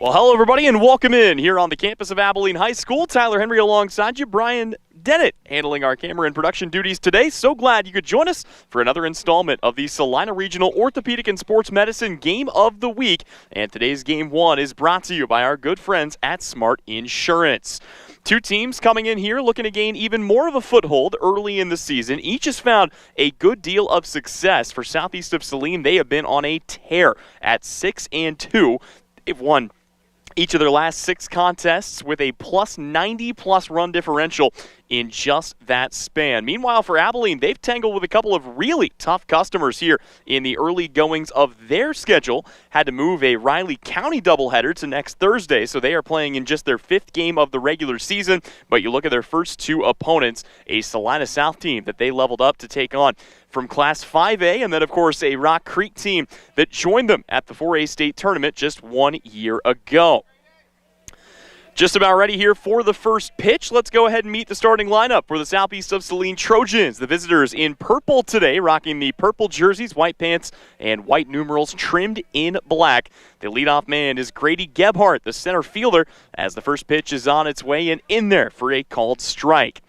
Well, hello, everybody, and welcome in here on the campus of Abilene High School. Tyler Henry alongside you, Brian Dennett handling our camera and production duties today. So glad you could join us for another installment of the Salina Regional Orthopedic and Sports Medicine Game of the Week. And today's Game 1 is brought to you by our good friends at Smart Insurance. Two teams coming in here looking to gain even more of a foothold early in the season. Each has found a good deal of success. For Southeast of Saline, they have been on a tear at 6-2. They've won each of their last 6 contests with a plus 90-plus run differential in just that span. Meanwhile, for Abilene, they've tangled with a couple of really tough customers here in the early goings of their schedule. Had to move a Riley County doubleheader to next Thursday, so they are playing in just their 5th game of the regular season. But you look at their first 2 opponents, a Salina South team that they leveled up to take on from Class 5A, and then, of course, a Rock Creek team that joined them at the 4A state tournament just 1 year ago. Just about ready here for the first pitch. Let's go ahead and meet the starting lineup for the Southeast of Saline Trojans. The visitors in purple today, rocking the purple jerseys, white pants, and white numerals trimmed in black. The leadoff man is Grady Gebhardt, the center fielder, as the first pitch is on its way and in there for a called strike.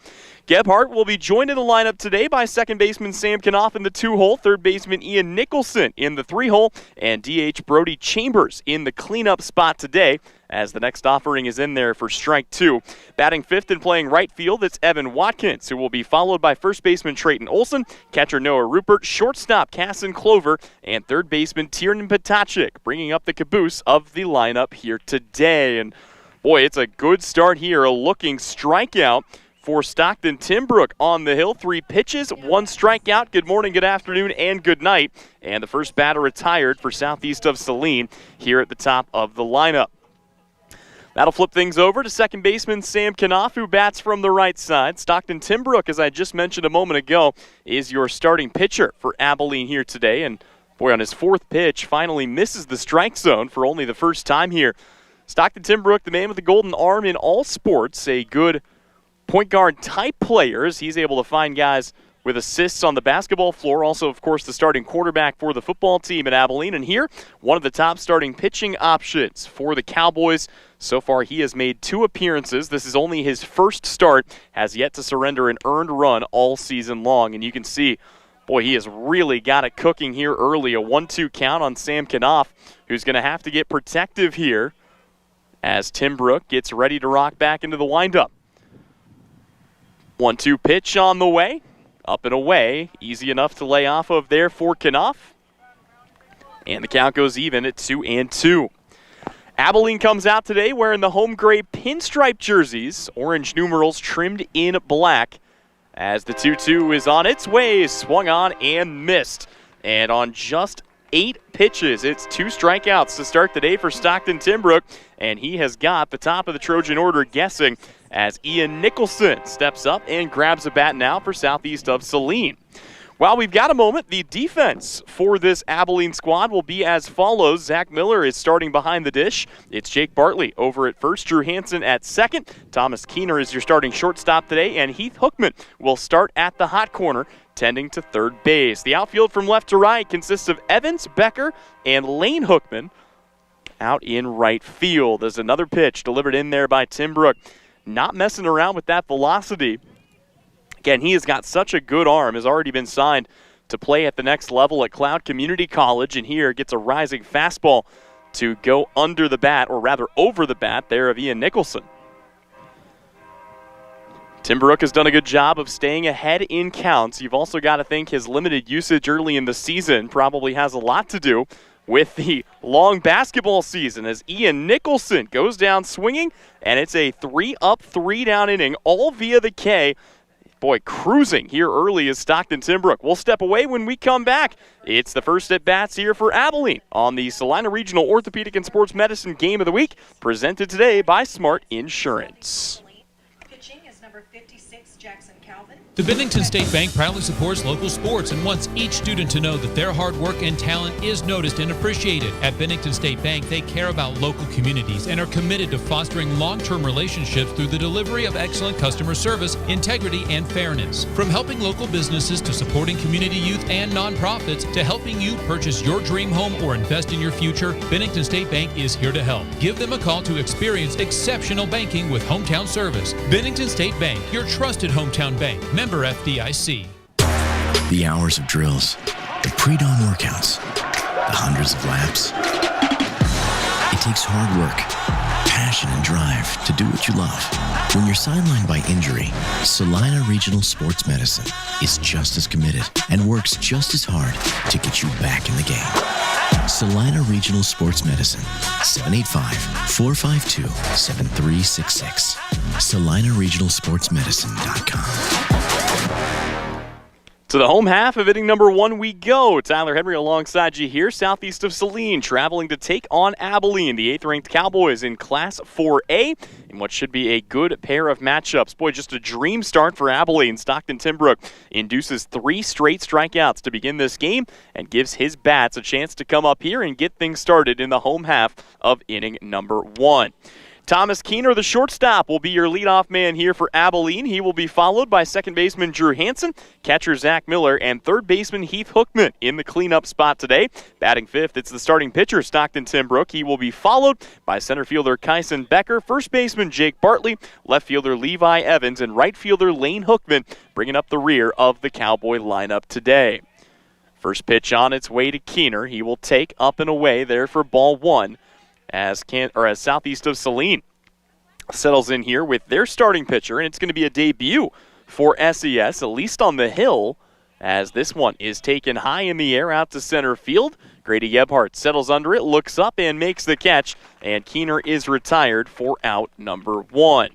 Gebhardt will be joined in the lineup today by second baseman Sam Knopf in the 2-hole, third baseman Ian Nicholson in the 3-hole, and DH Brody Chambers in the cleanup spot today, as the next offering is in there for strike 2. Batting 5th and playing right field, it's Evan Watkins, who will be followed by first baseman Trayton Olson, catcher Noah Rupert, shortstop Casson Clover, and third baseman Tiernan Potachik, bringing up the caboose of the lineup here today. And boy, it's a good start here, a looking strikeout for Stockton Timbrook on the hill. 3 pitches, 1 strikeout. Good morning, good afternoon, and good night. And the first batter retired for Southeast of Saline here at the top of the lineup. That'll flip things over to second baseman Sam Knopf, who bats from the right side. Stockton Timbrook, as I just mentioned a moment ago, is your starting pitcher for Abilene here today. And boy, on his 4th pitch, finally misses the strike zone for only the first time here. Stockton Timbrook, the man with the golden arm in all sports, a good point guard type players. He's able to find guys with assists on the basketball floor. Also, of course, the starting quarterback for the football team at Abilene. And here, one of the top starting pitching options for the Cowboys. So far, he has made 2 appearances. This is only his first start. Has yet to surrender an earned run all season long. And you can see, boy, he has really got it cooking here early. A 1-2 count on Sam Knopf, who's going to have to get protective here as Timbrook gets ready to rock back into the windup. 1-2 pitch on the way. Up and away. Easy enough to lay off of there for Knopf. And the count goes even at 2-2. Abilene comes out today wearing the home gray pinstripe jerseys. Orange numerals trimmed in black. As the 2-2 is on its way. Swung on and missed. And on just 8 pitches, it's 2 strikeouts to start the day for Stockton Timbrook. And he has got the top of the Trojan order guessing as Ian Nicholson steps up and grabs a bat now for Southeast of Saline. While we've got a moment, the defense for this Abilene squad will be as follows. Zach Miller is starting behind the dish. It's Jake Bartley over at first, Drew Hansen at second. Thomas Keener is your starting shortstop today, and Heath Hookman will start at the hot corner, tending to third base. The outfield from left to right consists of Evans, Becker, and Lane Hookman out in right field. There's another pitch delivered in there by Timbrook. Not messing around with that velocity. Again, he has got such a good arm, has already been signed to play at the next level at Cloud Community College, and here gets a rising fastball to go under the bat, or rather over the bat there of Ian Nicholson. Timbrook has done a good job of staying ahead in counts. You've also got to think his limited usage early in the season probably has a lot to do with the long basketball season, as Ian Nicholson goes down swinging, and it's a 3-up, 3-down inning, all via the K. Boy, cruising here early is Stockton Timbrook. We'll step away when we come back. It's the first at-bats here for Abilene on the Salina Regional Orthopedic and Sports Medicine Game of the Week, presented today by Smart Insurance. Pitching is number number 56, Jackson Calvin. The Bennington State Bank proudly supports local sports and wants each student to know that their hard work and talent is noticed and appreciated. At Bennington State Bank, they care about local communities and are committed to fostering long-term relationships through the delivery of excellent customer service, integrity, and fairness. From helping local businesses to supporting community youth and nonprofits to helping you purchase your dream home or invest in your future, Bennington State Bank is here to help. Give them a call to experience exceptional banking with hometown service. Bennington State Bank, your trusted hometown bank. Member FDIC. The hours of drills, the pre-dawn workouts, the hundreds of laps. It takes hard work, passion, and drive to do what you love. When you're sidelined by injury, Salina Regional Sports Medicine is just as committed and works just as hard to get you back in the game. Salina Regional Sports Medicine, 785-452-7366. SalinaRegionalSportsMedicine.com. To the home half of inning number 1 we go. Tyler Henry alongside you here, southeast of Saline, traveling to take on Abilene, the 8th-ranked Cowboys in Class 4A, in what should be a good pair of matchups. Boy, just a dream start for Abilene. Stockton Timbrook induces 3 straight strikeouts to begin this game and gives his bats a chance to come up here and get things started in the home half of inning number 1. Thomas Keener, the shortstop, will be your leadoff man here for Abilene. He will be followed by second baseman Drew Hansen, catcher Zach Miller, and third baseman Heath Hookman in the cleanup spot today. Batting fifth, it's the starting pitcher, Stockton Timbrook. He will be followed by center fielder Kyson Becker, first baseman Jake Bartley, left fielder Levi Evans, and right fielder Lane Hookman, bringing up the rear of the Cowboy lineup today. First pitch on its way to Keener. He will take up and away there for ball 1. As southeast of Saline settles in here with their starting pitcher, and it's going to be a debut for SES, at least on the hill, as this one is taken high in the air out to center field. Grady Gebhardt settles under it, looks up, and makes the catch, and Keener is retired for out number 1.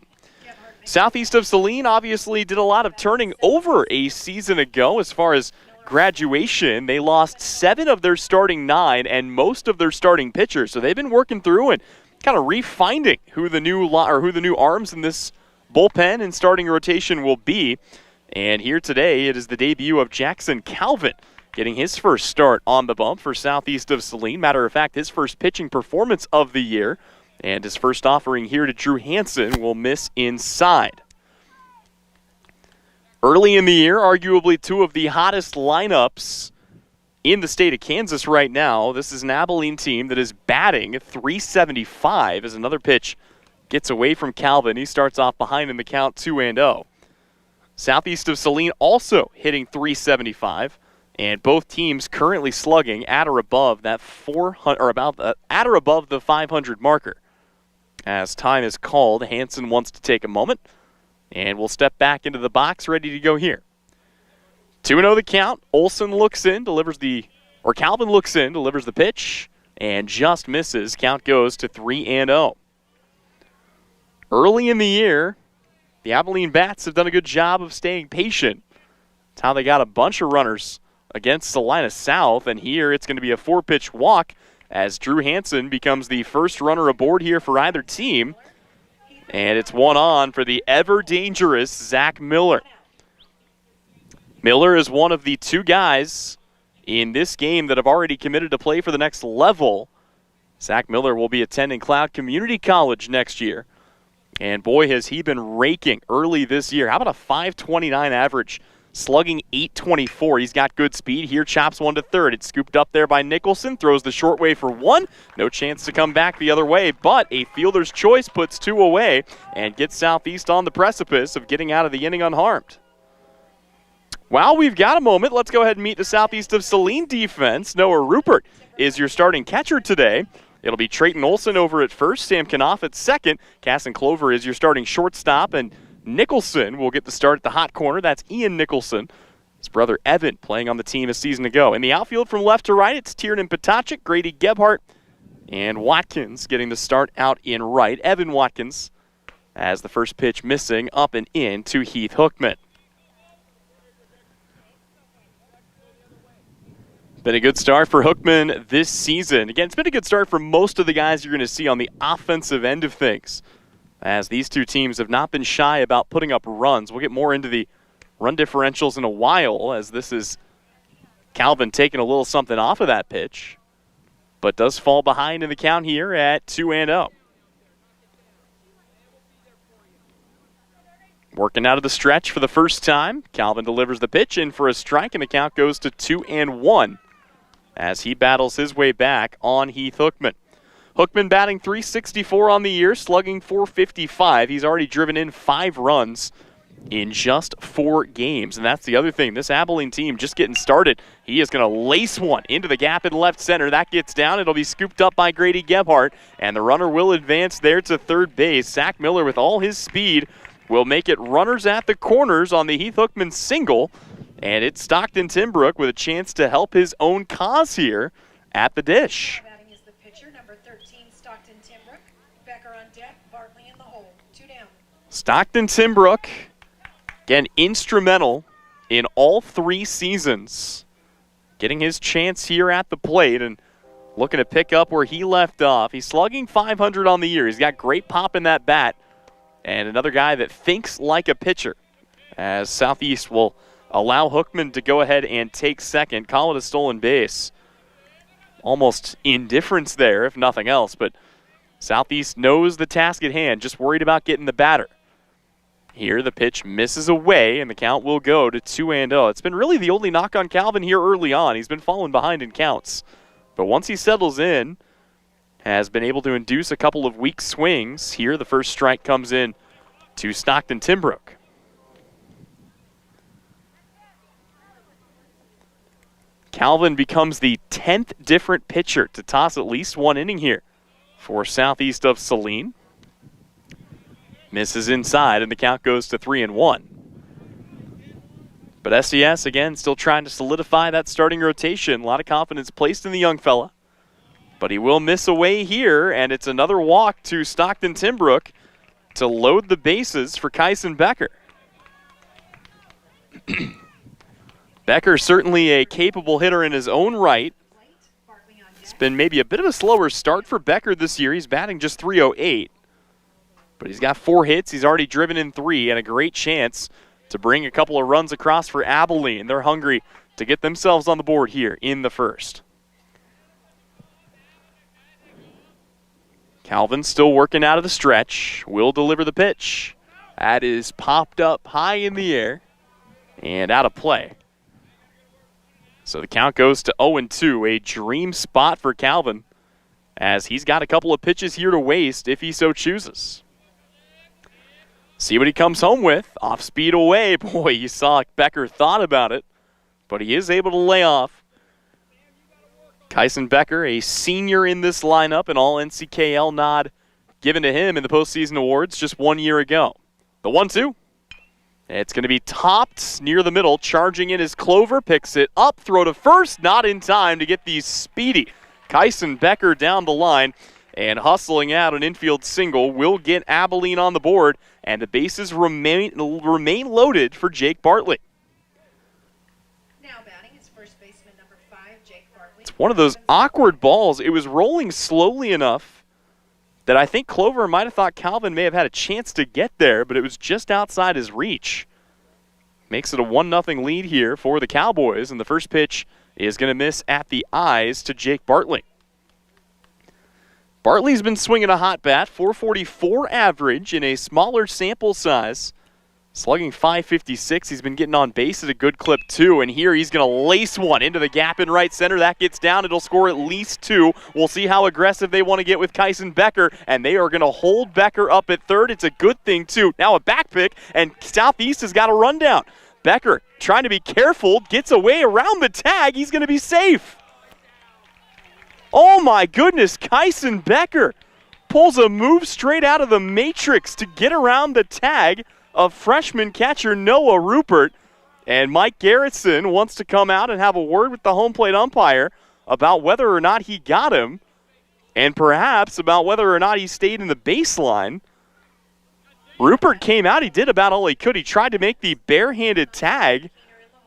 Southeast of Saline obviously did a lot of turning over a season ago as far as graduation. They lost 7 of their starting 9 and most of their starting pitchers. So they've been working through and kind of refinding who the new arms in this bullpen and starting rotation will be. And here today, it is the debut of Jackson Calvin, getting his first start on the bump for southeast of Saline. Matter of fact, his first pitching performance of the year, and his first offering here to Drew Hansen will miss inside. Early in the year, arguably 2 of the hottest lineups in the state of Kansas right now. This is an Abilene team that is batting .375 as another pitch gets away from Calvin. He starts off behind in the count 2-0. Southeast of Saline also hitting .375, and both teams currently slugging at or above that 400 or at or above the 500 marker. As time is called, Hansen wants to take a moment. And we'll step back into the box, ready to go here. 2-0 the count. Calvin looks in, delivers the pitch, and just misses. Count goes to 3-0. Early in the year, the Abilene Bats have done a good job of staying patient. That's how they got a bunch of runners against Salina South, and here it's going to be a 4-pitch walk as Drew Hansen becomes the first runner aboard here for either team. And it's 1 on for the ever-dangerous Zach Miller. Miller is one of the 2 guys in this game that have already committed to play for the next level. Zach Miller will be attending Cloud Community College next year. And boy, has he been raking early this year. How about a .529 average? Slugging .824. He's got good speed. Here chops one to third. It's scooped up there by Nicholson. Throws the short way for 1. No chance to come back the other way, but a fielder's choice puts 2 away and gets Southeast on the precipice of getting out of the inning unharmed. While we've got a moment, let's go ahead and meet the Southeast of Saline defense. Noah Rupert is your starting catcher today. It'll be Trayton Olson over at first, Sam Knopf at second. Casson Clover is your starting shortstop, and Nicholson will get the start at the hot corner. That's Ian Nicholson. His brother Evan playing on the team a season ago. In the outfield from left to right, it's Tiernan Potacek, Grady Gebhardt, and Watkins getting the start out in right. Evan Watkins as the first pitch missing up and in to Heath Hookman. Been a good start for Hookman this season. Again, it's been a good start for most of the guys you're going to see on the offensive end of things. as these two teams have not been shy about putting up runs. We'll get more into the run differentials in a while, as this is Calvin taking a little something off of that pitch, but does fall behind in the count here at 2-0. Working out of the stretch for the first time. Calvin delivers the pitch in for a strike, and the count goes to 2-1 as he battles his way back on Heath Hookman. Hookman batting .364 on the year, slugging .455. He's already driven in 5 runs in just 4 games. And that's the other thing. This Abilene team just getting started. He is going to lace one into the gap in left center. That gets down. It'll be scooped up by Grady Gebhardt, and the runner will advance there to third base. Zach Miller, with all his speed, will make it runners at the corners on the Heath Hookman single. And it's Stockton Timbrook with a chance to help his own cause here at the dish. Batting is the pitcher, number 13, Stockton Timbrook. Becker on deck, Bartley in the hole. 2 down. Stockton Timbrook, again, instrumental in all 3 seasons, getting his chance here at the plate and looking to pick up where he left off. He's slugging .500 on the year. He's got great pop in that bat, and another guy that thinks like a pitcher, as Southeast will allow Hookman to go ahead and take second. Call it a stolen base. Almost indifference there, if nothing else, but Southeast knows the task at hand, just worried about getting the batter. Here the pitch misses away, and the count will go to 2-0. It's been really the only knock on Calvin here early on. He's been falling behind in counts. But once he settles in, has been able to induce a couple of weak swings. Here the first strike comes in to Stockton Timbrook. Calvin becomes the 10th different pitcher to toss at least 1 inning here for Southeast of Saline. Misses inside, and the count goes to 3-1. But SES, again, still trying to solidify that starting rotation. A lot of confidence placed in the young fella. But he will miss away here, and it's another walk to Stockton Timbrook to load the bases for Kyson Becker. Becker certainly a capable hitter in his own right. It's been maybe a bit of a slower start for Becker this year. He's batting just .308. But he's got 4 hits. He's already driven in 3, and a great chance to bring a couple of runs across for Abilene. They're hungry to get themselves on the board here in the first. Calvin still working out of the stretch. Will deliver the pitch. That is popped up high in the air and out of play. So the count goes to 0-2, a dream spot for Calvin, as he's got a couple of pitches here to waste if he so chooses. See what he comes home with. Off speed away. Boy, you saw Becker thought about it, but he is able to lay off. Kyson Becker, a senior in this lineup, an all-NCKL nod given to him in the postseason awards just 1 year ago. The 1-2. It's going to be topped near the middle. Charging in is Clover. Picks it up. Throw to first. Not in time to get the speedy Kyson Becker down the line. And hustling out an infield single will get Abilene on the board. And the bases remain loaded for Jake Bartley. Now batting is first baseman number 5, Jake Bartley. It's one of those awkward balls. It was rolling slowly enough that I think Clover might have thought Calvin may have had a chance to get there, but it was just outside his reach. Makes it a 1-0 lead here for the Cowboys, and the first pitch is going to miss at the eyes to Jake Bartley. Bartley's been swinging a hot bat, .444 average in a smaller sample size. Slugging .556. He's been getting on base at a good clip, too. And here he's going to lace one into the gap in right center. That gets down. It'll score at least 2. We'll see how aggressive they want to get with Kyson Becker. And they are going to hold Becker up at third. It's a good thing, too. Now a back pick, and Southeast has got a rundown. Becker trying to be careful. Gets away around the tag. He's going to be safe. Oh, my goodness. Kyson Becker pulls a move straight out of the matrix to get around the tag of freshman catcher Noah Rupert. And Mike Garrison wants to come out and have a word with the home plate umpire about whether or not he got him, and perhaps about whether or not he stayed in the baseline. Rupert came out. He did about all he could. He tried to make the barehanded tag.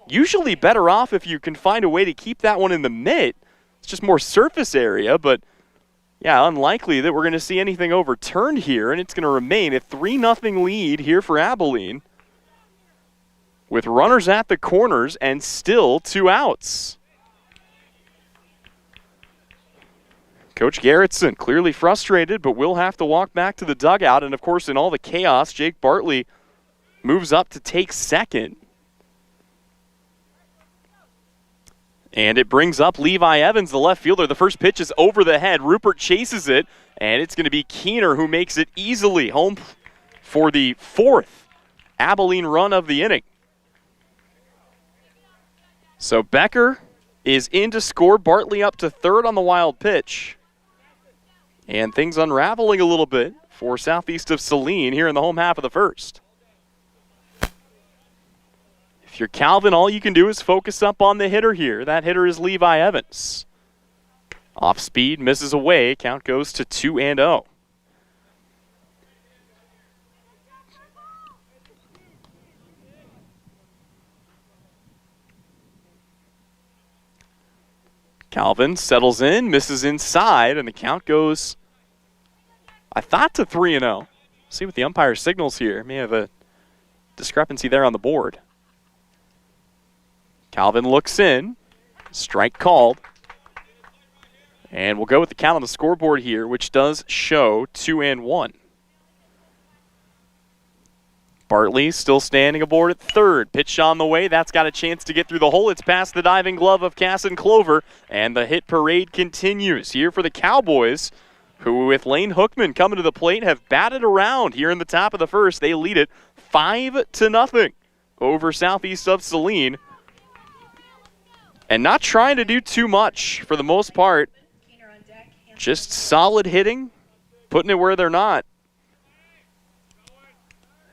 Usually better off if you can find a way to keep that one in the mitt. It's just more surface area, but Yeah, unlikely that we're going to see anything overturned here, and it's going to remain a 3-0 lead here for Abilene, with runners at the corners and still 2 outs. Coach Garrettson clearly frustrated, but will have to walk back to the dugout. And, of course, in all the chaos, Jake Bartley moves up to take second. And it brings up Levi Evans, the left fielder. The first pitch is over the head. Rupert chases it, and it's going to be Keener who makes it easily home for the 4th Abilene run of the inning. So Becker is in to score. Bartley up to third on the wild pitch. And things unraveling a little bit for southeast of Saline here in the home half of the first. If you're Calvin, all you can do is focus up on the hitter here. That hitter is Levi Evans. Off speed, misses away. Count goes to 2-0. Calvin settles in, misses inside, and the count goes, I thought, to 3-0. See what the umpire signals here. May have a discrepancy there on the board. Calvin looks in, strike called, and we'll go with the count on the scoreboard here, which does show 2-1. Bartley still standing aboard at third. Pitch on the way. That's got a chance to get through the hole. It's past the diving glove of Casson Clover, and the hit parade continues here for the Cowboys, who, with Lane Hookman coming to the plate, have batted around here in the top of the first. They lead it 5-0 over southeast of Saline, and not trying to do too much for the most part. Just solid hitting, putting it where they're not.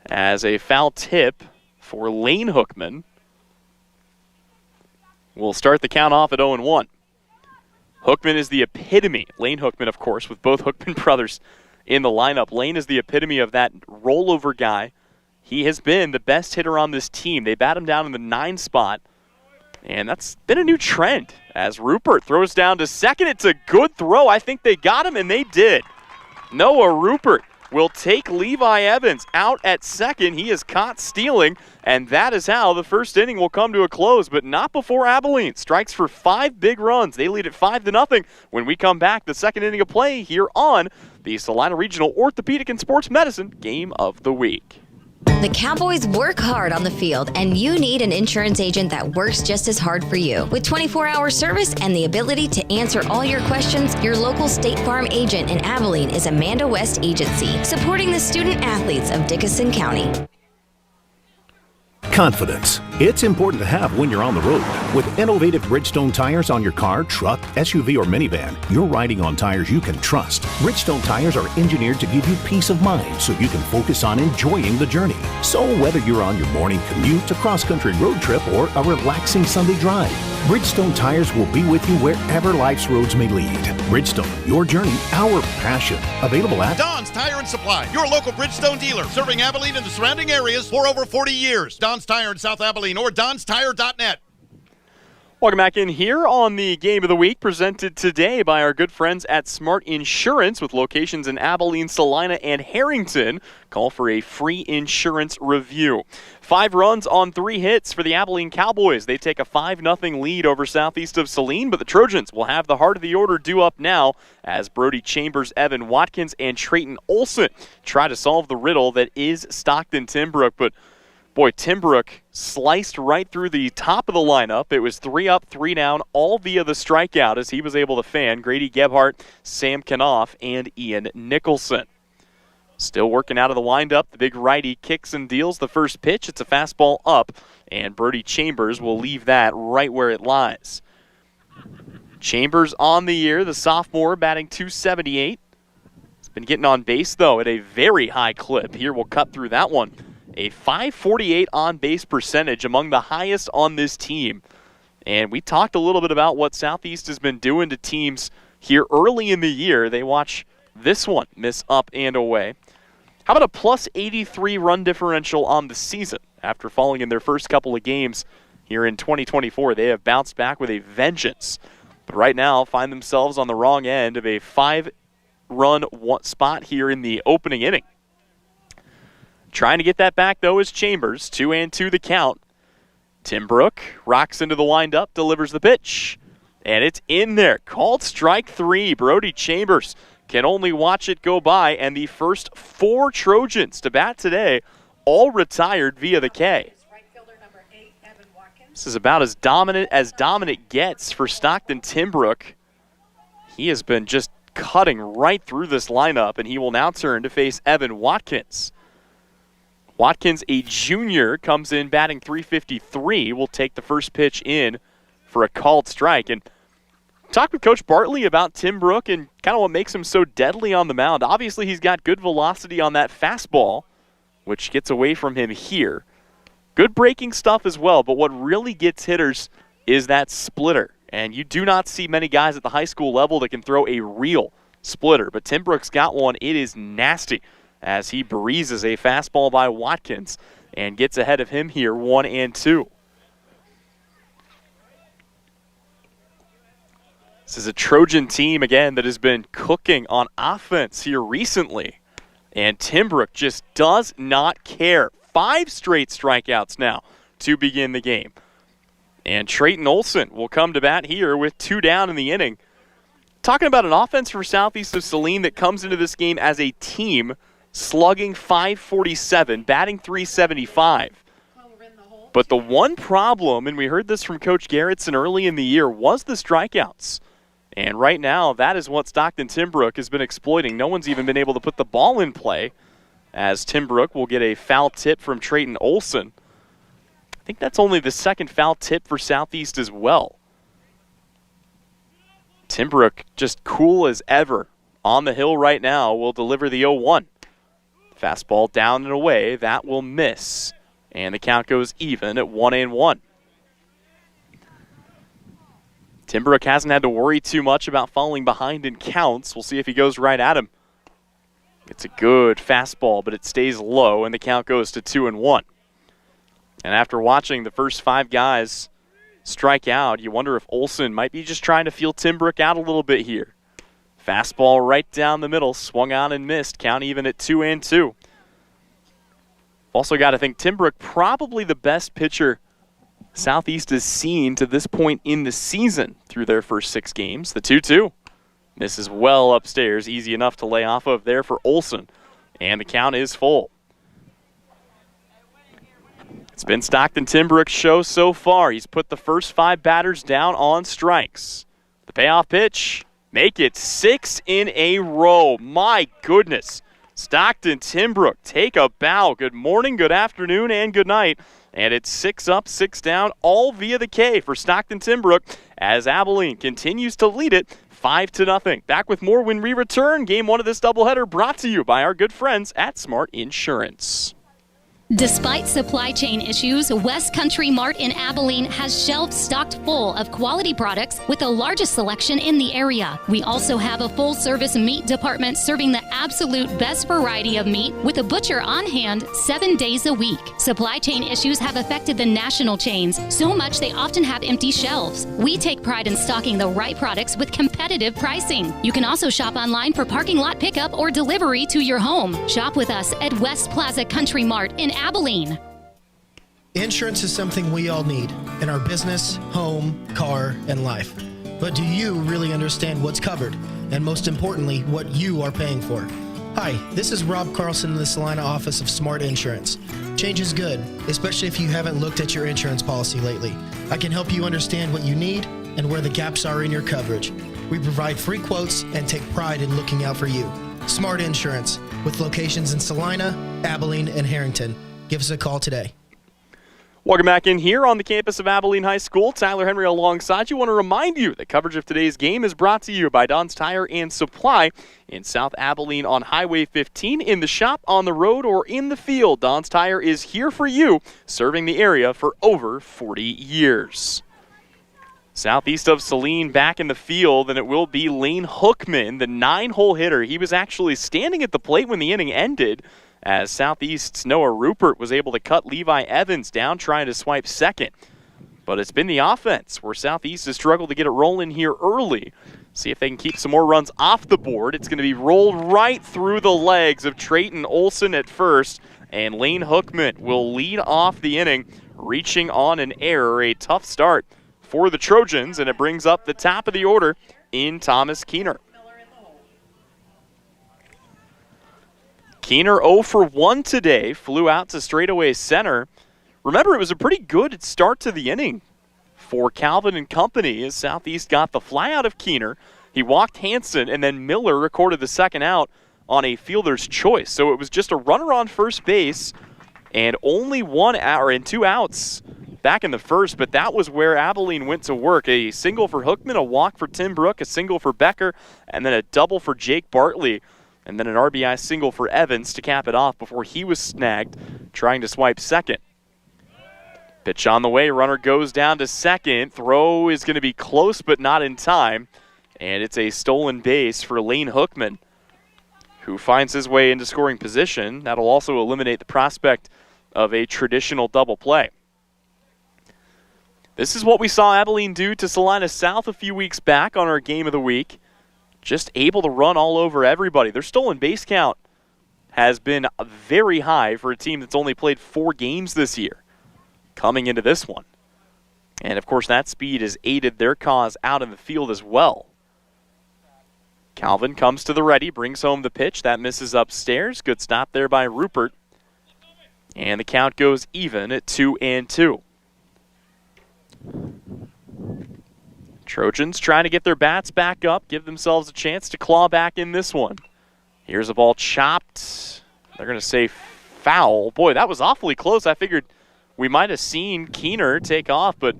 As a foul tip for Lane Hookman, we'll start the count off at 0-1. Hookman is the epitome. Lane Hookman, of course, with both Hookman brothers in the lineup. Lane is the epitome of that rollover guy. He has been the best hitter on this team. They bat him down in the 9 spot, and that's been a new trend. As Rupert throws down to second, it's a good throw. I think they got him, and they did. Noah Rupert will take Levi Evans out at second. He is caught stealing, and that is how the first inning will come to a close, but not before Abilene strikes for 5 big runs. They lead it 5-0 when we come back the second inning of play here on the Salina Regional Orthopedic and Sports Medicine Game of the Week. The Cowboys work hard on the field, and you need an insurance agent that works just as hard for you. With 24-hour service and the ability to answer all your questions, your local State Farm agent in Abilene is Amanda West Agency, supporting the student athletes of Dickinson County. Confidence. It's important to have when you're on the road. With innovative Bridgestone tires on your car, truck, SUV, or minivan, you're riding on tires you can trust. Bridgestone tires are engineered to give you peace of mind so you can focus on enjoying the journey. So whether you're on your morning commute, a cross-country road trip, or a relaxing Sunday drive, Bridgestone tires will be with you wherever life's roads may lead. Bridgestone, your journey, our passion. Available at Don's Tire and Supply, your local Bridgestone dealer, serving Abilene and the surrounding areas for over 40 years. Don's Tire in South Abilene or donstire.net. Welcome back in here on the Game of the Week, presented today by our good friends at Smart Insurance with locations in Abilene, Salina, and Harrington. Call for a free insurance review. 5 runs on 3 hits for the Abilene Cowboys. They take a 5-0 lead over southeast of Saline, but the Trojans will have the heart of the order due up now as Brody Chambers, Evan Watkins, and Trayton Olson try to solve the riddle that is Stockton Timbrook. But boy, Timbrook sliced right through the top of the lineup. It was 3 up, 3 down, all via the strikeout as he was able to fan Grady Gebhardt, Sam Knopf, and Ian Nicholson. Still working out of the windup. The big righty kicks and deals the first pitch. It's a fastball up, and Brody Chambers will leave that right where it lies. Chambers on the year, the sophomore, batting .278. He's been getting on base, though, at a very high clip. Here we'll cut through that one. A .548 on-base percentage, among the highest on this team. And we talked a little bit about what Southeast has been doing to teams here early in the year. They watch this one miss up and away. How about a +83 run differential on the season? After falling in their first couple of games here in 2024, they have bounced back with a vengeance. But right now find themselves on the wrong end of a run spot here in the opening inning. Trying to get that back, though, is Chambers. 2-2 the count. Tim Brook rocks into the windup, delivers the pitch. And it's in there. Called strike 3. Brody Chambers can only watch it go by. And the first 4 Trojans to bat today all retired via the K. This is about as dominant gets for Stockton Timbrook. He has been just cutting right through this lineup, and he will now turn to face Evan Watkins. Watkins, a junior, comes in batting .353, will take the first pitch in for a called strike. And talk with Coach Bartley about Tim Brook and kind of what makes him so deadly on the mound. Obviously, he's got good velocity on that fastball, which gets away from him here. Good breaking stuff as well, but what really gets hitters is that splitter. And you do not see many guys at the high school level that can throw a real splitter. But Tim Brook's got one. It is nasty as he breezes a fastball by Watkins and gets ahead of him here, 1-2. This is a Trojan team, again, that has been cooking on offense here recently. And Tim Brook just does not care. 5 straight strikeouts now to begin the game. And Trayton Olson will come to bat here with 2 down in the inning. Talking about an offense for Southeast of Saline that comes into this game as a team, slugging .547, batting .375. But the one problem, and we heard this from Coach Garrettson early in the year, was the strikeouts. And right now, that is what Stockton Timbrook has been exploiting. No one's even been able to put the ball in play, as Timbrook will get a foul tip from Trayton Olson. I think that's only the second foul tip for Southeast as well. Timbrook, just cool as ever, on the hill right now, will deliver the 0-1. Fastball down and away, that will miss. And the count goes even at 1-1. Timbrook hasn't had to worry too much about falling behind in counts. We'll see if he goes right at him. It's a good fastball, but it stays low, and the count goes to 2-1. And after watching the first 5 guys strike out, you wonder if Olson might be just trying to feel Timbrook out a little bit here. Fastball right down the middle, swung on and missed. Count even at 2-2. Also got to think Timbrook probably the best pitcher Southeast has seen to this point in the season through their first 6 games. The 2-2 misses well upstairs, easy enough to lay off of there for Olson. And the count is full. It's been Stockton Timbrook's show so far. He's put the first 5 batters down on strikes. The payoff pitch, make it 6 in a row. My goodness. Stockton Timbrook, take a bow. Good morning, good afternoon, and good night. And it's 6 up, 6 down, all via the K for Stockton Timbrook as Abilene continues to lead it 5-0. Back with more when we return. Game 1 of this doubleheader brought to you by our good friends at Smart Insurance. Despite supply chain issues, West Country Mart in Abilene has shelves stocked full of quality products with the largest selection in the area. We also have a full-service meat department serving the absolute best variety of meat with a butcher on hand 7 days a week. Supply chain issues have affected the national chains so much they often have empty shelves. We take pride in stocking the right products with competitive pricing. You can also shop online for parking lot pickup or delivery to your home. Shop with us at West Plaza Country Mart in Abilene. Insurance is something we all need in our business, home, car, and life. But do you really understand what's covered? And most importantly, what you are paying for? Hi, this is Rob Carlson in the Salina office of Smart Insurance. Change is good, especially if you haven't looked at your insurance policy lately. I can help you understand what you need and where the gaps are in your coverage. We provide free quotes and take pride in looking out for you. Smart Insurance, with locations in Salina, Abilene, and Harrington. Give us a call today. Welcome back in here on the campus of Abilene High School. Tyler Henry alongside you. Want to remind you that coverage of today's game is brought to you by Don's Tire and Supply in South Abilene on Highway 15, in the shop, on the road, or in the field. Don's Tire is here for you, serving the area for over 40 years. Southeast of Saline back in the field, and it will be Lane Hookman, the 9-hole hitter. He was actually standing at the plate when the inning ended, as Southeast's Noah Rupert was able to cut Levi Evans down trying to swipe second. But it's been the offense where Southeast has struggled to get it rolling here early. See if they can keep some more runs off the board. It's going to be rolled right through the legs of Trayton Olson at first, and Lane Hookman will lead off the inning, reaching on an error. A tough start for the Trojans, and it brings up the top of the order in Thomas Keener. Keener 0 for 1 today, flew out to straightaway center. Remember, it was a pretty good start to the inning for Calvin and company as Southeast got the fly out of Keener. He walked Hansen, and then Miller recorded the second out on a fielder's choice. So it was just a runner on first base and only 1 out or 2 outs back in the first, but that was where Abilene went to work. A single for Hookman, a walk for Tim Brook, a single for Becker, and then a double for Jake Bartley, and then an RBI single for Evans to cap it off before he was snagged trying to swipe second. Pitch on the way, runner goes down to second. Throw is going to be close but not in time. And it's a stolen base for Lane Hookman, who finds his way into scoring position. That'll also eliminate the prospect of a traditional double play. This is what we saw Abilene do to Salina South a few weeks back on our Game of the Week. Just able to run all over everybody. Their stolen base count has been very high for a team that's only played 4 games this year coming into this one. And, of course, that speed has aided their cause out in the field as well. Calvin comes to the ready, brings home the pitch. That misses upstairs. Good stop there by Rupert. And the count goes even at 2-2. Trojans trying to get their bats back up, give themselves a chance to claw back in this one. Here's a ball chopped. They're going to say foul. Boy, that was awfully close. I figured we might have seen Keener take off, but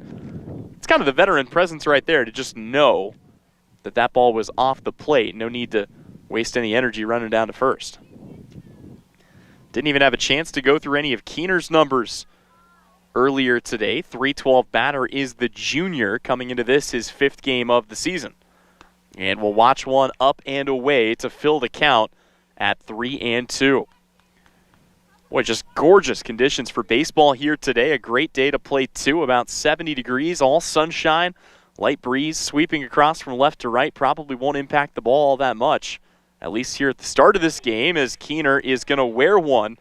it's kind of the veteran presence right there to just know that that ball was off the plate. No need to waste any energy running down to first. Didn't even have a chance to go through any of Keener's numbers earlier today. .312 batter is the junior coming into this, his 5th game of the season. And we'll watch one up and away to fill the count at 3-2. Boy, just gorgeous conditions for baseball here today. A great day to play, too. About 70 degrees, all sunshine. Light breeze sweeping across from left to right. Probably won't impact the ball all that much, at least here at the start of this game, as Keener is going to wear one.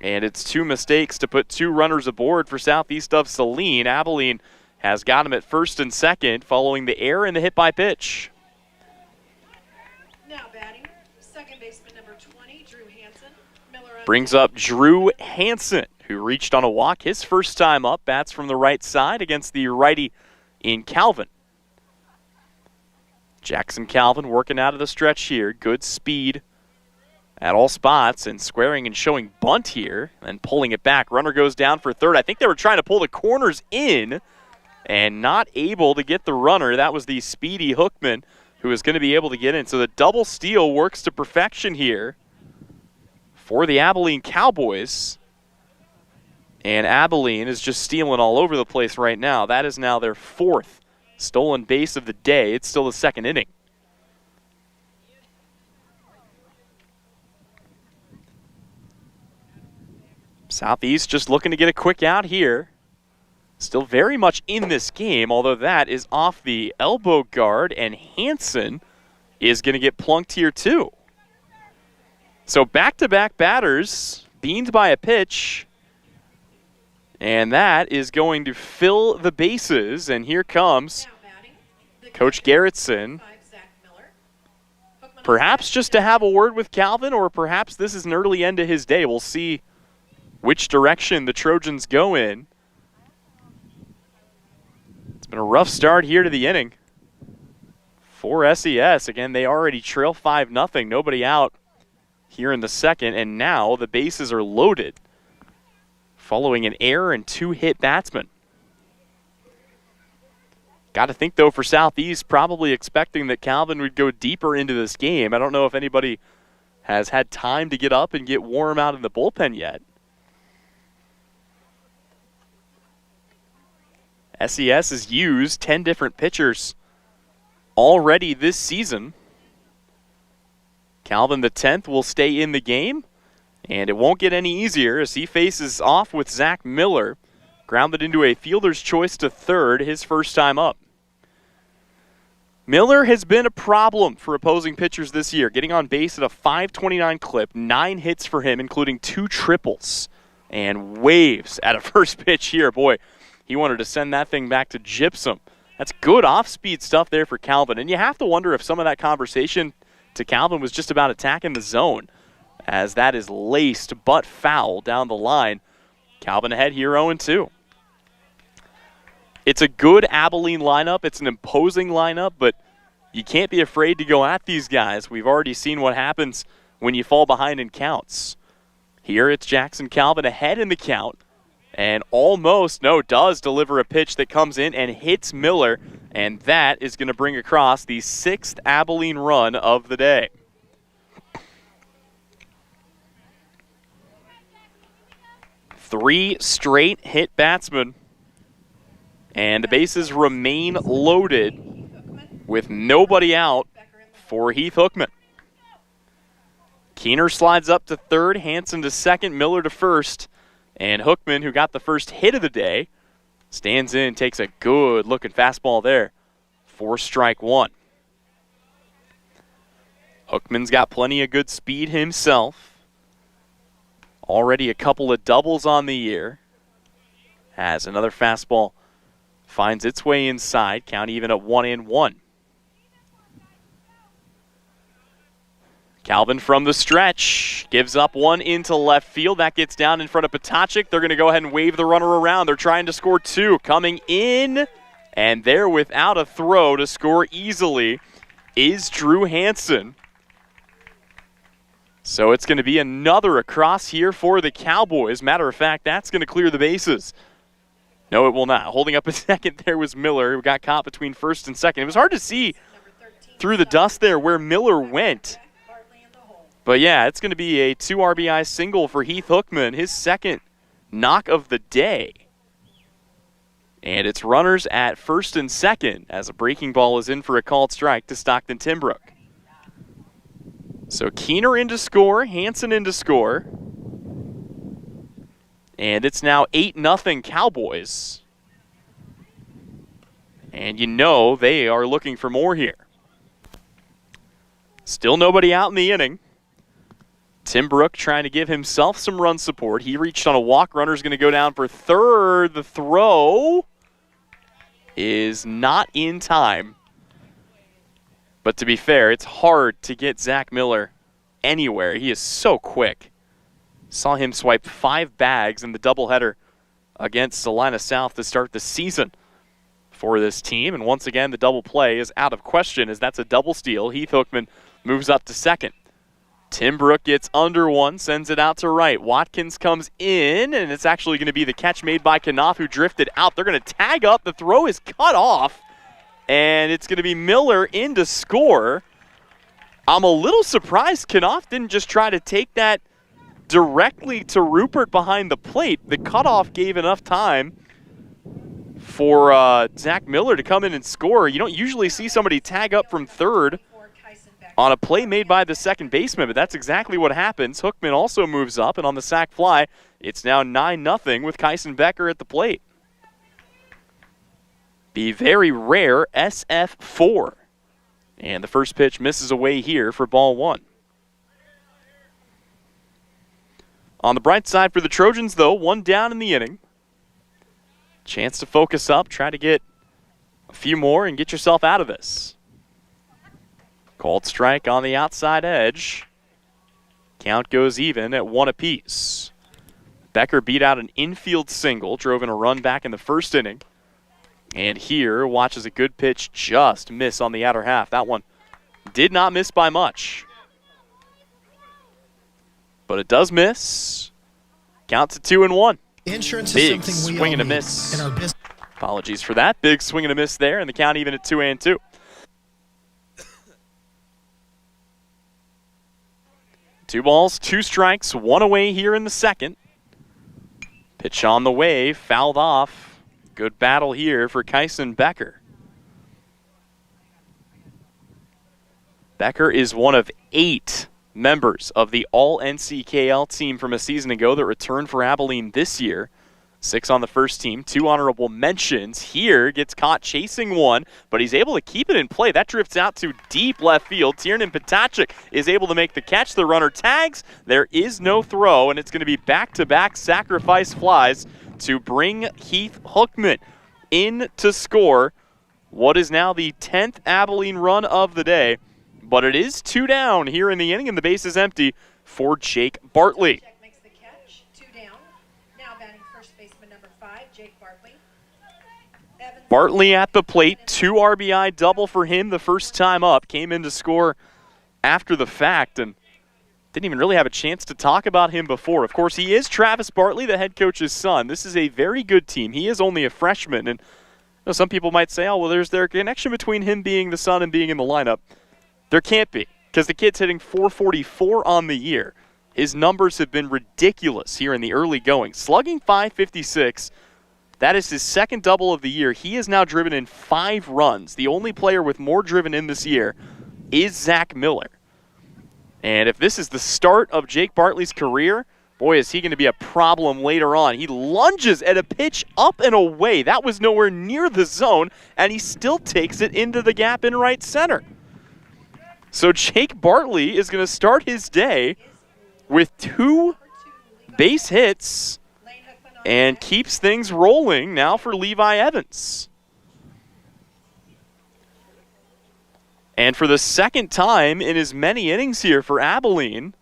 And it's 2 mistakes to put 2 runners aboard for Southeast of Saline. Abilene has got him at first and second following the error and the hit by pitch. Now batting, second baseman number 20, Drew Hansen. Miller Brings up Drew Hansen, who reached on a walk his first time up. Bats from the right side against the righty in Calvin. Jackson Calvin working out of the stretch here. Good speed at all spots and squaring and showing bunt here and pulling it back. Runner goes down for third. I think they were trying to pull the corners in and not able to get the runner. That was the speedy Hookman who is going to be able to get in. So the double steal works to perfection here for the Abilene Cowboys. And Abilene is just stealing all over the place right now. That is now their 4th stolen base of the day. It's still the 2nd inning. Southeast just looking to get a quick out here. Still very much in this game, although that is off the elbow guard, and Hansen is going to get plunked here too. So back-to-back batters beamed by a pitch, and that is going to fill the bases, and here comes Coach Gerritsen. Perhaps just to have a word with Calvin, or perhaps this is an early end to his day. We'll see which direction the Trojans go in. It's been a rough start here to the inning for SES. Again, they already trail 5-0. Nobody out here in the second, and now the bases are loaded following an error and 2 hit batsmen. Got to think, though, for Southeast, probably expecting that Calvin would go deeper into this game. I don't know if anybody has had time to get up and get warm out in the bullpen yet. SES has used 10 different pitchers already this season. Calvin the 10th will stay in the game, and it won't get any easier as he faces off with Zach Miller. Grounded into a fielder's choice to third, his first time up. Miller has been a problem for opposing pitchers this year, getting on base at a .529 clip, 9 hits for him, including 2 triples, and waves at a first pitch here. Boy, he wanted to send that thing back to gypsum. That's good off-speed stuff there for Calvin, and you have to wonder if some of that conversation to Calvin was just about attacking the zone, as that is laced but foul down the line. Calvin ahead here 0-2. It's a good Abilene lineup. It's an imposing lineup, but you can't be afraid to go at these guys. We've already seen what happens when you fall behind in counts. Here it's Jackson Calvin ahead in the count, and does deliver a pitch that comes in and hits Miller, and that is going to bring across the 6th Abilene run of the day. Three straight hit batsmen, and the bases remain loaded with nobody out for Heath Hookman. Keener slides up to third, Hansen to second, Miller to first, and Hookman, who got the first hit of the day, stands in, takes a good-looking fastball there for strike one. Hookman's got plenty of good speed himself. Already a couple of doubles on the year. As another fastball finds its way inside, count even at 1-1. Calvin from the stretch gives up one into left field. That gets down in front of Potacek. They're going to go ahead and wave the runner around. They're trying to score 2. Coming in, and there without a throw to score easily is Drew Hansen. So it's going to be another across here for the Cowboys. Matter of fact, that's going to clear the bases. No, it will not. Holding up a second there was Miller, who got caught between first and second. It was hard to see through the dust there where Miller went. But yeah, it's going to be a 2 RBI single for Heath Hookman, his second knock of the day. And it's runners at first and second as a breaking ball is in for a called strike to Stockton Timbrook. So Keener in to score, Hansen in to score. And it's now 8-0 Cowboys. And you know they are looking for more here. Still nobody out in the inning. Timbrook trying to give himself some run support. He reached on a walk. Runner's going to go down for third. The throw is not in time. But to be fair, it's hard to get Zach Miller anywhere. He is so quick. Saw him swipe 5 bags in the doubleheader against Salina South to start the season for this team. And once again, the double play is out of question as that's a double steal. Heath Hookman moves up to second. Timbrook gets under one, sends it out to right. Watkins comes in, and it's actually going to be the catch made by Knopf, who drifted out. They're going to tag up. The throw is cut off, and it's going to be Miller in to score. I'm a little surprised Knopf didn't just try to take that directly to Rupert behind the plate. The cutoff gave enough time for Zach Miller to come in and score. You don't usually see somebody tag up from third on a play made by the second baseman, but that's exactly what happens. Hookman also moves up, and on the sac fly, it's now 9-0 with Kyson Becker at the plate. The very rare SF4. And the first pitch misses away here for ball 1. On the bright side for the Trojans, though, 1 down in the inning. Chance to focus up, try to get a few more and get yourself out of this. Called strike on the outside edge. Count goes even at 1 apiece. Becker beat out an infield single, drove in a run back in the first inning. And here watches a good pitch just miss on the outer half. That one did not miss by much. But it does miss. Counts at 2-1. Insurance Big is something we swing all and a need miss. in our business. Apologies for that. Big swing and a miss there, and the count even at 2-2. Two balls, 2 strikes, 1 away here in the second. Pitch on the way, fouled off. Good battle here for Kyson Becker. Becker is one of 8 members of the All-NCKL team from a season ago that returned for Abilene this year. 6 on the first team, 2 honorable mentions. Here gets caught chasing one, but he's able to keep it in play. That drifts out to deep left field. Tiernan Potacek is able to make the catch. The runner tags. There is no throw, and it's going to be back-to-back sacrifice flies to bring Heath Hookman in to score what is now the 10th Abilene run of the day. But it is 2 down here in the inning, and the base is empty for Jake Bartley. Makes the catch, 2 down. Now batting first baseman number 5, Jake Bartley. Bartley at the plate, 2 RBI double for him the first time up. Came in to score after the fact and didn't even really have a chance to talk about him before. Of course, he is Travis Bartley, the head coach's son. This is a very good team. He is only a freshman, and some people might say, oh, well, there's a connection between him being the son and being in the lineup. There can't be, because the kid's hitting .444 on the year. His numbers have been ridiculous here in the early going. Slugging .556, that is his second double of the year. He has now driven in 5 runs. The only player with more driven in this year is Zach Miller. And if this is the start of Jake Bartley's career, boy, is he going to be a problem later on. He lunges at a pitch up and away. That was nowhere near the zone, and he still takes it into the gap in right center. So Jake Bartley is going to start his day with 2 base hits and keeps things rolling now for Levi Evans. And for the second time in as many innings here for Abilene,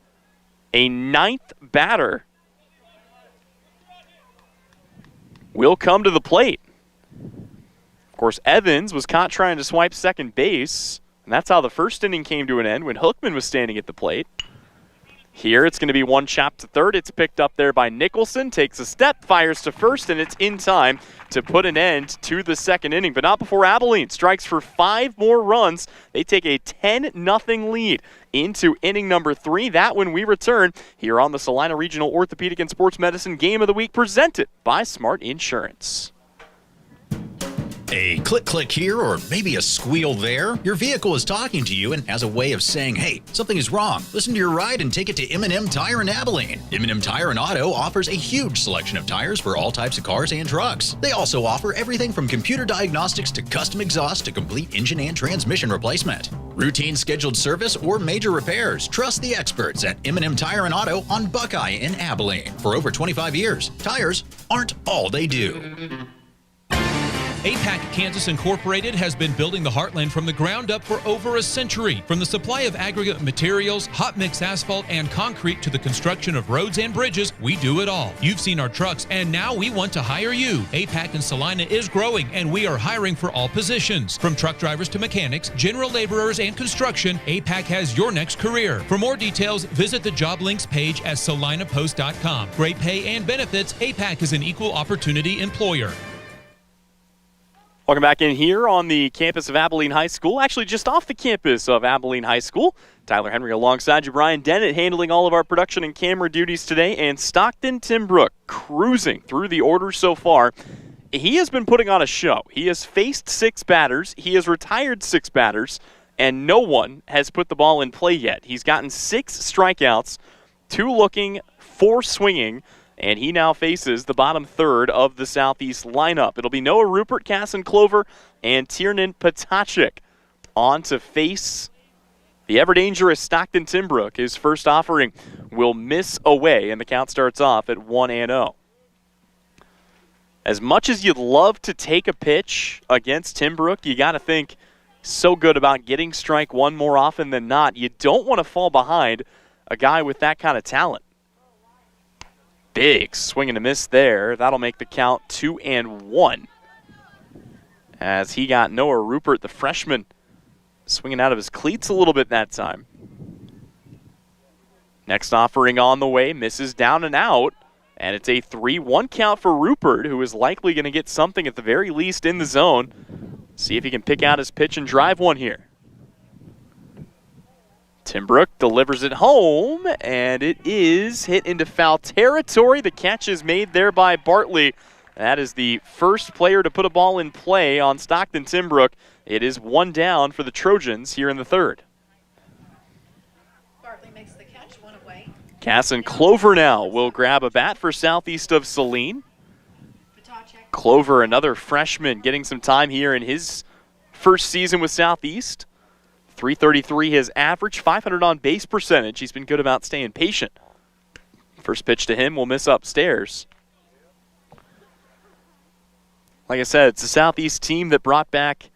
a 9th batter will come to the plate. Of course, Evans was caught trying to swipe second base. And that's how the first inning came to an end when Hookman was standing at the plate. Here it's going to be one chop to third. It's picked up there by Nicholson. Takes a step, fires to first, and it's in time to put an end to the second inning. But not before Abilene strikes for 5 more runs. They take a 10-0 lead into inning number 3. That when we return here on the Salina Regional Orthopedic and Sports Medicine Game of the Week presented by Smart Insurance. A click here or maybe a squeal there. Your vehicle is talking to you and has a way of saying, hey, something is wrong. Listen to your ride and take it to M&M Tire in Abilene. M&M Tire and Auto offers a huge selection of tires for all types of cars and trucks. They also offer everything from computer diagnostics to custom exhaust to complete engine and transmission replacement. Routine scheduled service or major repairs. Trust the experts at M&M Tire and Auto on Buckeye in Abilene. For over 25 years, tires aren't all they do. APAC Kansas Incorporated has been building the Heartland from the ground up for over a century. From the supply of aggregate materials, hot mix asphalt, and concrete to the construction of roads and bridges, we do it all. You've seen our trucks, and now we want to hire you. APAC in Salina is growing, and we are hiring for all positions. From truck drivers to mechanics, general laborers, and construction, APAC has your next career. For more details, visit the job links page at salinapost.com. Great pay and benefits, APAC is an equal opportunity employer. Welcome back in here on the campus of Abilene High School, actually just off the campus of Abilene High School. Tyler Henry alongside you, Brian Dennett, handling all of our production and camera duties today, and Stockton Timbrook cruising through the order so far. He has been putting on a show. He has faced 6 batters, he has retired 6 batters, and no one has put the ball in play yet. He's gotten 6 strikeouts, 2 looking, 4 swinging, and he now faces the bottom third of the Southeast lineup. It'll be Noah Rupert, Casson Clover, and Tiernan Potacek on to face the ever-dangerous Stockton Timbrook. His first offering will miss away, and the count starts off at 1-0. As much as you'd love to take a pitch against Timbrook, you got to think so good about getting strike one more often than not. You don't want to fall behind a guy with that kind of talent. Big swing and a miss there. That'll make the count 2-1. As he got Noah Rupert, the freshman, swinging out of his cleats a little bit that time. Next offering on the way, misses down and out. And it's a 3-1 count for Rupert, who is likely going to get something at the very least in the zone. See if he can pick out his pitch and drive one here. Timbrook delivers it home, and it is hit into foul territory. The catch is made there by Bartley. That is the first player to put a ball in play on Stockton Timbrook. It is 1 down for the Trojans here in the third. Bartley makes the catch, 1 away. Casson Clover now will grab a bat for southeast of Saline. Clover, another freshman, getting some time here in his first season with Southeast. .333 his average, .500 on base percentage. He's been good about staying patient. First pitch to him will miss upstairs. Like I said, it's a Southeast team that brought back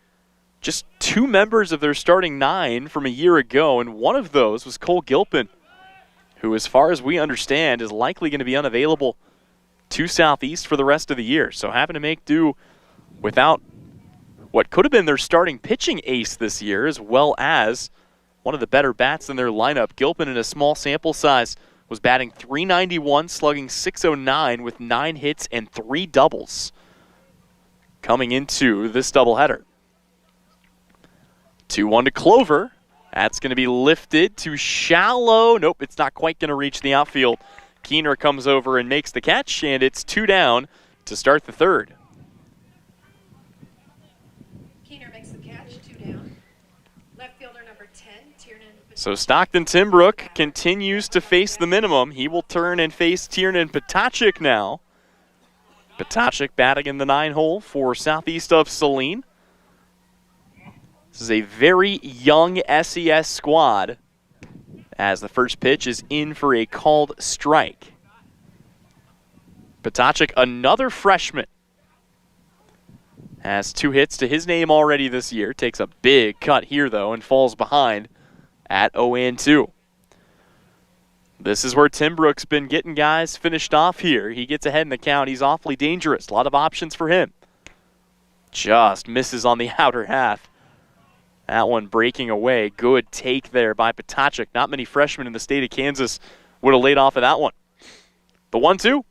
just 2 members of their starting 9 from a year ago, and one of those was Cole Gilpin, who, as far as we understand, is likely going to be unavailable to Southeast for the rest of the year. So having to make do without what could have been their starting pitching ace this year, as well as one of the better bats in their lineup. Gilpin, in a small sample size, was batting .391, slugging .609 with 9 hits and 3 doubles coming into this doubleheader. 2-1 to Clover. That's going to be lifted to shallow. Nope, it's not quite going to reach the outfield. Keener comes over and makes the catch, and it's 2 down to start the third. Keener makes the catch, 2 down. Left fielder number 10, Tiernan. So Stockton Timbrook continues to face the minimum. He will turn and face Tiernan Potacek now. Potacek batting in the 9 hole for Southeast of Saline. This is a very young SES squad, as the first pitch is in for a called strike. Potacek, another freshman, has 2 hits to his name already this year. Takes a big cut here, though, and falls behind at 0-2. This is where Timbrook's been getting guys finished off here. He gets ahead in the count. He's awfully dangerous. A lot of options for him. Just misses on the outer half. That one breaking away. Good take there by Potacek. Not many freshmen in the state of Kansas would have laid off of that one. The 1-2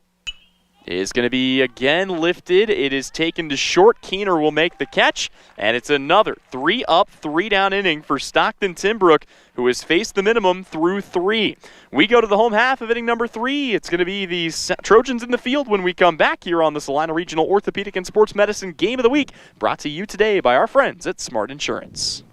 is going to be again lifted. It is taken to short. Keener will make the catch, and it's another 3-up, 3-down inning for Stockton Timbrook, who has faced the minimum through 3. We go to the home half of inning number 3. It's going to be the Trojans in the field when we come back here on the Salina Regional Orthopedic and Sports Medicine Game of the Week, brought to you today by our friends at Smart Insurance.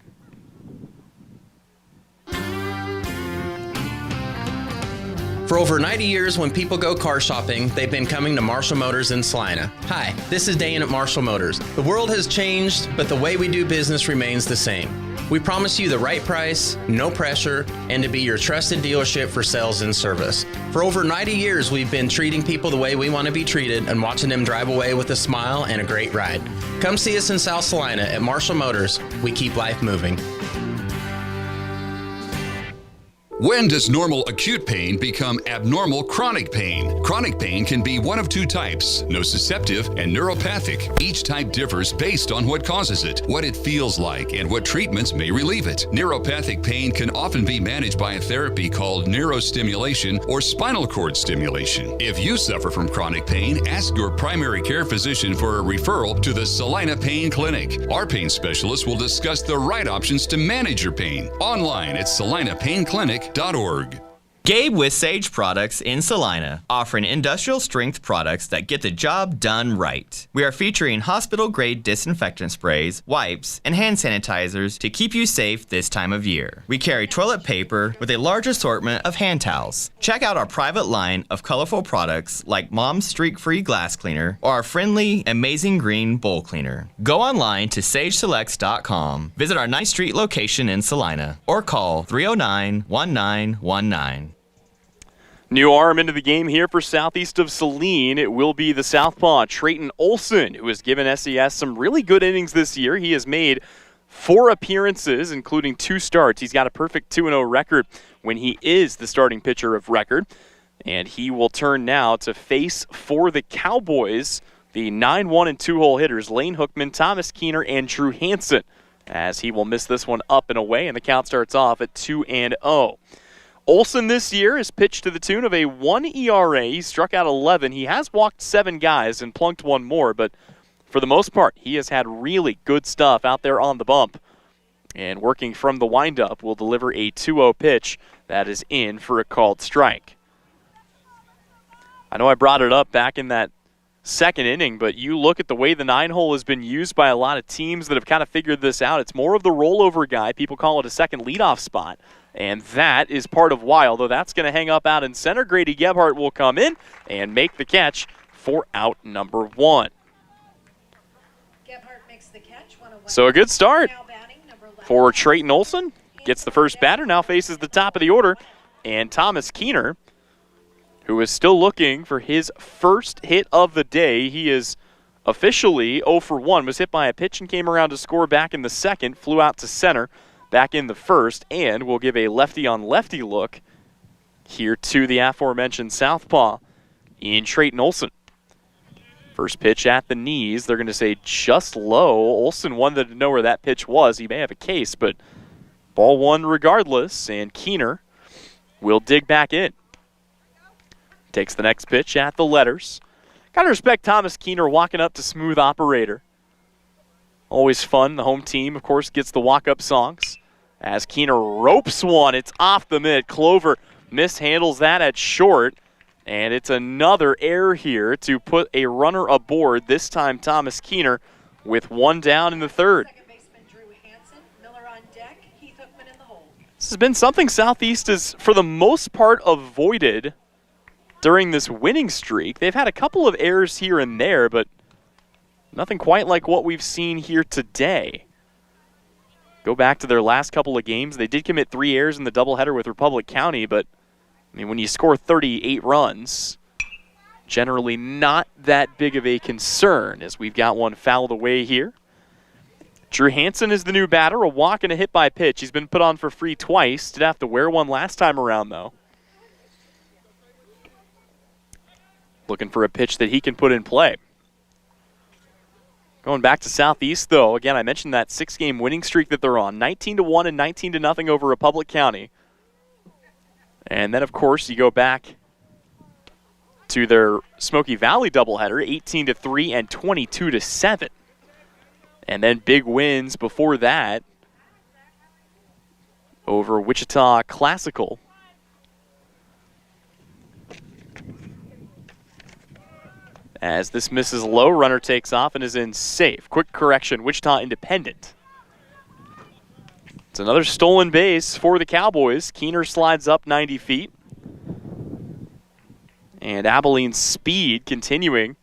For over 90 years, when people go car shopping, they've been coming to Marshall Motors in Salina. Hi, this is Dane at Marshall Motors. The world has changed, but the way we do business remains the same. We promise you the right price, no pressure, and to be your trusted dealership for sales and service. For over 90 years, we've been treating people the way we want to be treated and watching them drive away with a smile and a great ride. Come see us in South Salina at Marshall Motors. We keep life moving. When does normal acute pain become abnormal chronic pain? Chronic pain can be one of 2 types, nociceptive and neuropathic. Each type differs based on what causes it, what it feels like, and what treatments may relieve it. Neuropathic pain can often be managed by a therapy called neurostimulation or spinal cord stimulation. If you suffer from chronic pain, ask your primary care physician for a referral to the Salina Pain Clinic. Our pain specialists will discuss the right options to manage your pain. Online at salinapainclinic.org. Gabe with Sage Products in Salina, offering industrial strength products that get the job done right. We are featuring hospital grade disinfectant sprays, wipes, and hand sanitizers to keep you safe this time of year. We carry toilet paper with a large assortment of hand towels. Check out our private line of colorful products like Mom's Streak-Free Glass Cleaner or our friendly Amazing Green Bowl Cleaner. Go online to sageselects.com, visit our 9th Street location in Salina, or call 309-1919. New arm into the game here for Southeast of Saline. It will be the southpaw, Trayton Olson, who has given SES some really good innings this year. He has made 4 appearances, including 2 starts. He's got a perfect 2-0 record when he is the starting pitcher of record. And he will turn now to face for the Cowboys the 9-1 and 2-hole hitters, Lane Hookman, Thomas Keener, and Drew Hansen, as he will miss this one up and away, and the count starts off at 2-0. Olson this year has pitched to the tune of a 1 ERA. He struck out 11. He has walked 7 guys and plunked 1 more, but for the most part, he has had really good stuff out there on the bump. And working from the windup will deliver a 2-0 pitch that is in for a called strike. I know I brought it up back in that second inning, but you look at the way the 9-hole has been used by a lot of teams that have kind of figured this out. It's more of the rollover guy. People call it a second leadoff spot. And that is part of why, although that's going to hang up out in center. Grady Gebhardt will come in and make the catch for out number 1. Gebhardt makes the catch, one away. So a good start Now batting, number 11. for Trayton Olson. Gets the first batter, now faces the top of the order. And Thomas Keener, who is still looking for his first hit of the day. He is officially 0 for 1, was hit by a pitch and came around to score back in the second, flew out to center back in the first, and will give a lefty-on-lefty look here to the aforementioned southpaw in Trayton Olson. First pitch at the knees. They're going to say just low. Olson wanted to know where that pitch was. He may have a case, but ball one regardless, and Keener will dig back in. Takes the next pitch at the letters. Gotta respect Thomas Keener walking up to smooth operator. Always fun. The home team, of course, gets the walk-up songs. As Keener ropes one, it's off the mitt. Clover mishandles that at short. And it's another error here to put a runner aboard, this time Thomas Keener, with one down in the third. Second baseman Drew Hansen, Miller on deck, Heath Hookman in the hole. This has been something Southeast has, for the most part, avoided during this winning streak. They've had a couple of errors here and there, but nothing quite like what we've seen here today. Go back to their last couple of games. They did commit 3 errors in the doubleheader with Republic County, but I mean, when you score 38 runs, generally not that big of a concern, as we've got one fouled away here. Drew Hansen is the new batter, a walk and a hit by pitch. He's been put on for free twice. Did have to wear one last time around, though. Looking for a pitch that he can put in play. Going back to Southeast, though, again, I mentioned that 6-game winning streak that they're on. 19-1 and 19-0 over Republic County. And then, of course, you go back to their Smoky Valley doubleheader, 18-3 and 22-7. And then big wins before that over Wichita Classical. As this misses low, runner takes off and is in safe. Quick correction, Wichita Independent. It's another stolen base for the Cowboys. Keener slides up 90 feet. And Abilene's speed continuing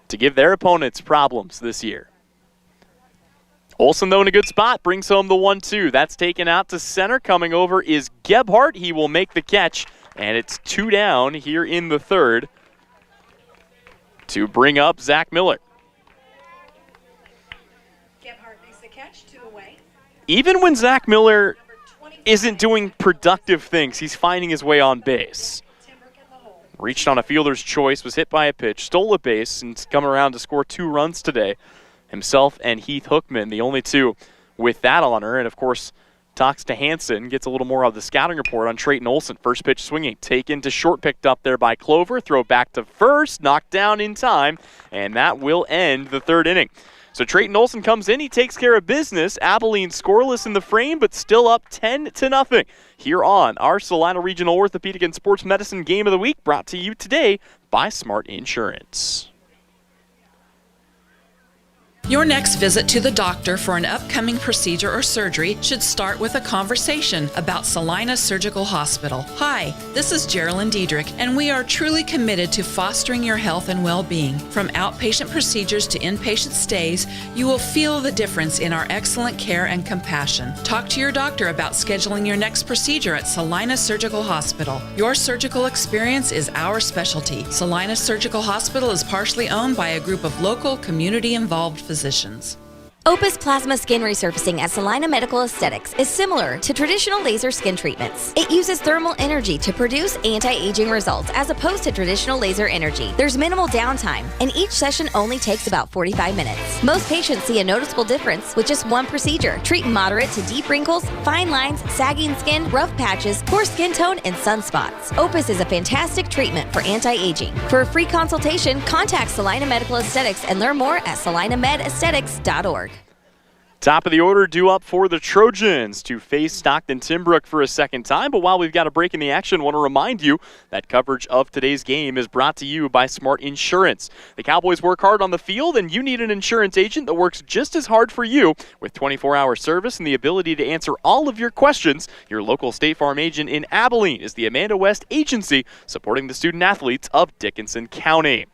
to give their opponents problems this year. Olson, though, in a good spot, brings home the 1-2. That's taken out to center. Coming over is Gebhardt. He will make the catch, and it's 2 down here in the third to bring up Zach Miller. Gebhardt makes the catch, 2 away. Even when Zach Miller isn't doing productive things, he's finding his way on base. Reached on a fielder's choice, was hit by a pitch, stole a base, and come around to score 2 runs today. Himself and Heath Hookman, the only 2 with that honor. And, of course, talks to Hansen, gets a little more of the scouting report on Trayton Olson. First pitch swinging, taken to short, picked up there by Clover. Throw back to first, knocked down in time, and that will end the third inning. So Trayton Olson comes in, he takes care of business. Abilene scoreless in the frame, but still up 10-0 here on our Salina Regional Orthopedic and Sports Medicine Game of the Week, brought to you today by Smart Insurance. Your next visit to the doctor for an upcoming procedure or surgery should start with a conversation about Salina Surgical Hospital. Hi, this is Geraldine Diedrich, and we are truly committed to fostering your health and well-being. From outpatient procedures to inpatient stays, you will feel the difference in our excellent care and compassion. Talk to your doctor about scheduling your next procedure at Salina Surgical Hospital. Your surgical experience is our specialty. Salina Surgical Hospital is partially owned by a group of local, community-involved physicians. Opus Plasma Skin Resurfacing at Salina Medical Aesthetics is similar to traditional laser skin treatments. It uses thermal energy to produce anti-aging results as opposed to traditional laser energy. There's minimal downtime, and each session only takes about 45 minutes. Most patients see a noticeable difference with just one procedure. Treat moderate to deep wrinkles, fine lines, sagging skin, rough patches, poor skin tone, and sunspots. Opus is a fantastic treatment for anti-aging. For a free consultation, contact Salina Medical Aesthetics and learn more at salinamedaesthetics.org. Top of the order due up for the Trojans to face Stockton Timbrook for a second time. But while we've got a break in the action, I want to remind you that coverage of today's game is brought to you by Smart Insurance. The Cowboys work hard on the field, and you need an insurance agent that works just as hard for you. With 24-hour service and the ability to answer all of your questions, your local State Farm agent in Abilene is the Amanda West Agency, supporting the student athletes of Dickinson County.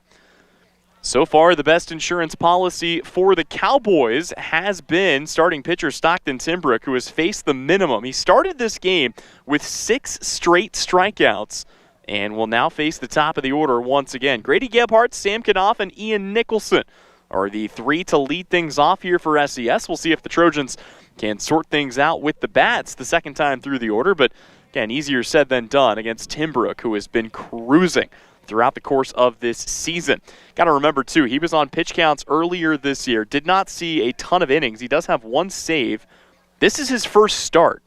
So far, the best insurance policy for the Cowboys has been starting pitcher Stockton Timbrook, who has faced the minimum. He started this game with 6 straight strikeouts and will now face the top of the order once again. Grady Gebhardt, Sam Knopf, and Ian Nicholson are the 3 to lead things off here for SES. We'll see if the Trojans can sort things out with the bats the second time through the order, but again, easier said than done against Timbrook, who has been cruising throughout the course of this season. Got to remember, too, he was on pitch counts earlier this year, did not see a ton of innings. He does have 1 save. This is his first start.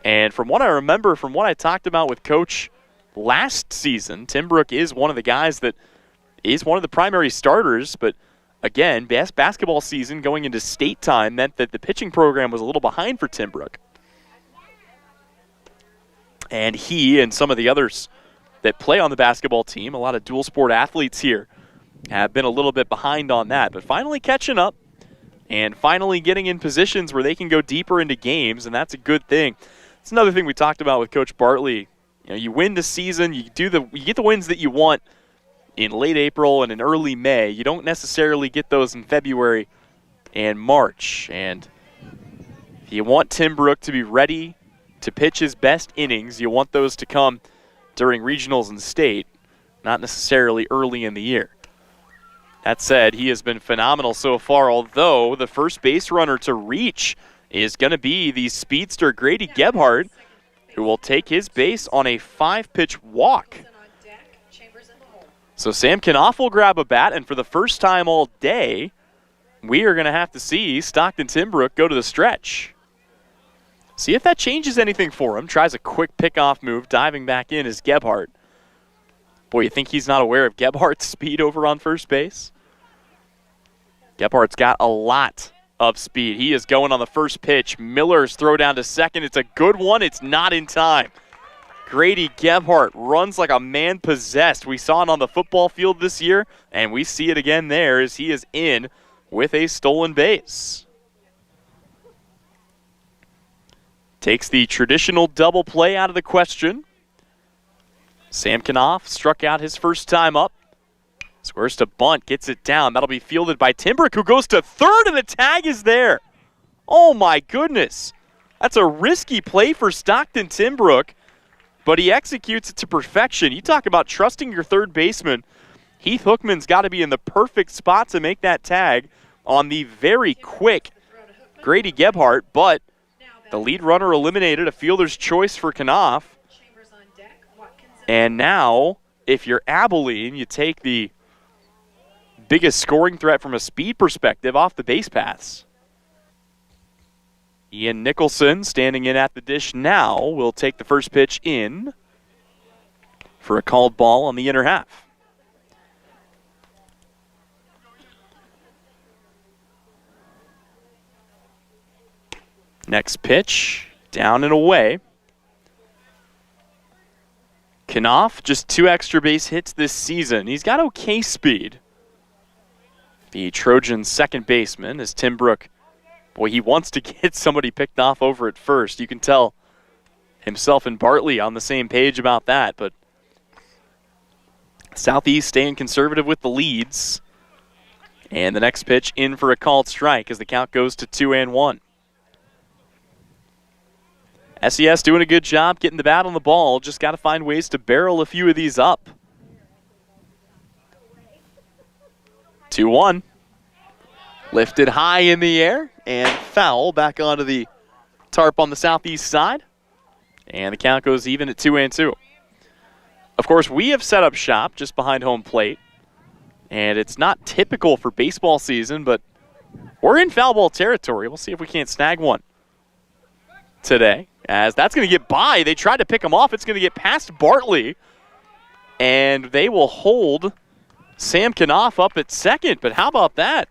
And from what I remember, from what I talked about with Coach last season, Timbrook is one of the guys that is one of the primary starters, but again, basketball season going into state time meant that the pitching program was a little behind for Timbrook. And he and some of the others that play on the basketball team, a lot of dual sport athletes here, have been a little bit behind on that, but finally catching up and finally getting in positions where they can go deeper into games, and that's a good thing. It's another thing we talked about with Coach Bartley. You know, you win the season, you get the wins that you want in late April and in early May. You don't necessarily get those in February and March, and if you want Timbrook to be ready to pitch his best innings, you want those to come during regionals and state, not necessarily early in the year. That said, he has been phenomenal so far, although the first base runner to reach is going to be the speedster Grady Gebhardt, who will take his base on a 5-pitch walk. So Sam Knopf will grab a bat, and for the first time all day, we are going to have to see Stockton Timbrook go to the stretch. See if that changes anything for him. Tries a quick pickoff move. Diving back in is Gebhardt. Boy, you think he's not aware of Gebhardt's speed over on first base? Gebhardt's got a lot of speed. He is going on the first pitch. Miller's throw down to second. It's a good one. It's not in time. Grady Gebhardt runs like a man possessed. We saw it on the football field this year, and we see it again there as he is in with a stolen base. Takes the traditional double play out of the question. Sam Knopf struck out his first time up. Squares to bunt, gets it down. That'll be fielded by Timbrook, who goes to third, and the tag is there. Oh, my goodness. That's a risky play for Stockton Timbrook, but he executes it to perfection. You talk about trusting your third baseman. Heath Hookman's got to be in the perfect spot to make that tag on the very quick Grady Gebhardt, but the lead runner eliminated, a fielder's choice for Knopf. And now, if you're Abilene, you take the biggest scoring threat from a speed perspective off the base paths. Ian Nicholson, standing in at the dish now, will take the first pitch in for a called ball on the inner half. Next pitch, down and away. Knopf, just 2 extra base hits this season. He's got okay speed. The Trojans' second baseman is Timbrook. Boy, he wants to get somebody picked off over at first. You can tell himself and Bartley on the same page about that, but Southeast staying conservative with the leads. And the next pitch in for a called strike as the count goes to 2-1. SES doing a good job getting the bat on the ball. Just got to find ways to barrel a few of these up. 2-1. Lifted high in the air and foul back onto the tarp on the southeast side. And the count goes even at 2-2. Of course, we have set up shop just behind home plate. And it's not typical for baseball season, but we're in foul ball territory. We'll see if we can't snag one today. As that's going to get by. They tried to pick him off. It's going to get past Bartley. And they will hold Sam Knopf up at second. But how about that?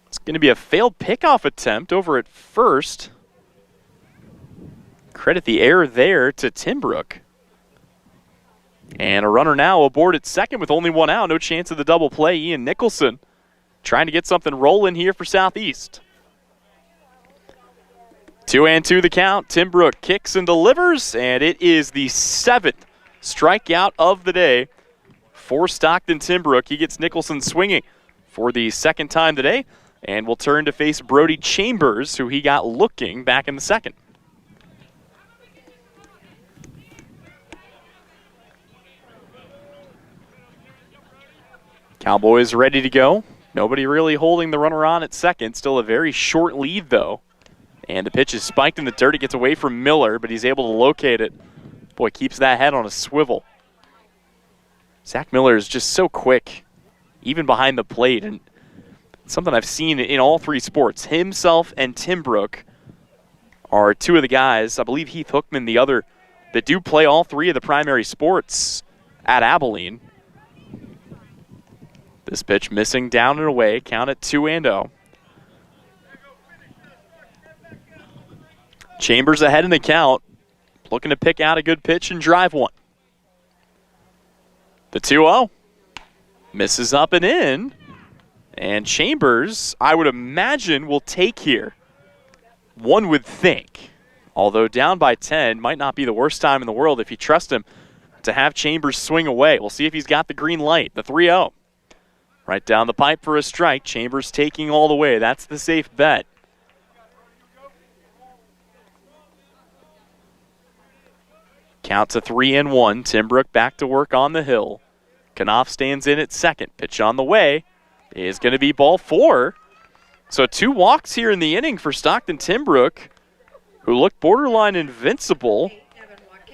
It's going to be a failed pickoff attempt over at first. Credit the error there to Timbrook. And a runner now aboard at second with only 1 out. No chance of the double play. Ian Nicholson trying to get something rolling here for Southeast. 2-2 the count. Timbrook kicks and delivers, and it is the 7th strikeout of the day for Stockton Timbrook. He gets Nicholson swinging for the second time today, and will turn to face Brody Chambers, who he got looking back in the second. Cowboys ready to go. Nobody really holding the runner on at second. Still a very short lead, though. And the pitch is spiked in the dirt. It gets away from Miller, but he's able to locate it. Boy, keeps that head on a swivel. Zach Miller is just so quick, even behind the plate. And something I've seen in all three sports. Himself and Timbrook are two of the guys, I believe Heath Hookman the other, that do play all three of the primary sports at Abilene. This pitch missing down and away. Count it 2-0. Chambers ahead in the count. Looking to pick out a good pitch and drive one. The 2-0. Misses up and in. And Chambers, I would imagine, will take here. One would think. Although down by 10 might not be the worst time in the world if you trust him to have Chambers swing away. We'll see if he's got the green light. The 3-0. Right down the pipe for a strike. Chambers taking all the way. That's the safe bet. Count to 3-1. Timbrook back to work on the hill. Knopf stands in at second. Pitch on the way is going to be ball 4. So 2 walks here in the inning for Stockton Timbrook, who looked borderline invincible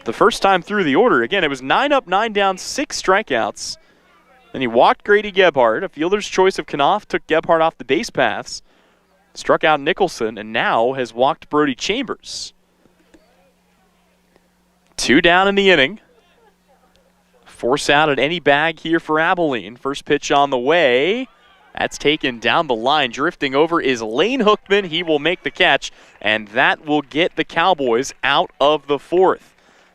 the first time through the order. Again, it was 9 up, 9 down, 6 strikeouts. Then he walked Grady Gebhardt. A fielder's choice of Knopf took Gebhardt off the base paths, struck out Nicholson, and now has walked Brody Chambers. 2 down in the inning. Force out at any bag here for Abilene. First pitch on the way. That's taken down the line. Drifting over is Lane Hookman. He will make the catch, and that will get the Cowboys out of the 4th.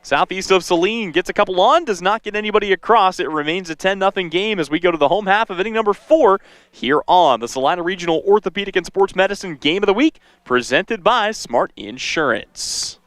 Southeast of Saline gets a couple on, does not get anybody across. It remains a 10-0 game as we go to the home half of inning number 4 here on the Salina Regional Orthopedic and Sports Medicine Game of the Week, presented by Smart Insurance.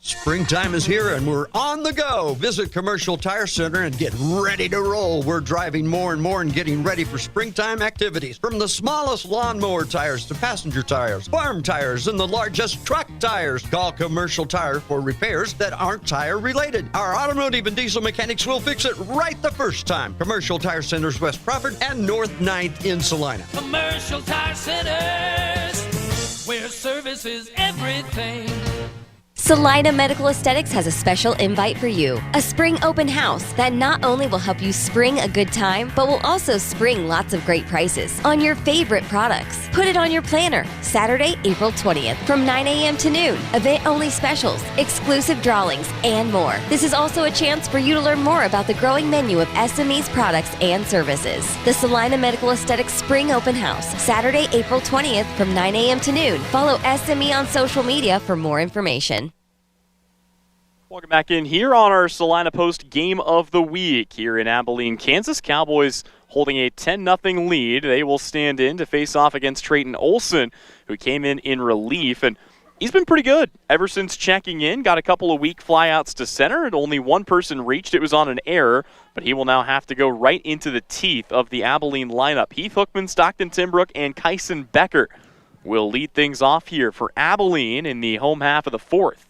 Springtime is here and we're on the go. Visit Commercial Tire Center and get ready to roll. We're driving more and more and getting ready for springtime activities. From the smallest lawnmower tires to passenger tires, farm tires, and the largest truck tires. Call Commercial Tire for repairs that aren't tire related. Our automotive and diesel mechanics will fix it right the first time. Commercial Tire Centers, West Crawford and North 9th in Salina. Commercial Tire Centers, where service is everything. Salina Medical Aesthetics has a special invite for you. A spring open house that not only will help you spring a good time, but will also spring lots of great prices on your favorite products. Put it on your planner. Saturday, April 20th from 9 a.m. to noon. Event-only specials, exclusive drawings, and more. This is also a chance for you to learn more about the growing menu of SME's products and services. The Salina Medical Aesthetics Spring Open House, Saturday, April 20th from 9 a.m. to noon. Follow SME on social media for more information. Welcome back in here on our Salina Post Game of the Week here in Abilene, Kansas. Cowboys holding a 10-0 lead. They will stand in to face off against Trayton Olson, who came in relief. And he's been pretty good ever since checking in. Got a couple of weak flyouts to center, and only one person reached. It was on an error, but he will now have to go right into the teeth of the Abilene lineup. Heath Hookman, Stockton Timbrook, and Kyson Becker will lead things off here for Abilene in the home half of the 4th.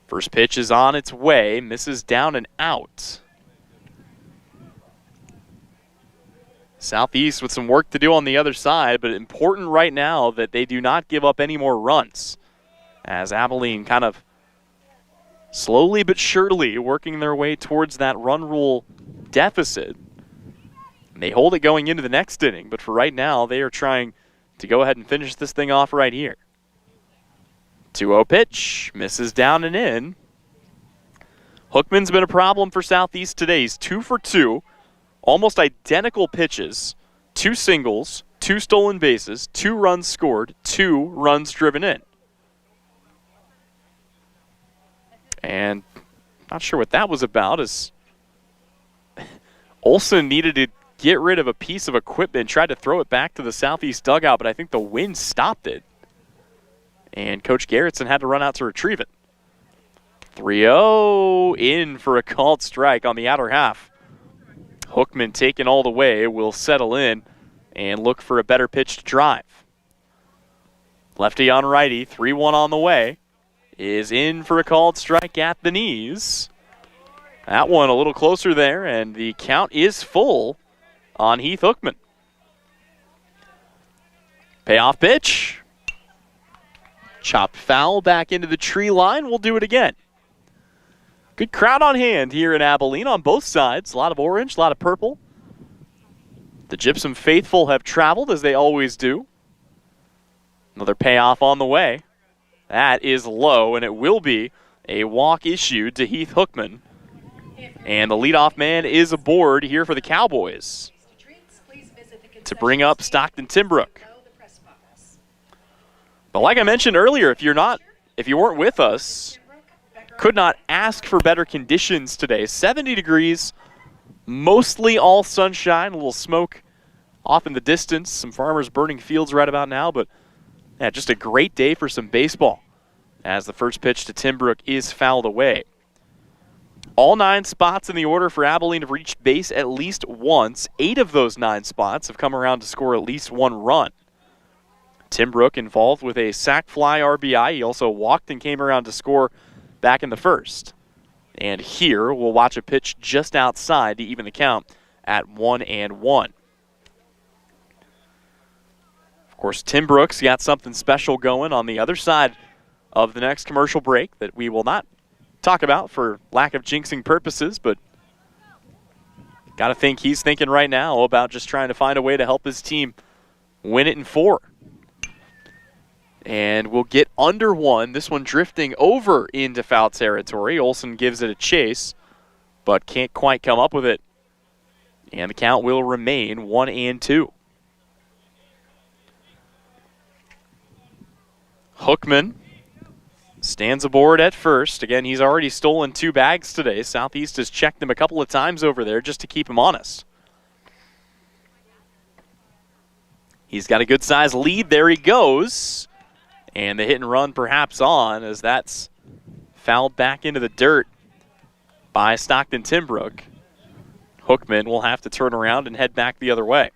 First pitch is on its way, misses down and out. Southeast with some work to do on the other side, but important right now that they do not give up any more runs, as Abilene kind of slowly but surely working their way towards that run rule deficit. And they hold it going into the next inning, but for right now, they are trying to go ahead and finish this thing off right here. 2-0 pitch, misses down and in. Hookman's been a problem for Southeast today. He's 2 for 2, almost identical pitches, 2 singles, 2 stolen bases, 2 runs scored, 2 runs driven in. And not sure what that was about, as Olson needed to get rid of a piece of equipment, tried to throw it back to the Southeast dugout, but I think the wind stopped it. And Coach Garrettson had to run out to retrieve it. 3-0 in for a called strike on the outer half. Hookman taken all the way will settle in and look for a better pitched drive. Lefty on righty, 3-1 on the way, is in for a called strike at the knees. That one a little closer there, and the count is full on Heath Hookman. Payoff pitch. Chopped foul back into the tree line. We'll do it again. Good crowd on hand here in Abilene on both sides. A lot of orange, a lot of purple. The Gypsum faithful have traveled as they always do. Another payoff on the way. That is low, and it will be a walk issued to Heath Hookman. And the leadoff man is aboard here for the Cowboys to bring up Stockton Timbrook. But like I mentioned earlier, if you weren't with us, could not ask for better conditions today. 70 degrees, mostly all sunshine, a little smoke off in the distance. Some farmers burning fields right about now, but yeah, just a great day for some baseball as the first pitch to Timbrook is fouled away. All 9 spots in the order for Abilene have reached base at least once. 8 of those 9 spots have come around to score at least 1 run. Timbrook involved with a sac fly RBI. He also walked and came around to score back in the first. And here we'll watch a pitch just outside to even the count at 1-1. Of course, Timbrook's got something special going on the other side of the next commercial break that we will not talk about for lack of jinxing purposes, but got to think he's thinking right now about just trying to find a way to help his team win it in 4. And we'll get under 1. This one drifting over into foul territory. Olsen gives it a chase, but can't quite come up with it. And the count will remain 1-2. Hookman stands aboard at first. Again, he's already stolen 2 bags today. Southeast has checked him a couple of times over there just to keep him honest. He's got a good-sized lead. There he goes. And the hit and run perhaps on as that's fouled back into the dirt by Stockton Timbrook. Hookman will have to turn around and head back the other way.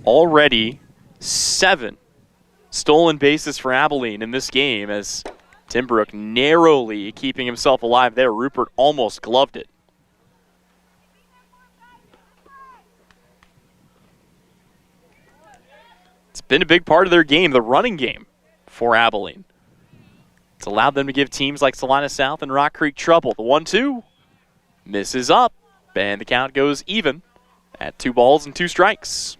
Already 7 stolen bases for Abilene in this game as Timbrook narrowly keeping himself alive there. Rupert almost gloved it. It's been a big part of their game, the running game for Abilene. It's allowed them to give teams like Salina South and Rock Creek trouble. The 1-2 misses up, and the count goes even at 2 balls and 2 strikes.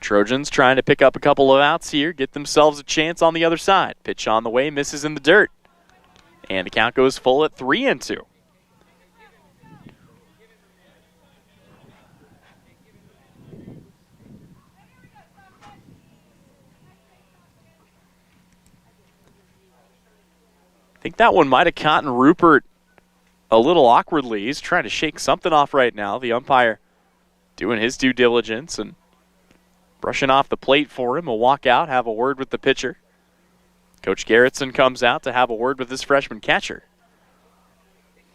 Trojans trying to pick up a couple of outs here, get themselves a chance on the other side. Pitch on the way, misses in the dirt. And the count goes full at 3-2. I think that one might have caught Rupert a little awkwardly. He's trying to shake something off right now. The umpire doing his due diligence and brushing off the plate for him. He'll walk out, have a word with the pitcher. Coach Garrettson comes out to have a word with his freshman catcher.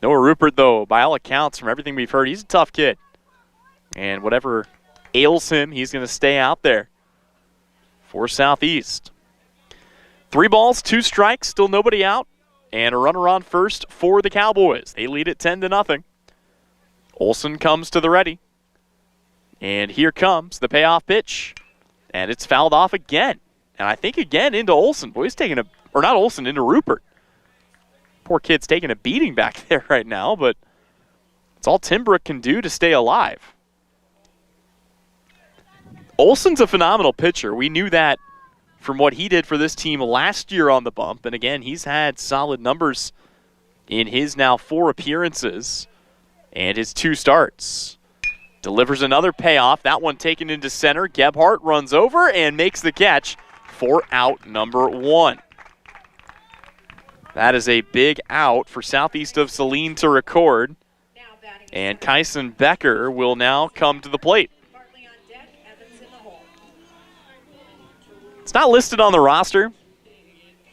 Noah Rupert, though, by all accounts, from everything we've heard, he's a tough kid. And whatever ails him, he's going to stay out there for Southeast. 3 balls, 2 strikes, still nobody out. And a runner on first for the Cowboys. They lead it 10-0. Olsen comes to the ready. And here comes the payoff pitch. And it's fouled off again. And I think again into Olsen. Boy, he's taking into Rupert. Poor kid's taking a beating back there right now, but it's all Timbrook can do to stay alive. Olsen's a phenomenal pitcher. We knew that from what he did for this team last year on the bump. And again, he's had solid numbers in his now 4 appearances and his 2 starts. Delivers another payoff. That one taken into center. Gebhardt runs over and makes the catch for out number 1. That is a big out for Southeast of Saline to record. And Kyson Becker will now come to the plate. It's not listed on the roster,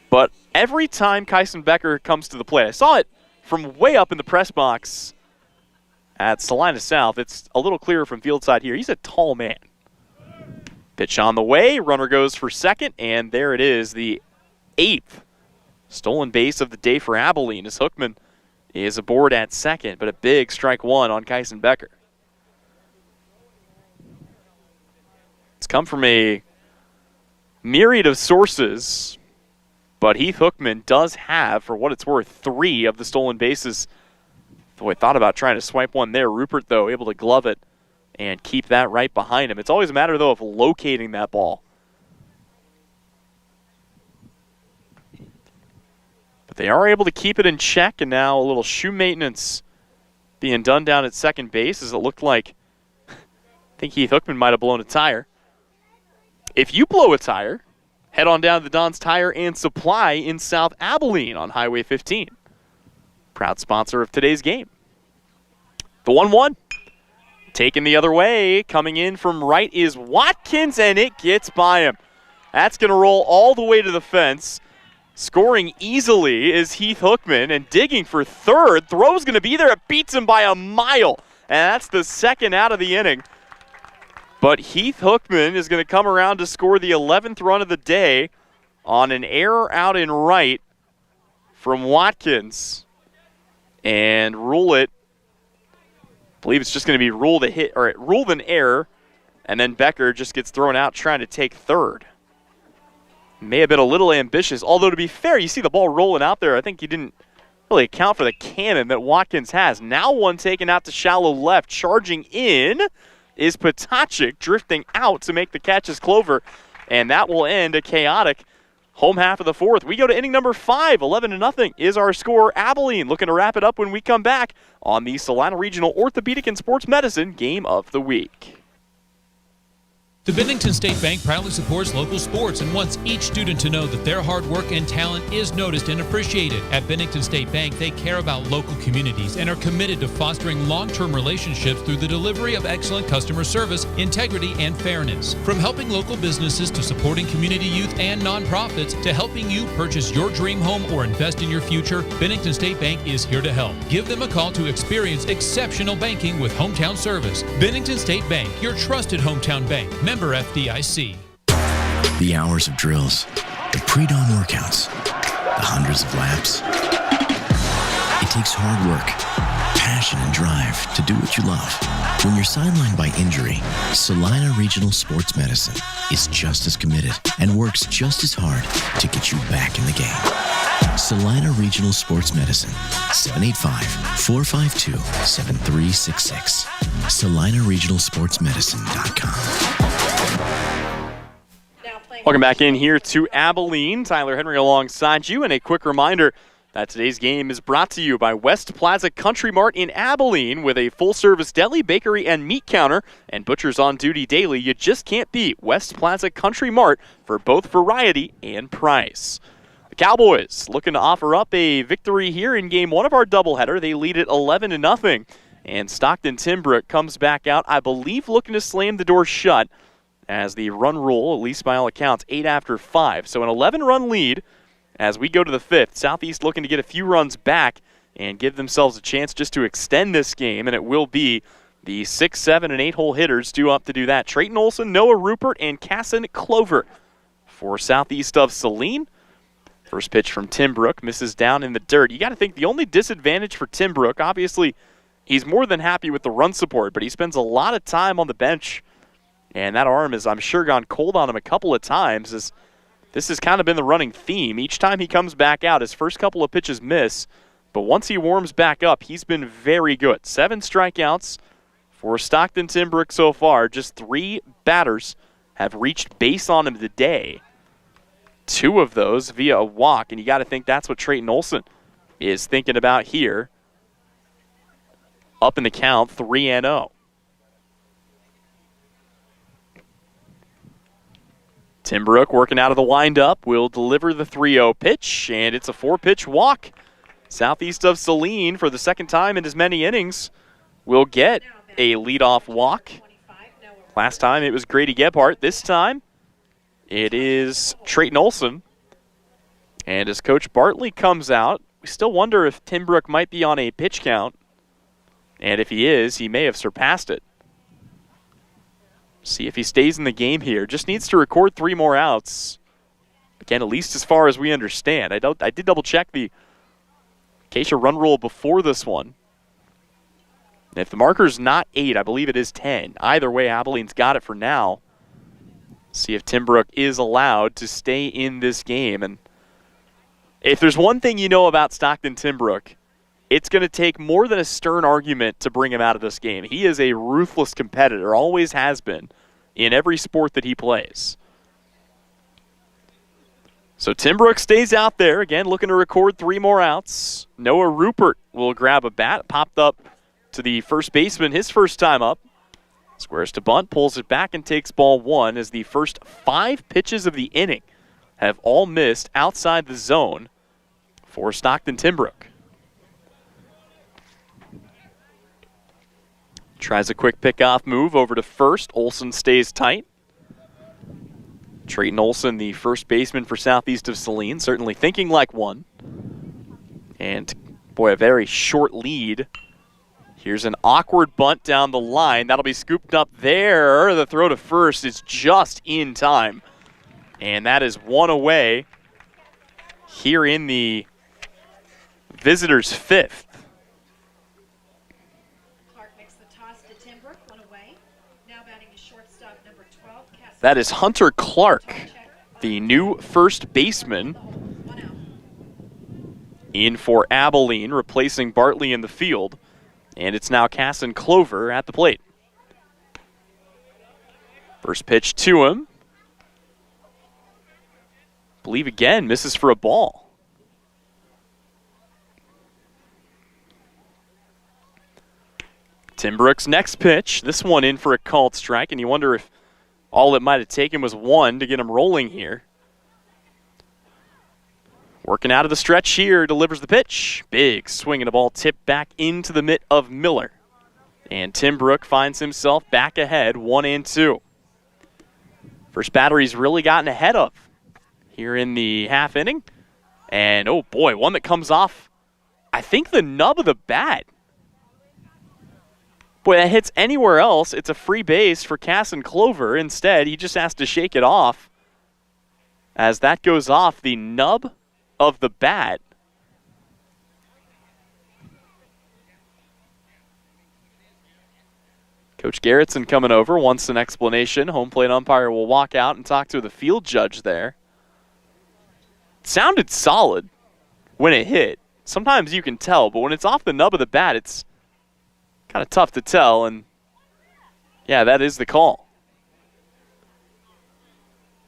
but every time Kyson Becker comes to the plate, I saw it from way up in the press box at Salina South. It's a little clearer from field side here. He's a tall man. Pitch on the way, runner goes for second, and there it is, the 8th stolen base of the day for Abilene as Hookman is aboard at second, but a big strike one on Kyson Becker. It's come from a myriad of sources, but Heath Hookman does have, for what it's worth, 3 of the stolen bases. Boy, thought about trying to swipe one there. Rupert, though, able to glove it and keep that right behind him. It's always a matter, though, of locating that ball. But they are able to keep it in check, and now a little shoe maintenance being done down at second base, as it looked like I think Heath Hookman might have blown a tire. If you blow a tire, head on down to the Don's Tire and Supply in South Abilene on Highway 15. Proud sponsor of today's game. The 1-1. Taken the other way. Coming in from right is Watkins, and it gets by him. That's going to roll all the way to the fence. Scoring easily is Heath Hookman, and digging for third. Throw's going to be there. It beats him by a mile, and that's the second out of the inning. But Heath Hookman is going to come around to score the 11th run of the day on an error out in right from Watkins and rule it. I believe it's just going to be ruled an error, and then Becker just gets thrown out trying to take third. May have been a little ambitious, although to be fair, you see the ball rolling out there. I think he didn't really account for the cannon that Watkins has. Now one taken out to shallow left. Charging in is Potachik, drifting out to make the catch as Clover, and that will end a chaotic home half of the fourth. We go to inning number 5. 11-0 is our score. Abilene looking to wrap it up when we come back on the Salina Regional Orthopedic and Sports Medicine Game of the Week. The Bennington State Bank proudly supports local sports and wants each student to know that their hard work and talent is noticed and appreciated. At Bennington State Bank, they care about local communities and are committed to fostering long-term relationships through the delivery of excellent customer service, integrity, and fairness. From helping local businesses to supporting community youth and nonprofits to helping you purchase your dream home or invest in your future, Bennington State Bank is here to help. Give them a call to experience exceptional banking with hometown service. Bennington State Bank, your trusted hometown bank. Member FDIC. The hours of drills, the pre-dawn workouts, the hundreds of laps. It takes hard work, passion, and drive to do what you love. When you're sidelined by injury, Salina Regional Sports Medicine is just as committed and works just as hard to get you back in the game. Salina Regional Sports Medicine, 785-452-7366. SalinaRegionalSportsMedicine.com. Welcome back in here to Abilene. Tyler Henry alongside you, and a quick reminder that today's game is brought to you by West Plaza Country Mart in Abilene with a full-service deli, bakery, and meat counter, and butchers on duty daily. You just can't beat West Plaza Country Mart for both variety and price. The Cowboys looking to offer up a victory here in game 1 of our doubleheader. They lead it 11-0, and Stockton Timbrook comes back out, I believe, looking to slam the door shut as the run rule, at least by all accounts, 8 after 5. So an 11-run lead as we go to the 5th. Southeast looking to get a few runs back and give themselves a chance just to extend this game, and it will be the 6, 7, and 8-hole hitters due up to do that. Trayton Olson, Noah Rupert, and Casson Clover for Southeast of Saline. First pitch from Timbrook misses down in the dirt. You got to think the only disadvantage for Timbrook, obviously, he's more than happy with the run support, but he spends a lot of time on the bench. And that arm is, I'm sure, gone cold on him a couple of times. As this has kind of been the running theme. Each time he comes back out, his first couple of pitches miss. But once he warms back up, he's been very good. 7 strikeouts for Stockton Timbrook so far. Just 3 batters have reached base on him today. 2 of those via a walk. And you got to think that's what Trayton Olson is thinking about here. Up in the count, 3-0. Timbrook working out of the windup will deliver the 3-0 pitch, and it's a 4-pitch walk. Southeast of Saline for the second time in as many innings will get a leadoff walk. Last time it was Grady Gebhardt. This time it is Trayton Olson. And as Coach Bartley comes out, we still wonder if Timbrook might be on a pitch count. And if he is, he may have surpassed it. See if he stays in the game here. Just needs to record 3 more outs. Again, at least as far as we understand. I did double check the Acacia run rule before this one. And if the marker's not 8, I believe it is 10. Either way, Abilene's got it for now. See if Timbrook is allowed to stay in this game. And if there's one thing you know about Stockton Timbrook, it's going to take more than a stern argument to bring him out of this game. He is a ruthless competitor, always has been, in every sport that he plays. So Timbrook stays out there, again, looking to record 3 more outs. Noah Rupert will grab a bat, popped up to the first baseman his first time up. Squares to bunt, pulls it back, and takes ball 1 as the first 5 pitches of the inning have all missed outside the zone for Stockton Timbrook. Tries a quick pickoff move over to first. Olson stays tight. Trayton Olson, the first baseman for Southeast of Saline, certainly thinking like one. And, boy, a very short lead. Here's an awkward bunt down the line. That'll be scooped up there. The throw to first is just in time. And that is 1 away here in the visitors' 5th. Clark makes the toss to Timbrook, 1 away. Now batting is shortstop number 12. That is Hunter Clark, the new first baseman in for Abilene, replacing Bartley in the field. And it's now Casson Clover at the plate. First pitch to him. Believe again, misses for a ball. Timbrook's next pitch. This one in for a called strike, and you wonder if all it might have taken was 1 to get him rolling here. Working out of the stretch here, delivers the pitch. Big swing and a ball tipped back into the mitt of Miller. And Timbrook finds himself back ahead, 1-2. First batter he's really gotten ahead of here in the half inning. And, oh boy, one that comes off, I think, the nub of the bat. Boy, that hits anywhere else. It's a free base for Casson Clover. Instead, he just has to shake it off as that goes off the nub of the bat. Coach Garrettson coming over, wants an explanation. Home plate umpire will walk out and talk to the field judge there. It sounded solid when it hit. Sometimes you can tell, but when it's off the nub of the bat, it's kind of tough to tell, and yeah, that is the call.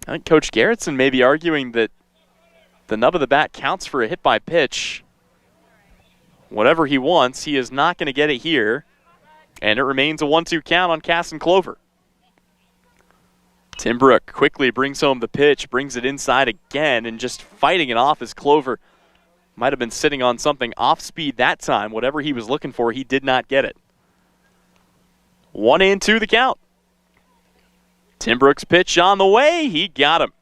I think Coach Garrettson may be arguing that the nub of the bat counts for a hit by pitch. Whatever he wants, he is not going to get it here. And it remains a 1-2 count on Casson Clover. Timbrook quickly brings home the pitch, brings it inside again, and just fighting it off as Clover might have been sitting on something off speed that time. Whatever he was looking for, he did not get it. 1-2 the count. Timbrook's pitch on the way. He got him.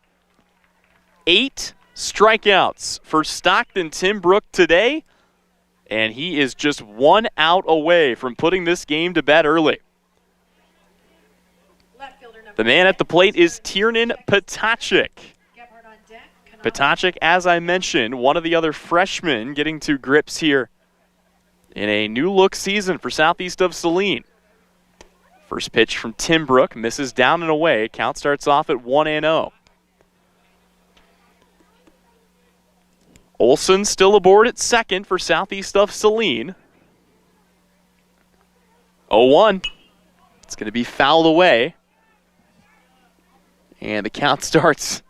8 strikeouts for Stockton Timbrook today, and he is just 1 out away from putting this game to bed early. The man at the plate is Tiernan Potacek. Potacek, as I mentioned, one of the other freshmen getting to grips here in a new-look season for Southeast of Saline. First pitch from Timbrook, misses down and away. Count starts off at 1-0. Olson still aboard at second for Southeast of Saline. 0-1. It's going to be fouled away. And the count starts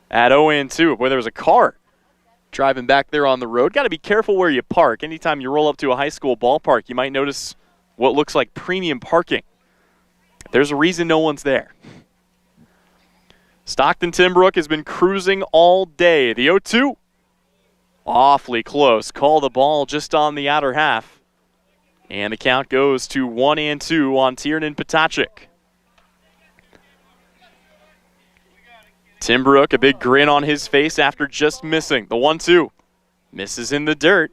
at 0-2. Boy, there was a car driving back there on the road. Got to be careful where you park. Anytime you roll up to a high school ballpark, you might notice what looks like premium parking. There's a reason no one's there. Stockton Timbrook has been cruising all day. The 0-2. Awfully close. Call the ball just on the outer half. And the count goes to 1-2 on Tiernan Potacek. Timbrook, a big grin on his face after just missing. The 1-2 misses in the dirt.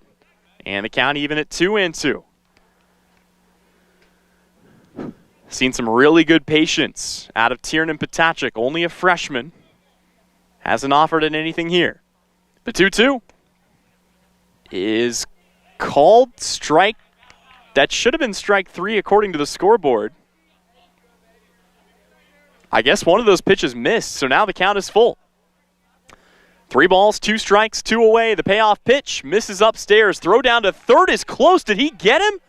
And the count even at 2-2. Seen some really good patience out of Tiernan Potacek. Only a freshman. Hasn't offered it anything here. The 2-2 is called strike. That should have been strike 3 according to the scoreboard. I guess one of those pitches missed, so now the count is full. 3 balls, 2 strikes, 2 away. The payoff pitch misses upstairs. Throw down to third is close. Did he get him?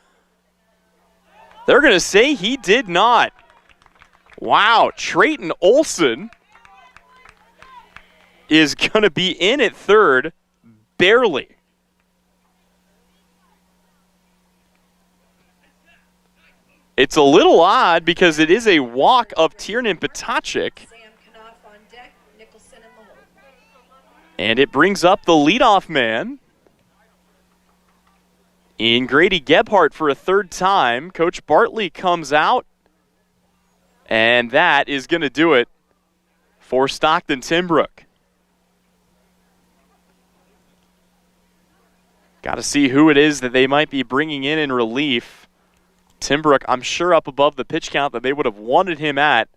They're going to say he did not. Wow, Trayton Olson is going to be in at third, barely. It's a little odd because it is a walk of Tiernan Potacek. And it brings up the leadoff man in Grady Gebhardt for a third time. Coach Bartley comes out, and that is going to do it for Stockton Timbrook. Got to see who it is that they might be bringing in relief. Timbrook, I'm sure up above the pitch count that they would have wanted him at.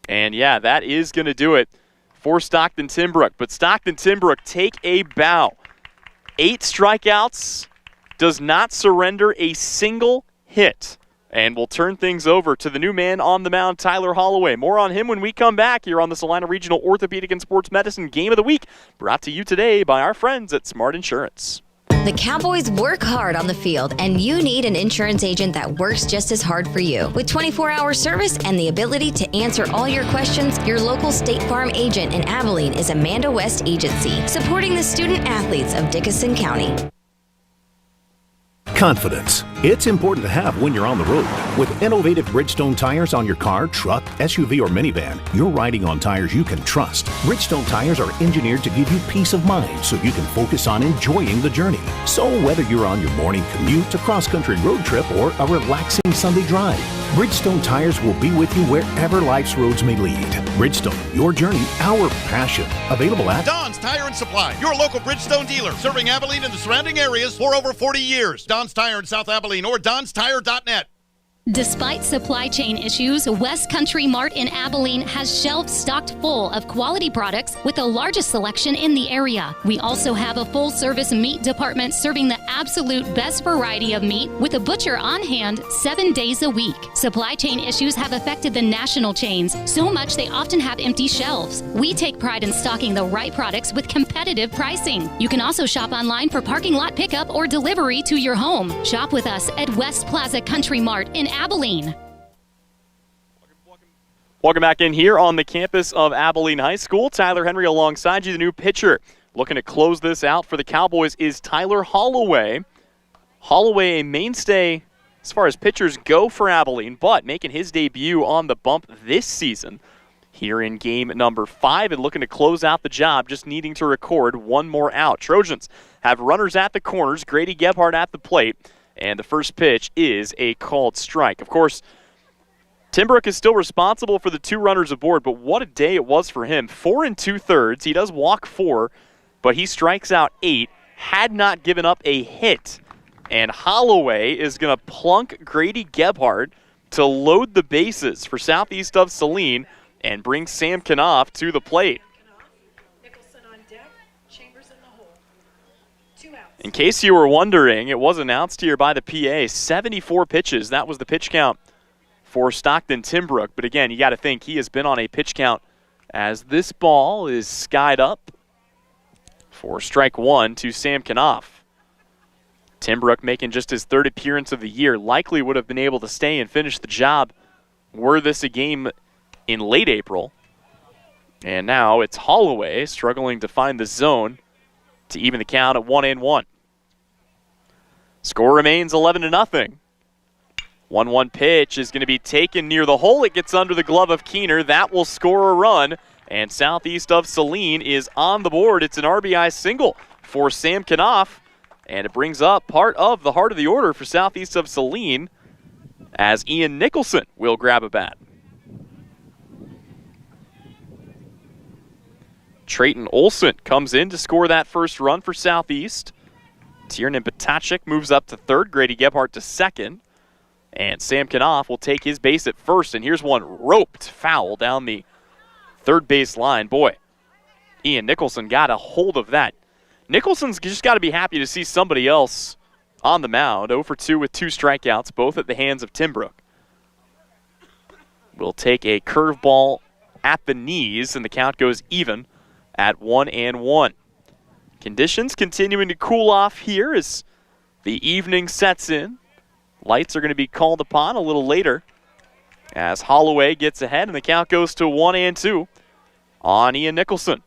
And yeah, that is going to do it for Stockton Timbrook. But Stockton Timbrook take a bow. 8 strikeouts, does not surrender a single hit. And we'll turn things over to the new man on the mound, Tyler Holloway. More on him when we come back here on the Salina Regional Orthopedic and Sports Medicine Game of the Week, brought to you today by our friends at Smart Insurance. The Cowboys work hard on the field, and you need an insurance agent that works just as hard for you. With 24-hour service and the ability to answer all your questions, your local State Farm agent in Abilene is Amanda West Agency, supporting the student athletes of Dickinson County. Confidence. It's important to have when you're on the road. With innovative Bridgestone tires on your car, truck, SUV, or minivan, you're riding on tires you can trust. Bridgestone tires are engineered to give you peace of mind so you can focus on enjoying the journey. So whether you're on your morning commute, a cross-country road trip, or a relaxing Sunday drive, Bridgestone tires will be with you wherever life's roads may lead. Bridgestone, your journey, our passion. Available at Don's Tire and Supply, your local Bridgestone dealer, serving Abilene and the surrounding areas for over 40 years. Don's Tire in South Abilene or donstire.net. Despite supply chain issues, West Country Mart in Abilene has shelves stocked full of quality products with the largest selection in the area. We also have a full-service meat department serving the absolute best variety of meat with a butcher on hand 7 days a week. Supply chain issues have affected the national chains so much they often have empty shelves. We take pride in stocking the right products with competitive pricing. You can also shop online for parking lot pickup or delivery to your home. Shop with us at West Plaza Country Mart in Abilene. Welcome back in here on the campus of Abilene High School. Tyler Henry alongside you. The new pitcher looking to close this out for the Cowboys is Tyler Holloway. Holloway, a mainstay as far as pitchers go for Abilene, but making his debut on the bump this season here in game number 5 and looking to close out the job, just needing to record one more out. Trojans have runners at the corners, Grady Gebhardt at the plate. And the first pitch is a called strike. Of course, Timbrook is still responsible for the 2 runners aboard, but what a day it was for him. 4 2/3. He does walk 4, but he strikes out 8, had not given up a hit. And Holloway is going to plunk Grady Gebhardt to load the bases for southeast of Saline and bring Sam Knopf to the plate. In case you were wondering, it was announced here by the PA, 74 pitches. That was the pitch count for Stockton Timbrook. But again, you got to think he has been on a pitch count as this ball is skied up for strike 1 to Sam Knopf. Timbrook making just his 3rd appearance of the year. Likely would have been able to stay and finish the job were this a game in late April. And now it's Holloway struggling to find the zone to even the count at 1-1. Score remains 11-0. 1-1 pitch is going to be taken near the hole. It gets under the glove of Keener. That will score a run. And southeast of Saline is on the board. It's an RBI single for Sam Knopf. And it brings up part of the heart of the order for Southeast of Saline as Ian Nicholson will grab a bat. Trayton Olson comes in to score that first run for Southeast. Tiernan Potacek moves up to third. Grady Gebhardt to second. And Sam Knopf will take his base at first. And here's one roped foul down the third base line. Boy, Ian Nicholson got a hold of that. Nicholson's just got to be happy to see somebody else on the mound. 0 for 2 with 2 strikeouts, both at the hands of Timbrook. Will take a curveball at the knees, and the count goes even at 1-1. Conditions continuing to cool off here as the evening sets in. Lights are going to be called upon a little later as Holloway gets ahead, and the count goes to 1-2 on Ian Nicholson.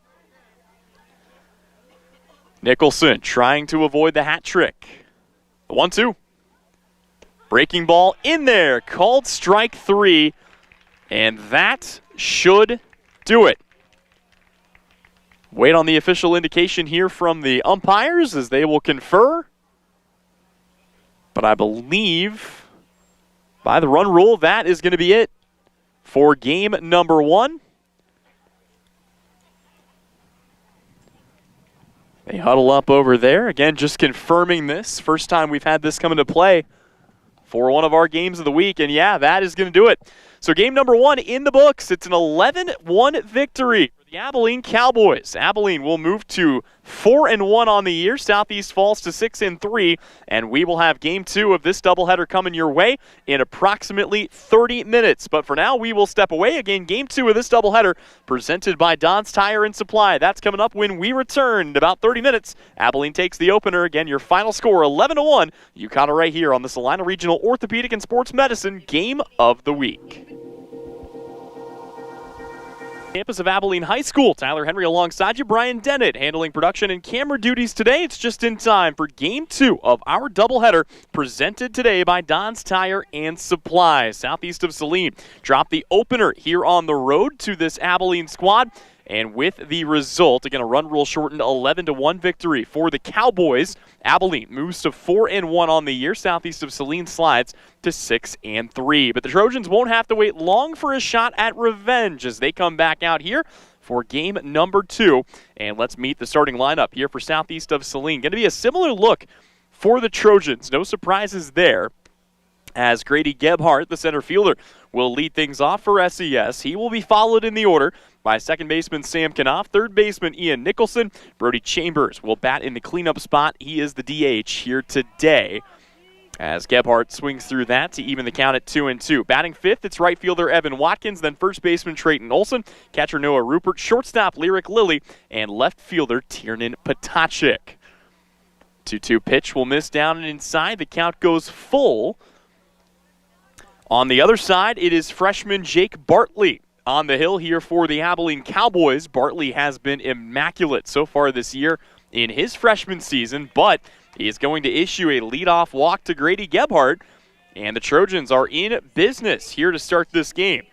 Nicholson trying to avoid the hat trick. The 1-2. Breaking ball in there, called strike 3, and that should do it. Wait on the official indication here from the umpires as they will confer. But I believe by the run rule, that is going to be it for game number 1. They huddle up over there. Again, just confirming this. First time we've had this come into play for one of our games of the week. And yeah, that is going to do it. So game number 1 in the books. It's an 11-1 victory for the Abilene Cowboys. Abilene will move to 4-1 on the year. Southeast falls to 6-3. And we will have game 2 of this doubleheader coming your way in approximately 30 minutes. But for now, we will step away. Again, game 2 of this doubleheader presented by Don's Tire and Supply. That's coming up when we return in about 30 minutes. Abilene takes the opener. Again, your final score, 11-1. You caught it right here on the Salina Regional Orthopedic and Sports Medicine Game of the Week. Campus of Abilene High School. Tyler Henry alongside you. Brian Dennett handling production and camera duties today. It's just in time for Game 2 of our doubleheader presented today by Don's Tire and Supply. Southeast of Saline dropped the opener here on the road to this Abilene squad. And with the result, again, a run rule shortened 11-1 victory for the Cowboys. Abilene moves to 4-1 on the year. Southeast of Saline slides to 6-3. But the Trojans won't have to wait long for a shot at revenge as they come back out here for game number 2. And let's meet the starting lineup here for Southeast of Saline. Going to be a similar look for the Trojans. No surprises there, as Grady Gebhardt, the center fielder, will lead things off for SES. He will be followed in the order by second baseman Sam Knopf, third baseman Ian Nicholson. Brody Chambers will bat in the cleanup spot. He is the DH here today, as Gebhardt swings through that to even the count at 2-2. Batting fifth, it's right fielder Evan Watkins, then first baseman Trayton Olson, catcher Noah Rupert, shortstop Lyric Lilly, and left fielder Tiernan Potacek. 2-2 pitch will miss down and inside. The count goes full. On the other side, it is freshman Jake Bartley on the hill here for the Abilene Cowboys. Bartley has been immaculate so far this year in his freshman season, but he is going to issue a leadoff walk to Grady Gebhardt, and the Trojans are in business here to start this game.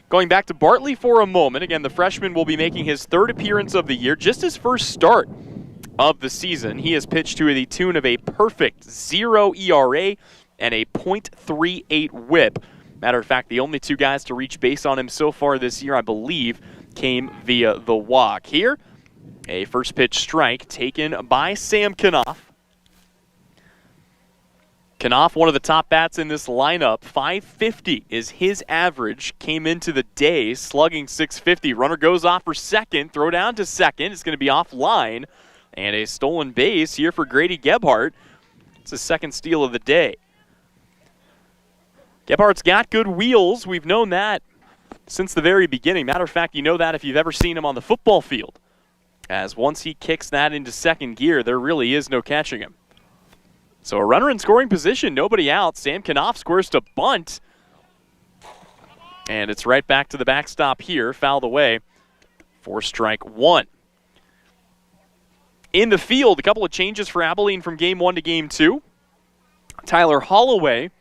Going back to Bartley for a moment, again, the freshman will be making his third appearance of the year, just his first start of the season. He has pitched to the tune of a perfect 0 ERA and a .38 whip. Matter of fact, the only 2 guys to reach base on him so far this year, I believe, came via the walk. Here, a first pitch strike taken by Sam Knopf. Knopf, one of the top bats in this lineup. .550 is his average. Came into the day slugging .650. Runner goes off for second. Throw down to second. It's going to be offline. And a stolen base here for Grady Gebhardt. It's his second steal of the day. Gebhardt's got good wheels. We've known that since the very beginning. Matter of fact, you know that if you've ever seen him on the football field, as once he kicks that into second gear, there really is no catching him. So a runner in scoring position, nobody out. Sam Knopf squares to bunt. And it's right back to the backstop here, fouled away for strike 1. In the field, a couple of changes for Abilene from game 1 to game 2. Tyler Holloway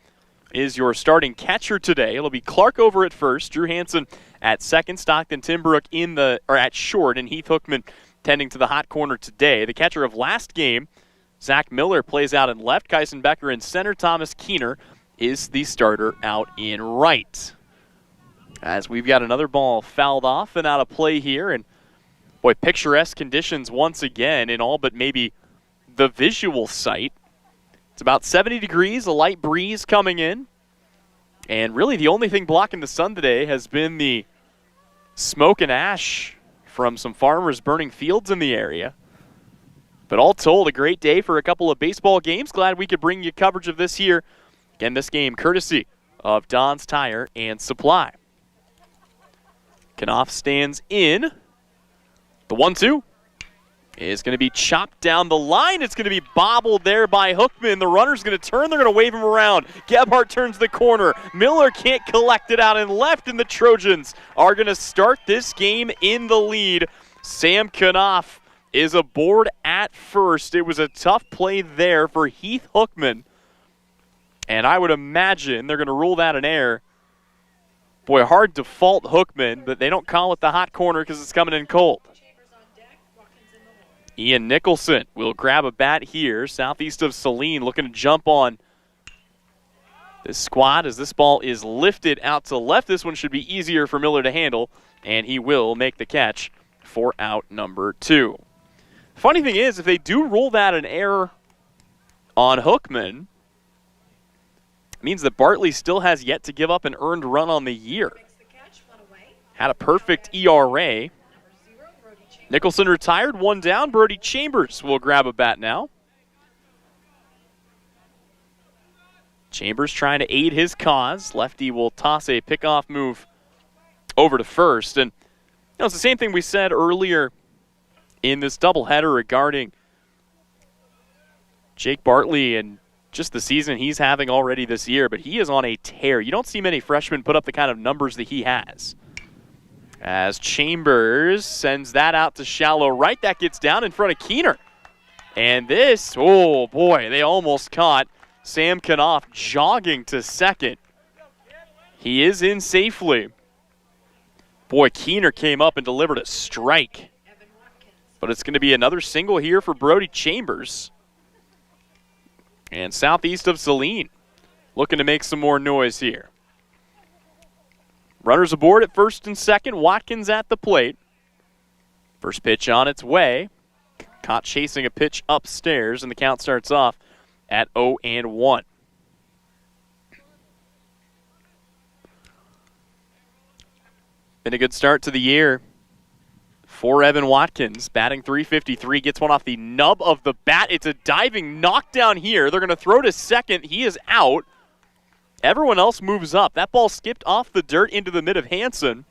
is your starting catcher today. It'll be Clark over at first, Drew Hansen at second, Stockton Timbrook at short, and Heath Hookman tending to the hot corner today. The catcher of last game Zach Miller plays out in left. Kyson Becker in center. Thomas Keener is the starter out in right. As we've got another ball fouled off and out of play here. And, boy, picturesque conditions once again in all but maybe the visual sight. It's about 70 degrees, a light breeze coming in. And really the only thing blocking the sun today has been the smoke and ash from some farmers burning fields in the area. But all told, a great day for a couple of baseball games. Glad we could bring you coverage of this here. Again, this game courtesy of Don's Tire and Supply. Knopf stands in. The 1-2 is going to be chopped down the line. It's going to be bobbled there by Hookman. The runner's going to turn. They're going to wave him around. Gebhardt turns the corner. Miller can't collect it out and left, and the Trojans are going to start this game in the lead. Sam Knopf is aboard at first. It was a tough play there for Heath Hookman. And I would imagine they're going to rule that an error. Boy, hard to fault Hookman, but they don't call it the hot corner because it's coming in cold. Ian Nicholson will grab a bat here, southeast of Saline, looking to jump on this squad as this ball is lifted out to left. This one should be easier for Miller to handle, and he will make the catch for out number 2. Funny thing is, if they do rule that an error on Hookman, it means that Bartley still has yet to give up an earned run on the year. Had a perfect ERA. Nicholson retired, 1 down. Brody Chambers will grab a bat now. Chambers trying to aid his cause. Lefty will toss a pickoff move over to first. And it's the same thing we said earlier in this doubleheader regarding Jake Bartley and just the season he's having already this year, but he is on a tear. You don't see many freshmen put up the kind of numbers that he has. As Chambers sends that out to shallow right, that gets down in front of Keener. And this, oh boy, they almost caught Sam Knopf jogging to second. He is in safely. Boy, Keener came up and delivered a strike. But it's going to be another single here for Brody Chambers. And southeast of Saline, looking to make some more noise here. Runners aboard at first and second. Watkins at the plate. First pitch on its way. Caught chasing a pitch upstairs, and the count starts off at 0-1. Been a good start to the year for Evan Watkins. Batting .353, gets one off the nub of the bat. It's a diving knockdown here. They're going to throw to second. He is out. Everyone else moves up. That ball skipped off the dirt into the mid of Hanson.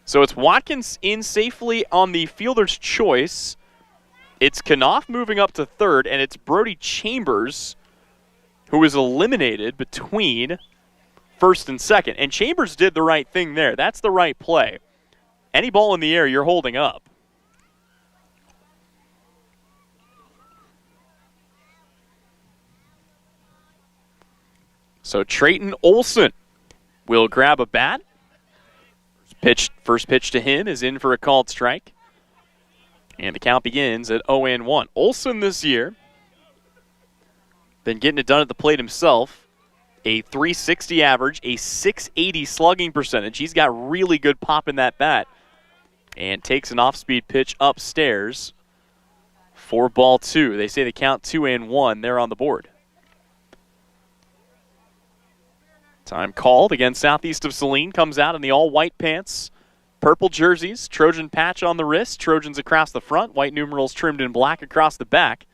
So it's Watkins in safely on the fielder's choice. It's Knopf moving up to third, and it's Brody Chambers who is eliminated between first and second. And Chambers did the right thing there. That's the right play. Any ball in the air, you're holding up. So Trayton Olson will grab a bat. First pitch to him is in for a called strike. And the count begins at 0-1. Olson this year been getting it done at the plate himself. A .360 average, a .680 slugging percentage. He's got really good pop in that bat. And takes an off-speed pitch upstairs for ball 2. They say the count 2-1. They're on the board. Time called. Again, southeast of Saline comes out in the all-white pants. Purple jerseys, Trojan patch on the wrist, Trojans across the front, white numerals trimmed in black across the back.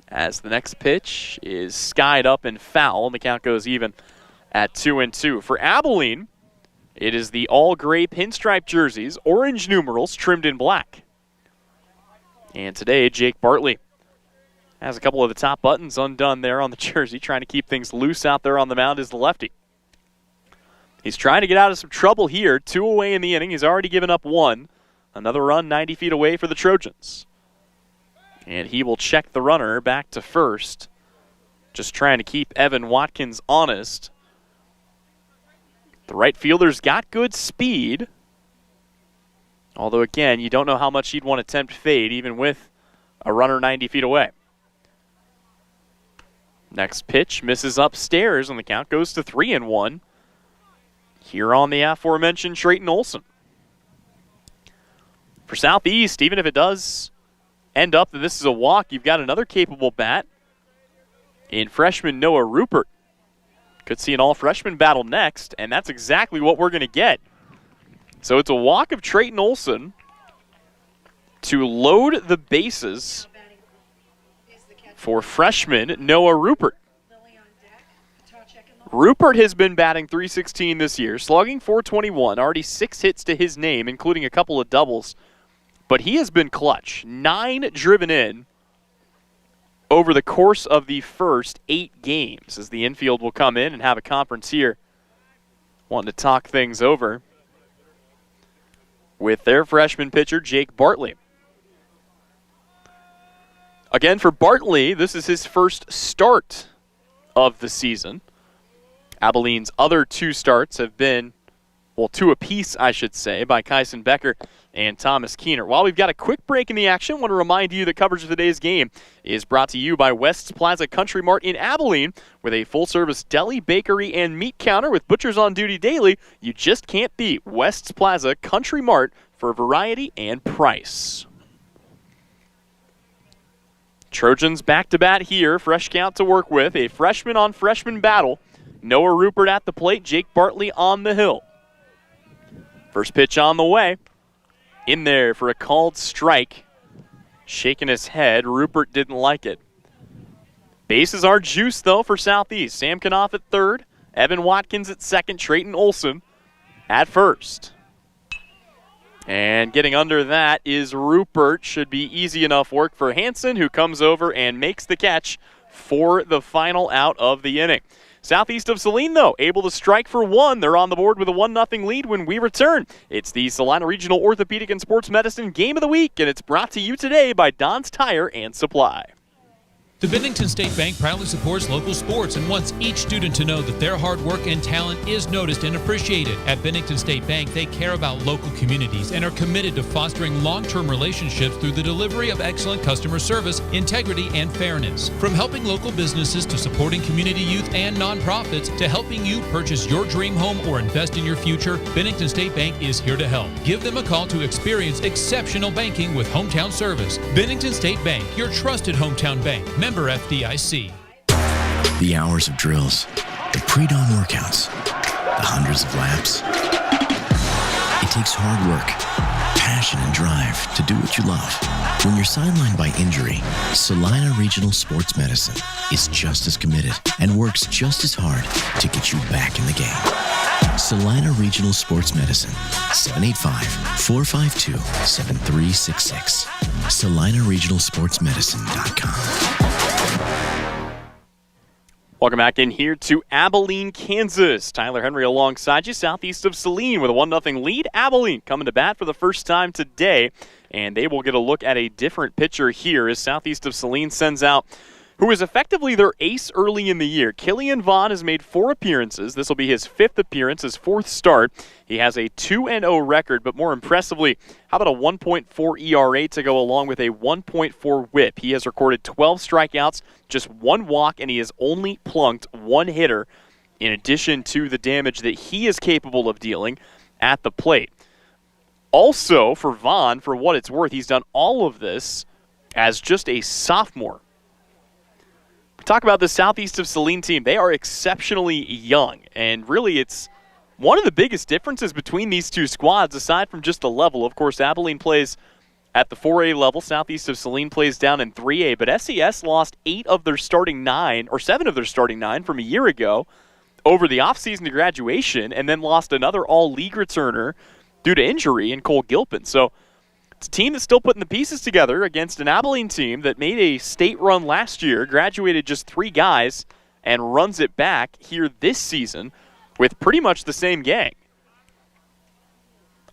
As the next pitch is skied up and foul, and the count goes even at 2-2. For Abilene, it is the all-gray pinstripe jerseys, orange numerals trimmed in black. And today, Jake Bartley has a couple of the top buttons undone there on the jersey, trying to keep things loose out there on the mound is the lefty. He's trying to get out of some trouble here. 2 away in the inning. He's already given up 1. Another run 90 feet away for the Trojans. And he will check the runner back to first. Just trying to keep Evan Watkins honest. The right fielder's got good speed. Although, again, you don't know how much he'd want to tempt fade, even with a runner 90 feet away. Next pitch misses upstairs, and the count goes to 3-1 here on the aforementioned Trayton Olson. For Southeast, even if it does end up that this is a walk, you've got another capable bat in freshman Noah Rupert. Could see an all-freshman battle next, and that's exactly what we're going to get. So it's a walk of Trayton Olson to load the bases for freshman Noah Rupert. Rupert has been batting .316 this year, slugging .421, already 6 hits to his name, including a couple of doubles. But he has been clutch. 9 driven in over the course of the first 8 games, as the infield will come in and have a conference here. Wanting to talk things over with their freshman pitcher, Jake Bartley. Again, for Bartley, this is his first start of the season. Abilene's other 2 starts have been, well, 2 apiece, I should say, by Kyson Becker and Thomas Keener. While we've got a quick break in the action, I want to remind you that coverage of today's game is brought to you by West's Plaza Country Mart in Abilene, with a full-service deli, bakery, and meat counter with butchers on duty daily. You just can't beat West's Plaza Country Mart for variety and price. Trojans back to bat here, fresh count to work with, a freshman on freshman battle. Noah Rupert at the plate, Jake Bartley on the hill. First pitch on the way. In there for a called strike. Shaking his head, Rupert didn't like it. Bases are juiced, though, for Southeast. Sam Knopf at third, Evan Watkins at second, Trayton Olson at first. And getting under that is Rupert. Should be easy enough work for Hansen, who comes over and makes the catch for the final out of the inning. Southeast of Saline, though, able to strike for 1. They're on the board with a 1-0 lead when we return. It's the Salina Regional Orthopedic and Sports Medicine Game of the Week, and it's brought to you today by Don's Tire and Supply. The Bennington State Bank proudly supports local sports and wants each student to know that their hard work and talent is noticed and appreciated. At Bennington State Bank, they care about local communities and are committed to fostering long-term relationships through the delivery of excellent customer service, integrity, and fairness. From helping local businesses to supporting community youth and nonprofits to helping you purchase your dream home or invest in your future, Bennington State Bank is here to help. Give them a call to experience exceptional banking with hometown service. Bennington State Bank, your trusted hometown bank. Member FDIC. The hours of drills, the pre-dawn workouts, the hundreds of laps. It takes hard work, passion, and drive to do what you love. When you're sidelined by injury, Salina Regional Sports Medicine is just as committed and works just as hard to get you back in the game. Salina Regional Sports Medicine, 785-452-7366. SalinaRegionalSportsMedicine.com. Welcome back in here to Abilene, Kansas. Tyler Henry alongside you, southeast of Saline with a 1-0 lead. Abilene coming to bat for the first time today, and they will get a look at a different pitcher here as southeast of Saline sends out who is effectively their ace early in the year. Killian Vaughn has made 4 appearances. This will be his 5th appearance, his 4th start. He has a 2-0 record, but more impressively, how about a 1.4 ERA to go along with a 1.4 whip? He has recorded 12 strikeouts, just 1 walk, and he has only plunked 1 hitter in addition to the damage that he is capable of dealing at the plate. Also, for Vaughn, for what it's worth, he's done all of this as just a sophomore. Talk about the southeast of Saline team. They are exceptionally young, and really it's one of the biggest differences between these two squads, aside from just the level. Of course, Abilene plays at the 4A level. Southeast of Saline plays down in 3A, but SES lost 7 of their starting 9 from a year ago over the offseason to graduation, and then lost another all-league returner due to injury in Cole Gilpin. So it's a team that's still putting the pieces together against an Abilene team that made a state run last year, graduated just 3 guys, and runs it back here this season with pretty much the same gang.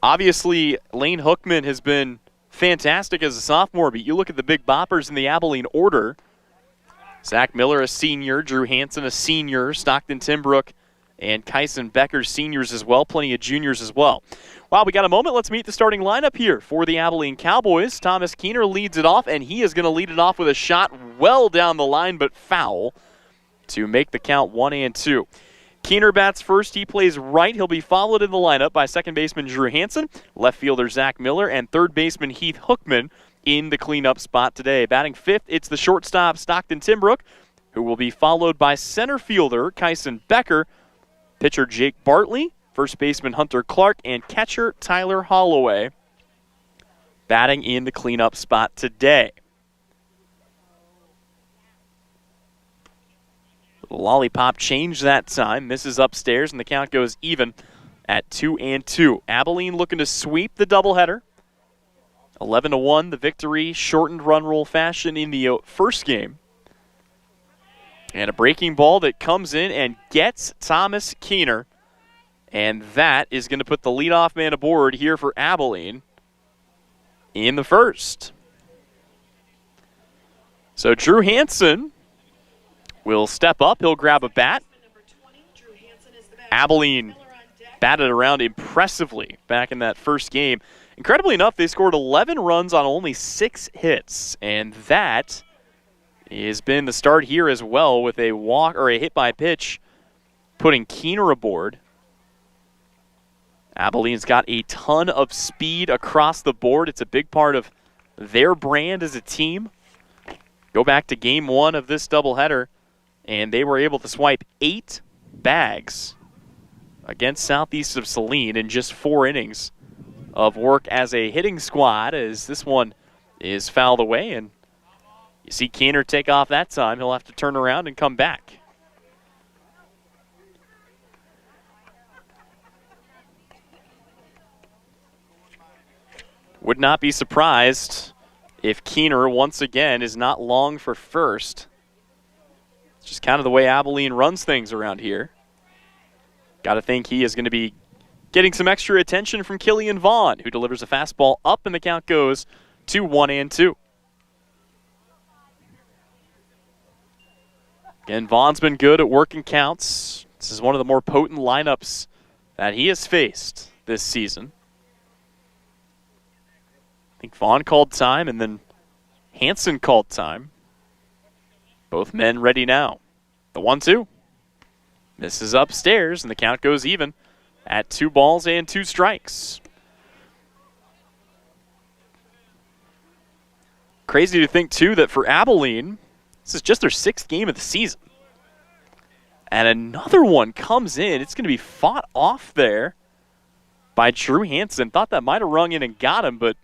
Obviously, Lane Hookman has been fantastic as a sophomore, but you look at the big boppers in the Abilene order. Zach Miller, a senior. Drew Hansen, a senior. Stockton Timbrook, and Kyson Becker, seniors as well, plenty of juniors as well. Wow, we got a moment. Let's meet the starting lineup here for the Abilene Cowboys. Thomas Keener leads it off, and he is going to lead it off with a shot well down the line, but foul to make the count 1-2. Keener bats first. He plays right. He'll be followed in the lineup by second baseman Drew Hansen, left fielder Zach Miller, and third baseman Heath Hookman in the cleanup spot today. Batting fifth, it's the shortstop Stockton Timbrook, who will be followed by center fielder Kyson Becker, pitcher Jake Bartley, first baseman Hunter Clark, and catcher Tyler Holloway batting in the cleanup spot today. Lollipop change that time, misses upstairs, and the count goes even at 2-2. Abilene looking to sweep the doubleheader. 11-1, the victory, shortened run rule fashion in the first game. And a breaking ball that comes in and gets Thomas Keener. And that is going to put the leadoff man aboard here for Abilene in the first. So Drew Hansen will step up. He'll grab a bat. Abilene batted around impressively back in that first game. Incredibly enough, they scored 11 runs on only 6 hits, and that has been the start here as well with a walk or a hit by pitch, putting Keener aboard. Abilene's got a ton of speed across the board. It's a big part of their brand as a team. Go back to game 1 of this doubleheader, and they were able to swipe 8 bags against Southeast of Saline in just 4 innings of work as a hitting squad, as this one is fouled away. And you see Keener take off that time. He'll have to turn around and come back. Would not be surprised if Keener once again is not long for first. It's just kind of the way Abilene runs things around here. Got to think he is going to be getting some extra attention from Killian Vaughn, who delivers a fastball up, and the count goes to 1-2. Again, Vaughn's been good at working counts. This is one of the more potent lineups that he has faced this season. I think Vaughn called time, and then Hansen called time. Both men ready now. The 1-2. Misses upstairs, and the count goes even at 2 balls and 2 strikes. Crazy to think, too, that for Abilene, this is just their 6th game of the season. And another one comes in. It's going to be fought off there by Drew Hansen. Thought that might have rung in and got him, but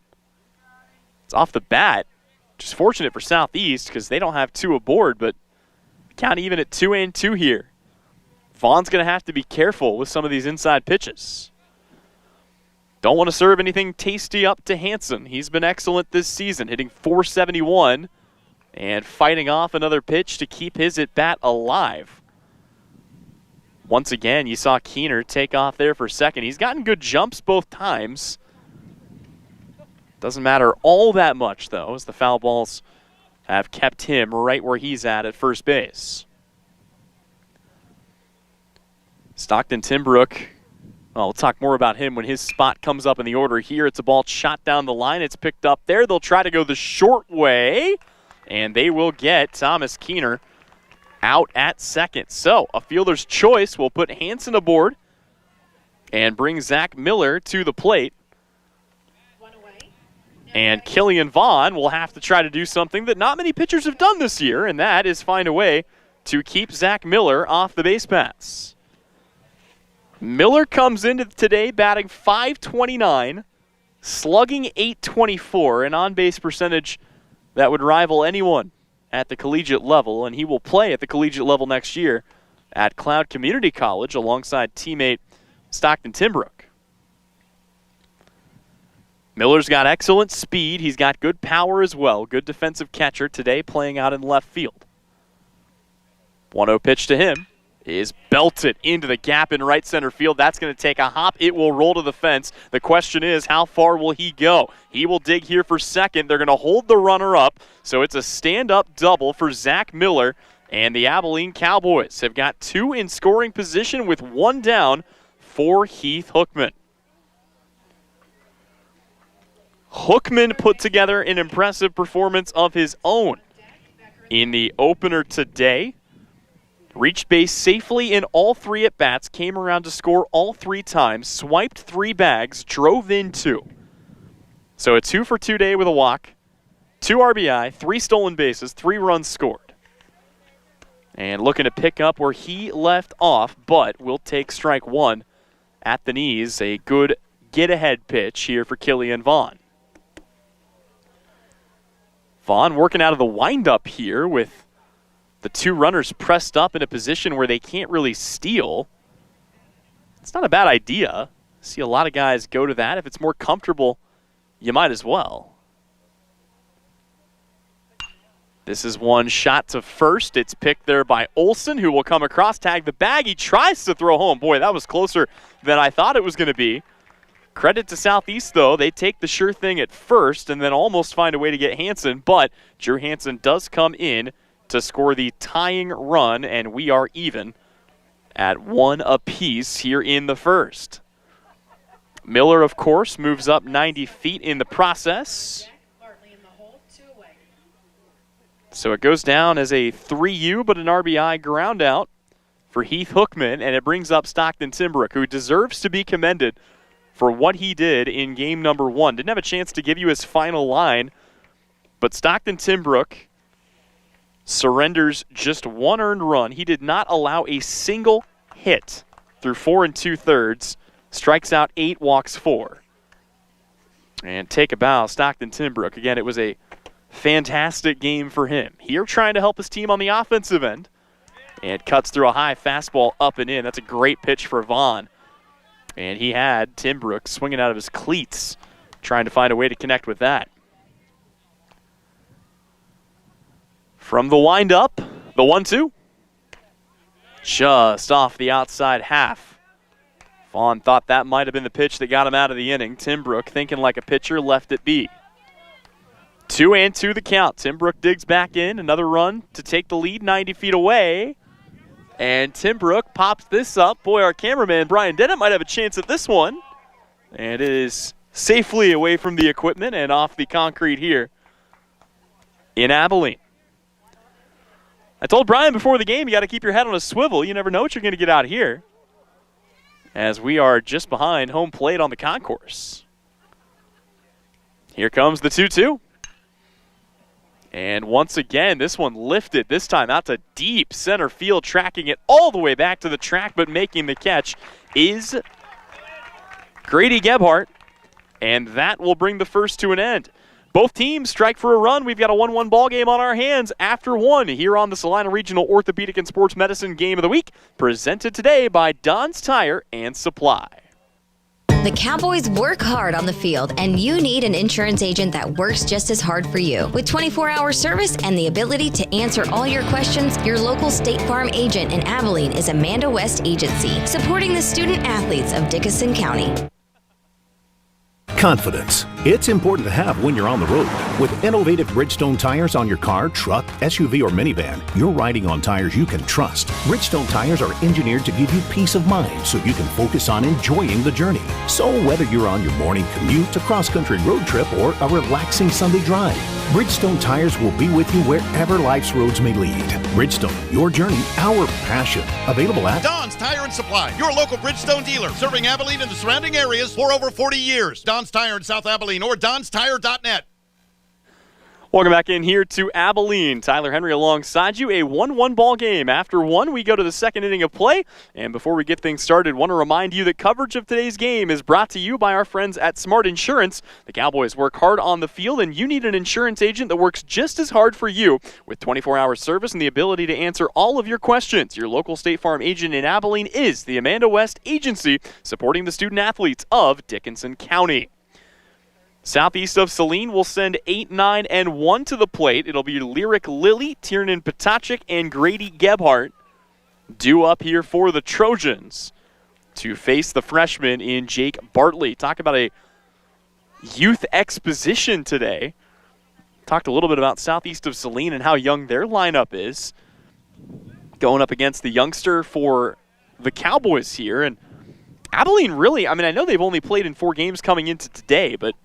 it's off the bat. Just fortunate for Southeast because they don't have 2 aboard, but count even at 2-2 here. Vaughn's going to have to be careful with some of these inside pitches. Don't want to serve anything tasty up to Hansen. He's been excellent this season, hitting .471 and fighting off another pitch to keep his at-bat alive. Once again, you saw Keener take off there for second. He's gotten good jumps both times. Doesn't matter all that much, though, as the foul balls have kept him right where he's at first base. Stockton Timbrook, well, we'll talk more about him when his spot comes up in the order here. It's a ball shot down the line. It's picked up there. They'll try to go the short way, and they will get Thomas Keener out at second. So a fielder's choice will put Hansen aboard and bring Zach Miller to the plate. And Killian Vaughn will have to try to do something that not many pitchers have done this year, and that is find a way to keep Zach Miller off the base paths. Miller comes into today batting .529, slugging .824, an on-base percentage that would rival anyone at the collegiate level, and he will play at the collegiate level next year at Cloud Community College alongside teammate Stockton Timbrook. Miller's got excellent speed. He's got good power as well. Good defensive catcher today playing out in left field. 1-0 pitch to him is belted into the gap in right center field. That's going to take a hop. It will roll to the fence. The question is, how far will he go? He will dig here for second. They're going to hold the runner up. So it's a stand-up double for Zach Miller. And the Abilene Cowboys have got 2 in scoring position with 1 down for Heath Hookman. Hookman put together an impressive performance of his own in the opener today. Reached base safely in all 3 at-bats, came around to score all 3 times, swiped 3 bags, drove in 2. So a 2-for-2 day with a walk, 2 RBI, 3 stolen bases, 3 runs scored. And looking to pick up where he left off, but will take strike 1 at the knees. A good get-ahead pitch here for Killian Vaughn. Vaughn working out of the windup here with the 2 runners pressed up in a position where they can't really steal. It's not a bad idea. I see a lot of guys go to that. If it's more comfortable, you might as well. This is one shot to first. It's picked there by Olson, who will come across, tag the bag. He tries to throw home. Boy, that was closer than I thought it was going to be. Credit to Southeast, though. They take the sure thing at first and then almost find a way to get Hansen, but Drew Hansen does come in to score the tying run, and we are even at 1 apiece here in the first. Miller, of course, moves up 90 feet in the process. So it goes down as a 3U, but an RBI ground out for Heath Hookman, and it brings up Stockton Timbrook, who deserves to be commended for what he did in game number 1. Didn't have a chance to give you his final line, but Stockton Timbrook surrenders just 1 earned run. He did not allow a single hit through 4 2/3, strikes out 8, walks 4. And take a bow, Stockton Timbrook. Again, it was a fantastic game for him. Here trying to help his team on the offensive end. And cuts through a high fastball up and in. That's a great pitch for Vaughn. And he had Timbrook swinging out of his cleats, trying to find a way to connect with that. From the windup, the 1-2. Just off the outside half. Vaughn thought that might have been the pitch that got him out of the inning. Timbrook, thinking like a pitcher, left it be. 2-2 the count. Timbrook digs back in. Another run to take the lead 90 feet away. And Timbrook pops this up. Boy, our cameraman, Brian Dennett, might have a chance at this one. And it is safely away from the equipment and off the concrete here in Abilene. I told Brian before the game, you got to keep your head on a swivel. You never know what you're going to get out here. As we are just behind home plate on the concourse. Here comes the 2-2. And once again, this one lifted, this time out to deep center field, tracking it all the way back to the track, but making the catch is Grady Gebhardt. And that will bring the first to an end. Both teams strike for a run. We've got a 1-1 ball game on our hands after 1 here on the Salina Regional Orthopedic and Sports Medicine Game of the Week, presented today by Don's Tire and Supply. The Cowboys work hard on the field, and you need an insurance agent that works just as hard for you. With 24-hour service and the ability to answer all your questions, your local State Farm agent in Abilene is Amanda West Agency, supporting the student athletes of Dickinson County. Confidence. It's important to have when you're on the road. With innovative Bridgestone tires on your car, truck, SUV, or minivan, you're riding on tires you can trust. Bridgestone tires are engineered to give you peace of mind so you can focus on enjoying the journey. So whether you're on your morning commute, a cross-country road trip, or a relaxing Sunday drive, Bridgestone tires will be with you wherever life's roads may lead. Bridgestone, your journey, our passion. Available at Don's Tire and Supply, your local Bridgestone dealer, serving Abilene and the surrounding areas for over 40 years. Don's Tire in South Abilene or donstire.net. Welcome back in here to Abilene. Tyler Henry alongside you. A 1-1 ball game. After 1, we go to the second inning of play. And before we get things started, want to remind you that coverage of today's game is brought to you by our friends at Smart Insurance. The Cowboys work hard on the field, and you need an insurance agent that works just as hard for you. With 24-hour service and the ability to answer all of your questions, your local State Farm agent in Abilene is the Amanda West Agency, supporting the student athletes of Dickinson County. Southeast of Saline will send 8, 9, and 1 to the plate. It'll be Lyric Lilly, Tiernan Potacek, and Grady Gebhardt due up here for the Trojans to face the freshman in Jake Bartley. Talk about a youth exposition today. Talked a little bit about Southeast of Saline and how young their lineup is. going up against the youngster for the Cowboys here. And Abilene really, I know they've only played in 4 games coming into today, but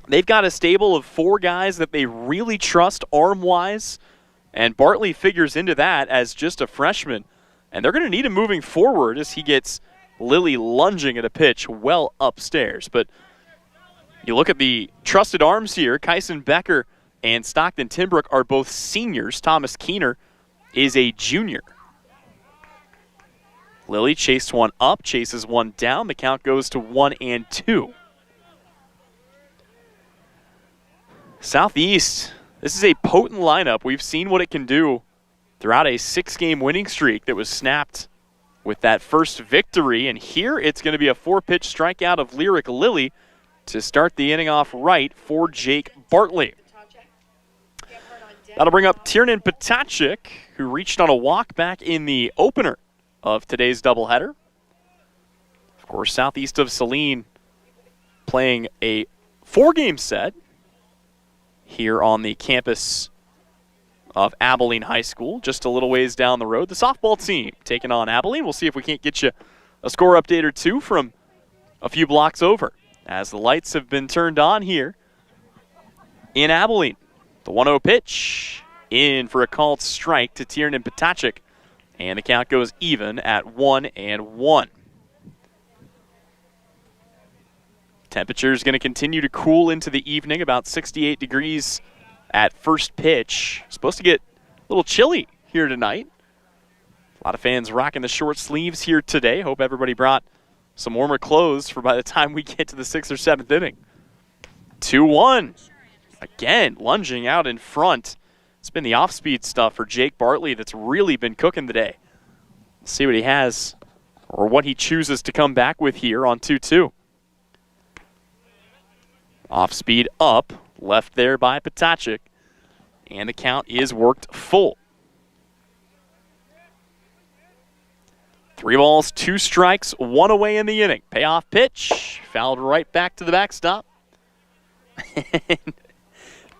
they've got a stable of 4 guys that they really trust arm-wise, and Bartley figures into that as just a freshman. And they're going to need him moving forward as he gets Lilly lunging at a pitch well upstairs. But you look at the trusted arms here, Kyson Becker and Stockton Timbrook are both seniors. Thomas Keener is a junior. Lilly chased one up, chases one down. The count goes to 1-2. Southeast, this is a potent lineup. We've seen what it can do throughout a 6-game winning streak that was snapped with that first victory. And here it's going to be a 4-pitch strikeout of Lyric Lilly to start the inning off right for Jake Bartley. That'll bring up Tiernan Potachik, who reached on a walk back in the opener of today's doubleheader. Of course, southeast of Saline playing a 4-game set here on the campus of Abilene High School, just a little ways down the road. The softball team taking on Abilene. We'll see if we can't get you a score update or two from a few blocks over as the lights have been turned on here in Abilene. The 1-0 pitch in for a called strike to Tiernan Potachik, and the count goes even at 1-1. Temperature is going to continue to cool into the evening, about 68 degrees at first pitch. Supposed to get a little chilly here tonight. A lot of fans rocking the short sleeves here today. Hope everybody brought some warmer clothes for by the time we get to the 6th or 7th inning. 2-1. Again, lunging out in front. It's been the off-speed stuff for Jake Bartley that's really been cooking today. Let's see what he has or what he chooses to come back with here on 2-2. Off-speed up, left there by Potachik, and the count is worked full. 3 balls, 2 strikes, 1 away in the inning. Payoff pitch, fouled right back to the backstop.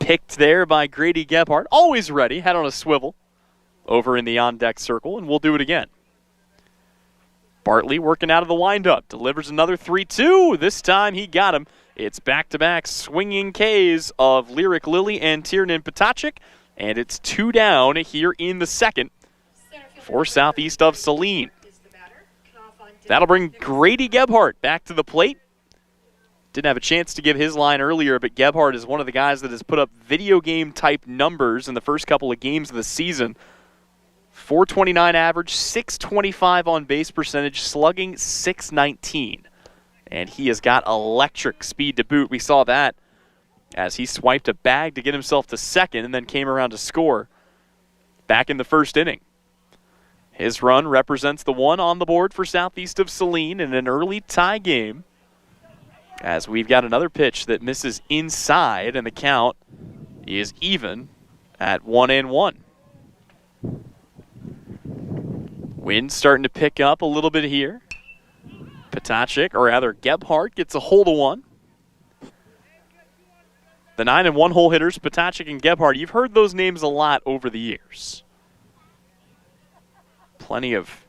Picked there by Grady Gebhardt. Always ready, head on a swivel over in the on-deck circle, and we'll do it again. Bartley working out of the windup, delivers another 3-2. This time he got him. It's back-to-back swinging Ks of Lyric Lilly and Tiernan Potachik, and it's 2 down here in the second for southeast of Saline. That'll bring Grady Gebhardt back to the plate. Didn't have a chance to give his line earlier, but Gebhardt is one of the guys that has put up video game type numbers in the first couple of games of the season. 429 average, 625 on base percentage, slugging 619. And he has got electric speed to boot. We saw that as he swiped a bag to get himself to second and then came around to score back in the first inning. His run represents the 1 on the board for southeast of Saline in an early tie game, as we've got another pitch that misses inside, and the count is even at 1-1. Wind starting to pick up a little bit here. Potachik, or rather Gebhardt, gets a hold of one. The 9-1 hole hitters, Potachik and Gebhardt, you've heard those names a lot over the years. Plenty of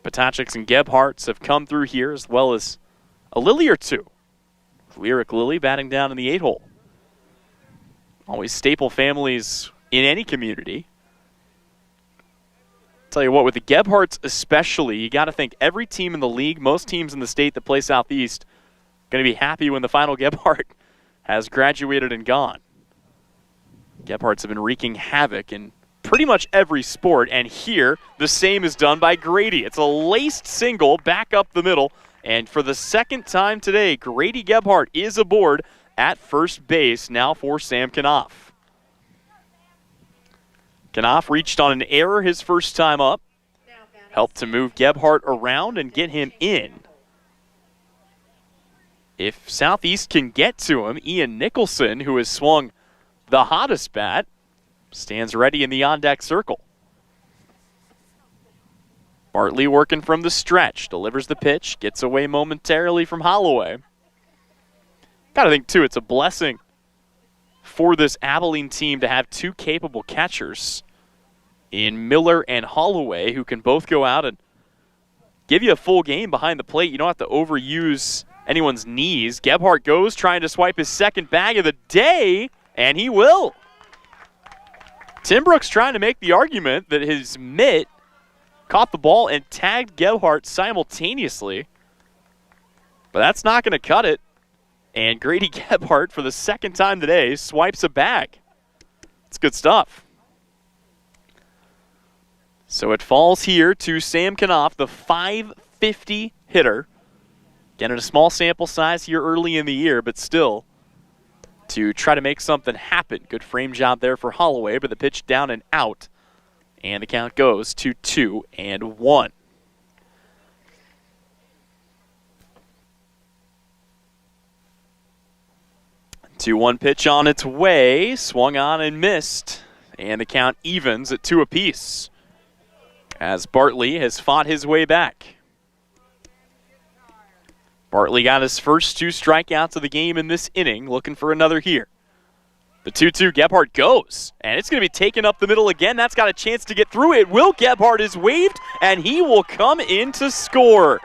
Potachiks and Gebhardts have come through here, as well as a Lilly or two. Lyric Lilly batting down in the 8 hole. Always staple families in any community. Tell you what, with the Gebhardts especially, you got to think every team in the league, most teams in the state that play Southeast, going to be happy when the final Gebhardt has graduated and gone. Gebhardts have been wreaking havoc in pretty much every sport, and here the same is done by Grady. It's a laced single back up the middle, and for the second time today, Grady Gebhardt is aboard at first base now for Sam Knopf. Knopf reached on an error his first time up, helped to move Gebhardt around and get him in. If Southeast can get to him, Ian Nicholson, who has swung the hottest bat, stands ready in the on-deck circle. Bartley working from the stretch, delivers the pitch, gets away momentarily from Holloway. Gotta think, too, it's a blessing for this Abilene team to have 2 capable catchers. in Miller and Holloway, who can both go out and give you a full game behind the plate. You don't have to overuse anyone's knees. Gebhardt goes trying to swipe his second bag of the day, and he will. Timbrook's trying to make the argument that his mitt caught the ball and tagged Gebhardt simultaneously, but that's not going to cut it. And Grady Gebhardt, for the second time today, swipes a bag. It's good stuff. So it falls here to Sam Knopf, the .550 hitter. Again, in a small sample size here early in the year, but still to try to make something happen. Good frame job there for Holloway, but the pitch down and out. And the count goes to 2-1. 2-1 pitch on its way, swung on and missed, and the count evens at 2 apiece as Bartley has fought his way back. Bartley got his first 2 strikeouts of the game in this inning, looking for another here. The 2-2, Gebhardt goes, and it's going to be taken up the middle again. That's got a chance to get through. It will. Gebhardt is waved, and he will come in to score.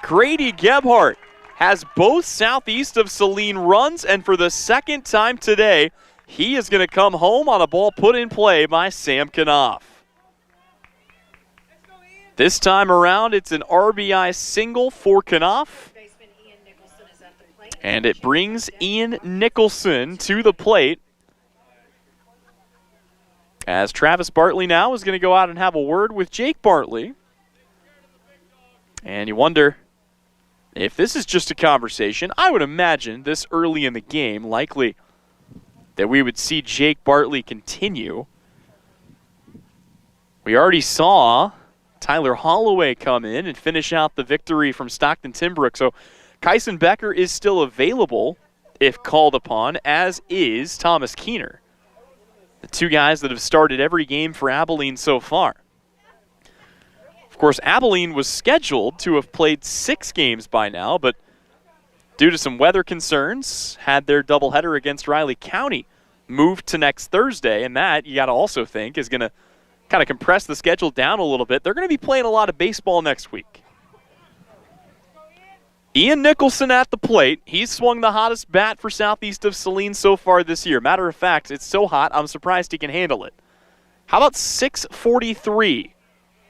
Grady Gebhardt has both southeast of Saline runs, and for the second time today, he is going to come home on a ball put in play by Sam Knopf. This time around, it's an RBI single for Knopf, and it brings Ian Nicholson to the plate, as Travis Bartley now is going to go out and have a word with Jake Bartley. And you wonder if this is just a conversation. I would imagine this early in the game, likely that we would see Jake Bartley continue. We already saw Tyler Holloway come in and finish out the victory from Stockton Timbrook. So Kyson Becker is still available if called upon, as is Thomas Keener. The 2 guys that have started every game for Abilene so far. Of course, Abilene was scheduled to have played 6 games by now, but due to some weather concerns, had their doubleheader against Riley County moved to next Thursday, and that, you got to also think, is going to kind of compress the schedule down a little bit. They're going to be playing a lot of baseball next week. Ian Nicholson at the plate. He's swung the hottest bat for southeast of Saline so far this year. Matter of fact, it's so hot, I'm surprised he can handle it. How about 643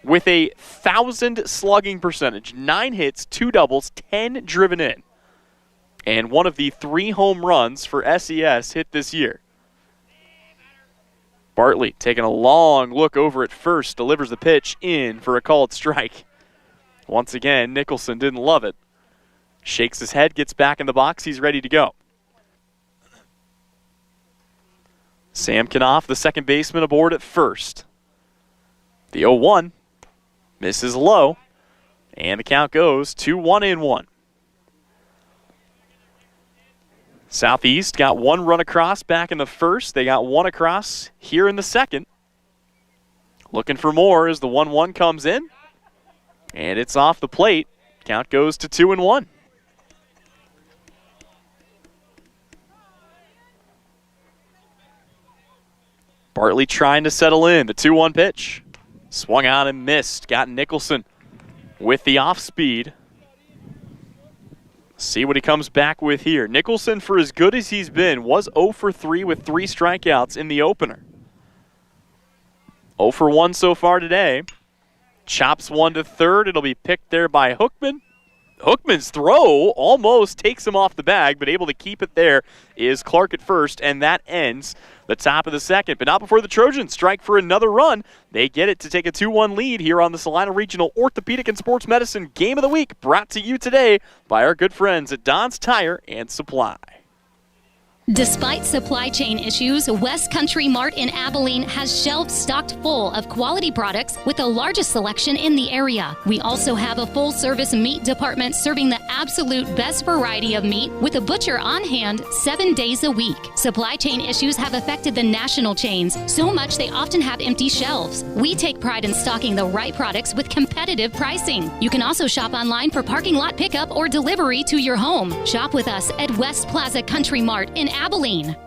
with a 1,000 slugging percentage, 9 hits, 2 doubles, 10 driven in, and one of the 3 home runs for SES hit this year. Bartley taking a long look over at first, delivers the pitch in for a called strike. Once again, Nicholson didn't love it. Shakes his head, gets back in the box, he's ready to go. Sam Knopf, the second baseman, aboard at first. The 0-1 misses low, and the count goes 2-1-1. Southeast got 1 run across back in the first. They got 1 across here in the second. Looking for more as the 1-1 comes in, and it's off the plate. Count goes to 2-1. Bartley trying to settle in. The 2-1 pitch. Swung out and missed. Got Nicholson with the off speed. See what he comes back with here. Nicholson, for as good as he's been, was 0 for 3 with 3 strikeouts in the opener. 0 for 1 so far today. Chops 1 to third. It'll be picked there by Hookman. Hookman's throw almost takes him off the bag, but able to keep it there is Clark at first, and that ends the top of the second. But not before the Trojans strike for another run. They get it to take a 2-1 lead here on the Salina Regional Orthopedic and Sports Medicine Game of the Week, brought to you today by our good friends at Don's Tire and Supply. Despite supply chain issues, West Country Mart in Abilene has shelves stocked full of quality products with the largest selection in the area. We also have a full-service meat department serving the absolute best variety of meat with a butcher on hand 7 days a week. Supply chain issues have affected the national chains so much they often have empty shelves. We take pride in stocking the right products with competitive pricing. You can also shop online for parking lot pickup or delivery to your home. Shop with us at West Plaza Country Mart in Abilene.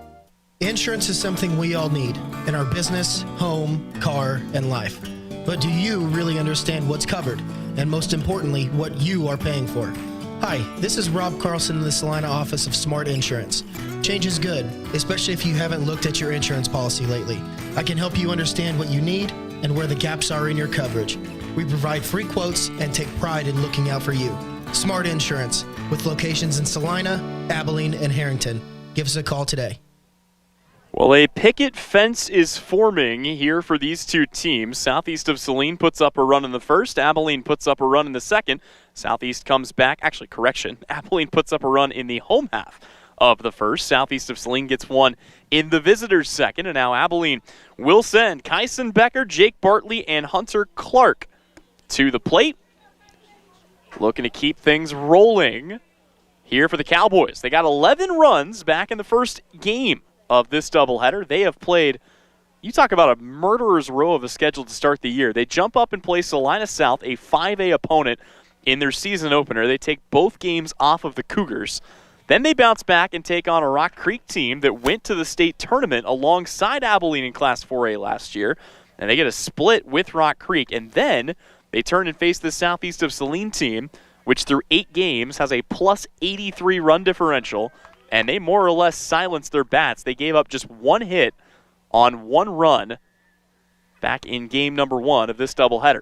Insurance is something we all need in our business, home, car, and life. But do you really understand what's covered? And most importantly, what you are paying for? Hi, this is Rob Carlson in the Salina office of Smart Insurance. Change is good, especially if you haven't looked at your insurance policy lately. I can help you understand what you need and where the gaps are in your coverage. We provide free quotes and take pride in looking out for you. Smart Insurance, with locations in Salina, Abilene, and Harrington. Give us a call today. Well, a picket fence is forming here for these two teams. Southeast of Saline puts up a run in the first. Abilene puts up a run in the second. Southeast comes back. Actually, correction. Abilene puts up a run in the home half of the first. Southeast of Saline gets one in the visitors' second. And now Abilene will send Kyson Becker, Jake Bartley, and Hunter Clark to the plate. Looking to keep things rolling here for the Cowboys. They got 11 runs back in the first game of this doubleheader. They have played, you talk about a murderer's row of a schedule to start the year. They jump up and play Salina South, a 5A opponent, in their season opener. They take both games off of the Cougars. Then they bounce back and take on a Rock Creek team that went to the state tournament alongside Abilene in Class 4A last year, and they get a split with Rock Creek. And then they turn and face the Southeast of Saline team, which through 8 games has a plus 83 run differential, and they more or less silenced their bats. They gave up just 1 hit on 1 run back in game number 1 of this doubleheader.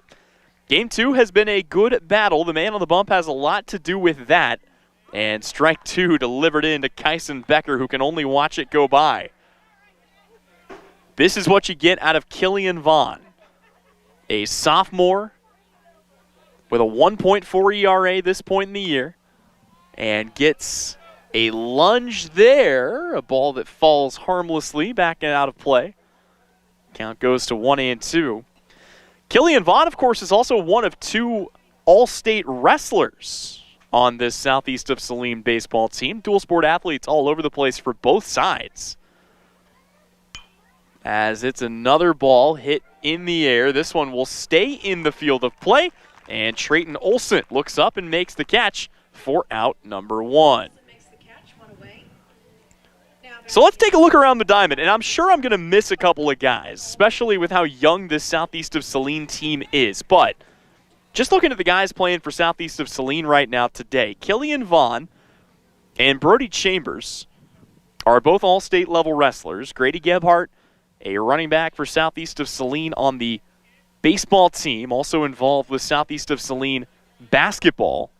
Game 2 has been a good battle. The man on the bump has a lot to do with that. And strike 2 delivered in to Kyson Becker, who can only watch it go by. This is what you get out of Killian Vaughn, a sophomore with a 1.4 ERA this point in the year, and gets a lunge there, a ball that falls harmlessly back and out of play. Count goes to 1-2. Killian Vaughn, of course, is also one of 2 all-state wrestlers on this Southeast of Saline baseball team. Dual sport athletes all over the place for both sides. As it's another ball hit in the air. This one will stay in the field of play, and Trayton Olson looks up and makes the catch for out number 1. So let's take a look around the diamond, and I'm sure I'm going to miss a couple of guys, especially with how young this Southeast of Saline team is. But just looking at the guys playing for Southeast of Saline right now today, Killian Vaughn and Brody Chambers are both all-state level wrestlers. Grady Gebhardt, a running back for Southeast of Saline on the baseball team, also involved with Southeast of Saline basketball.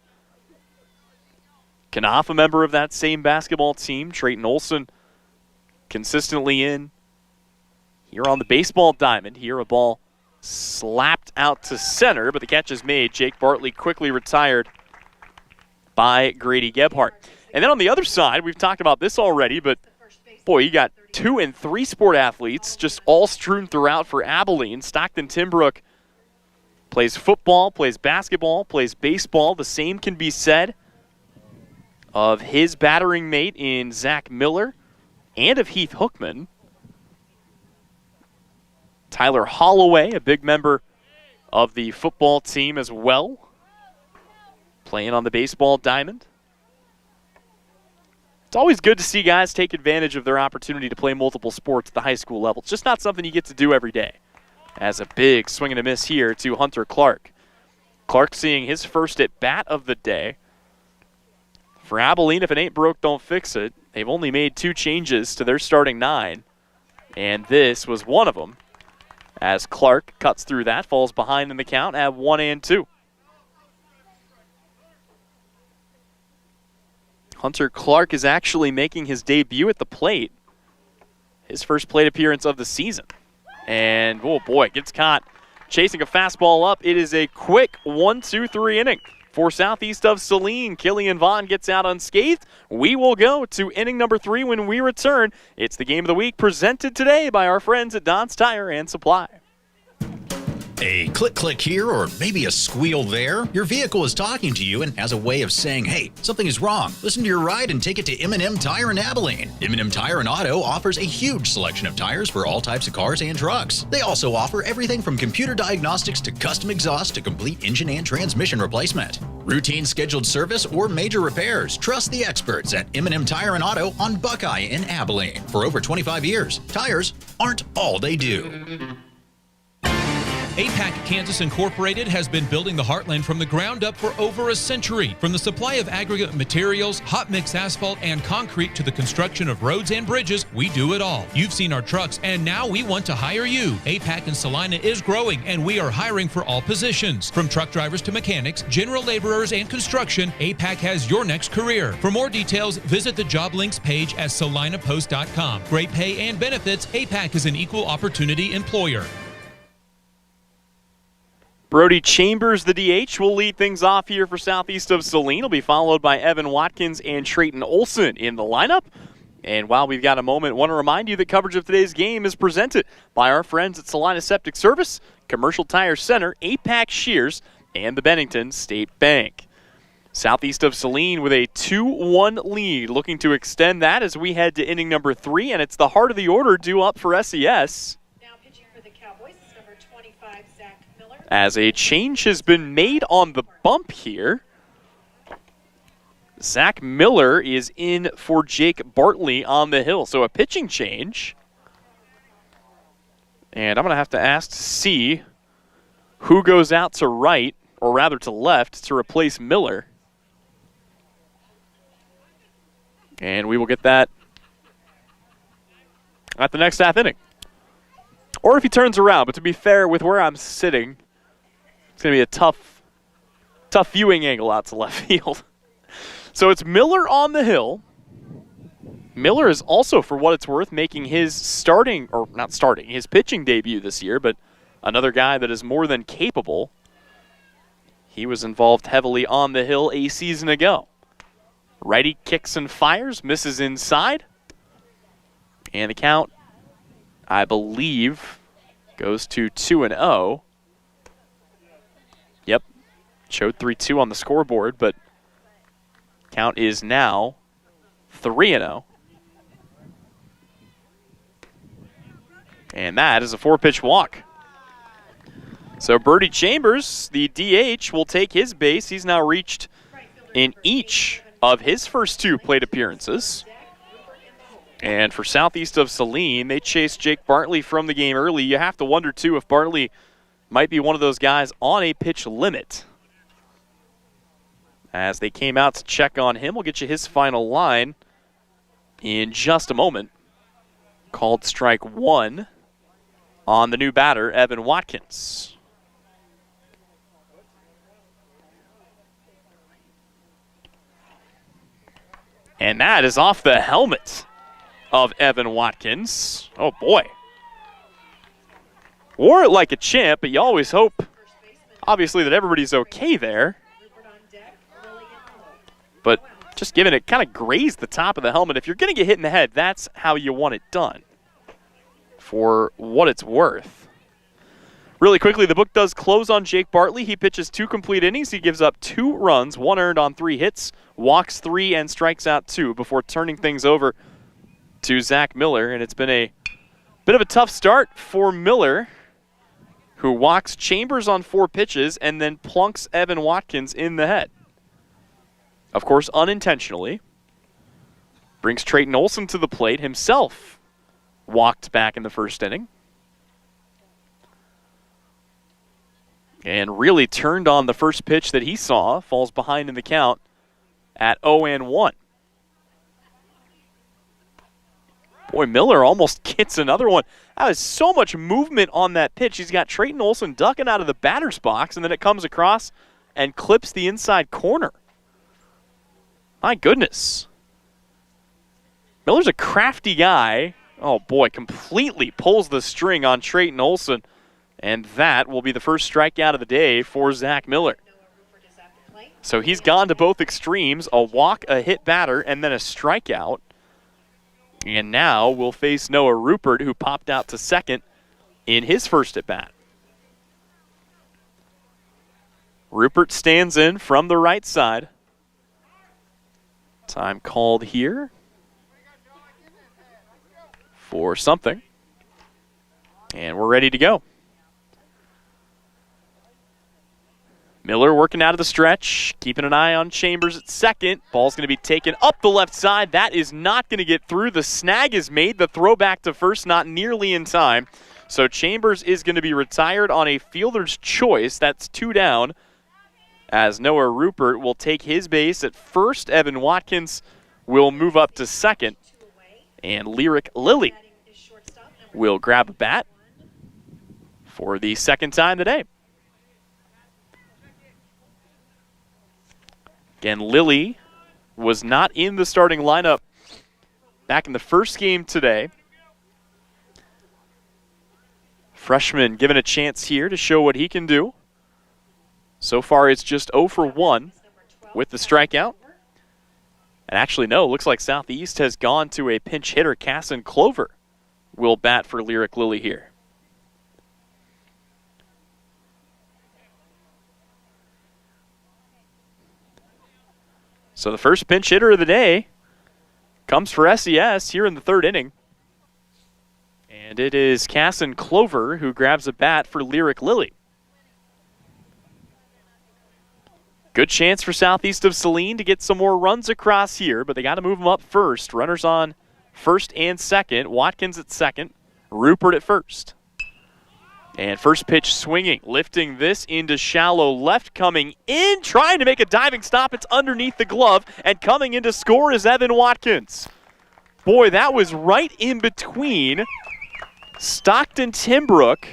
Knopf, a member of that same basketball team. Trayton Olson consistently in here on the baseball diamond. Here a ball slapped out to center, but the catch is made. Jake Bartley quickly retired by Grady Gebhardt. And then on the other side, we've talked about this already, but boy, you got 2 and 3 sport athletes just all strewn throughout for Abilene. Stockton Timbrook plays football, plays basketball, plays baseball. The same can be said of his battering mate in Zach Miller and of Heath Hookman. Tyler Holloway, a big member of the football team as well, playing on the baseball diamond. It's always good to see guys take advantage of their opportunity to play multiple sports at the high school level. It's just not something you get to do every day. As a big swing and a miss here to Hunter Clark. Clark seeing his first at bat of the day. For Abilene, if it ain't broke, don't fix it. They've only made 2 changes to their starting 9, and this was one of them. As Clark cuts through that, falls behind in the count at 1-2. Hunter Clark is actually making his debut at the plate. His first plate appearance of the season. And, oh boy, gets caught chasing a fastball up. It is a quick 1-2-3 inning for Southeast of Saline. Killian Vaughn gets out unscathed. We will go to inning number 3 when we return. It's the game of the week presented today by our friends at Don's Tire and Supply. A click here or maybe a squeal there? Your vehicle is talking to you and has a way of saying, hey, something is wrong. Listen to your ride and take it to M&M Tire in Abilene. M&M Tire and Auto offers a huge selection of tires for all types of cars and trucks. They also offer everything from computer diagnostics to custom exhaust to complete engine and transmission replacement. Routine scheduled service or major repairs. Trust the experts at M&M Tire and Auto on Buckeye in Abilene. For over 25 years, tires aren't all they do. APAC Kansas Incorporated has been building the heartland from the ground up for over a century. From the supply of aggregate materials, hot mix asphalt, and concrete to the construction of roads and bridges, we do it all. You've seen our trucks, and now we want to hire you. APAC in Salina is growing, and we are hiring for all positions. From truck drivers to mechanics, general laborers, and construction, APAC has your next career. For more details, visit the job links page at salinapost.com. Great pay and benefits, APAC is an equal opportunity employer. Brody Chambers, the DH, will lead things off here for Southeast of Saline. He'll be followed by Evan Watkins and Trayton Olson in the lineup. And while we've got a moment, I want to remind you that coverage of today's game is presented by our friends at Salina Septic Service, Commercial Tire Center, APAC Shears, and the Bennington State Bank. Southeast of Saline with a 2-1 lead, looking to extend that as we head to inning number 3, and it's the heart of the order due up for SES. As a change has been made on the bump here. Zach Miller is in for Jake Bartley on the hill. So a pitching change. And I'm going to have to ask to see who goes out to right, or rather to left, to replace Miller. And we will get that at the next half inning. Or if he turns around. But to be fair, with where I'm sitting, it's going to be a tough viewing angle out to left field. So it's Miller on the hill. Miller is also, for what it's worth, making his his pitching debut this year, but another guy that is more than capable. He was involved heavily on the hill a season ago. Righty kicks and fires, misses inside. And the count, I believe, goes to 2-0. Yep, showed 3-2 on the scoreboard, but count is now 3-0. And that is a 4-pitch walk. So Brody Chambers, the DH, will take his base. He's now reached in each of his first 2 plate appearances. And for Southeast of Saline, they chased Jake Bartley from the game early. You have to wonder, too, if Bartley might be one of those guys on a pitch limit. As they came out to check on him, we'll get you his final line in just a moment. Called strike 1 on the new batter, Evan Watkins. And that is off the helmet of Evan Watkins. Oh, boy. Wore it like a champ, but you always hope, obviously, that everybody's okay there. But just giving it, kind of grazed the top of the helmet. If you're going to get hit in the head, that's how you want it done, for what it's worth. Really quickly, the book does close on Jake Bartley. He pitches 2 complete innings. He gives up 2 runs, 1 earned on 3 hits, walks 3, and strikes out 2 before turning things over to Zach Miller. And it's been a bit of a tough start for Miller, who walks Chambers on 4 pitches and then plunks Evan Watkins in the head. Of course, unintentionally. Brings Trayton Olson to the plate. Himself walked back in the first inning. And really turned on the first pitch that he saw. Falls behind in the count at 0-1. Boy, Miller almost gets another one. That was so much movement on that pitch. He's got Trayton Olson ducking out of the batter's box, and then it comes across and clips the inside corner. My goodness. Miller's a crafty guy. Oh, boy, completely pulls the string on Trayton Olson, and that will be the first strikeout of the day for Zach Miller. So he's gone to both extremes, a walk, a hit batter, and then a strikeout. And now we'll face Noah Rupert, who popped out to second in his first at-bat. Rupert stands in from the right side. Time called here for something. And we're ready to go. Miller working out of the stretch, keeping an eye on Chambers at second. Ball's going to be taken up the left side. That is not going to get through. The snag is made. The throw back to first, not nearly in time. So Chambers is going to be retired on a fielder's choice. That's 2 down, as Noah Rupert will take his base at first. Evan Watkins will move up to second. And Lyric Lilly will grab a bat for the second time today. Again, Lilly was not in the starting lineup back in the first game today. Freshman given a chance here to show what he can do. So far, it's just 0 for 1 with the strikeout. And actually, no, looks like Southeast has gone to a pinch hitter. Casson Clover will bat for Lyric Lilly here. So the first pinch hitter of the day comes for SES here in the third inning. And it is Casson Clover who grabs a bat for Lyric Lilly. Good chance for Southeast of Saline to get some more runs across here, but they got to move them up first. Runners on first and second. Watkins at second. Rupert at first. And first pitch swinging, lifting this into shallow left, coming in, trying to make a diving stop. It's underneath the glove, and coming in to score is Evan Watkins. Boy, that was right in between Stockton Timbrook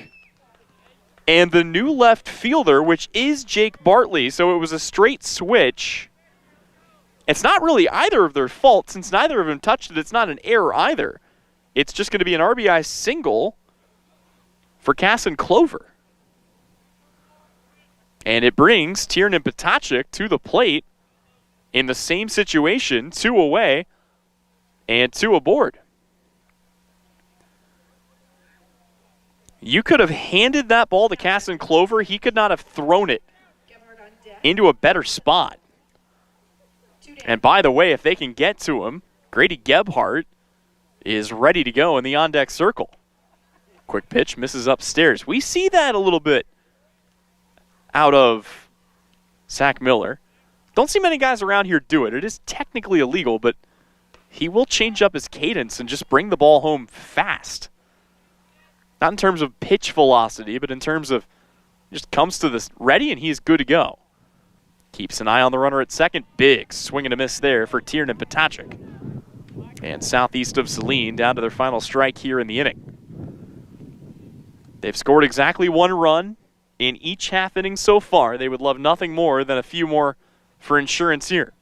and the new left fielder, which is Jake Bartley. So it was a straight switch. It's not really either of their fault. Since neither of them touched it, it's not an error either. It's just going to be an RBI single for Casson Clover. And it brings Tiernan Potacek to the plate in the same situation, 2 away and 2 aboard. You could have handed that ball to Casson Clover. He could not have thrown it into a better spot. And by the way, if they can get to him, Grady Gebhardt is ready to go in the on-deck circle. Quick pitch, misses upstairs. We see that a little bit out of Zach Miller. Don't see many guys around here do it. It is technically illegal, but he will change up his cadence and just bring the ball home fast. Not in terms of pitch velocity, but in terms of just comes to this ready and he's good to go. Keeps an eye on the runner at second. Big swing and a miss there for Tiernan Potacek. And Southeast of Saline down to their final strike here in the inning. They've scored exactly 1 run in each half inning so far. They would love nothing more than a few more for insurance here.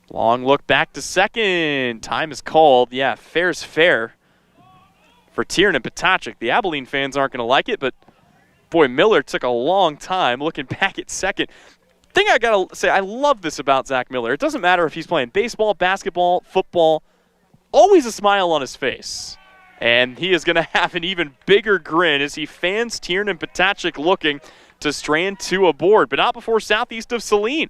Long look back to second. Time is called. Yeah, fair's fair for Tiernan Potacek. The Abilene fans aren't going to like it, but boy, Miller took a long time looking back at second. Thing I got to say, I love this about Zach Miller. It doesn't matter if he's playing baseball, basketball, football, always a smile on his face. And he is going to have an even bigger grin as he fans Tiernan Potacek looking to strand 2 aboard, but not before Southeast of Saline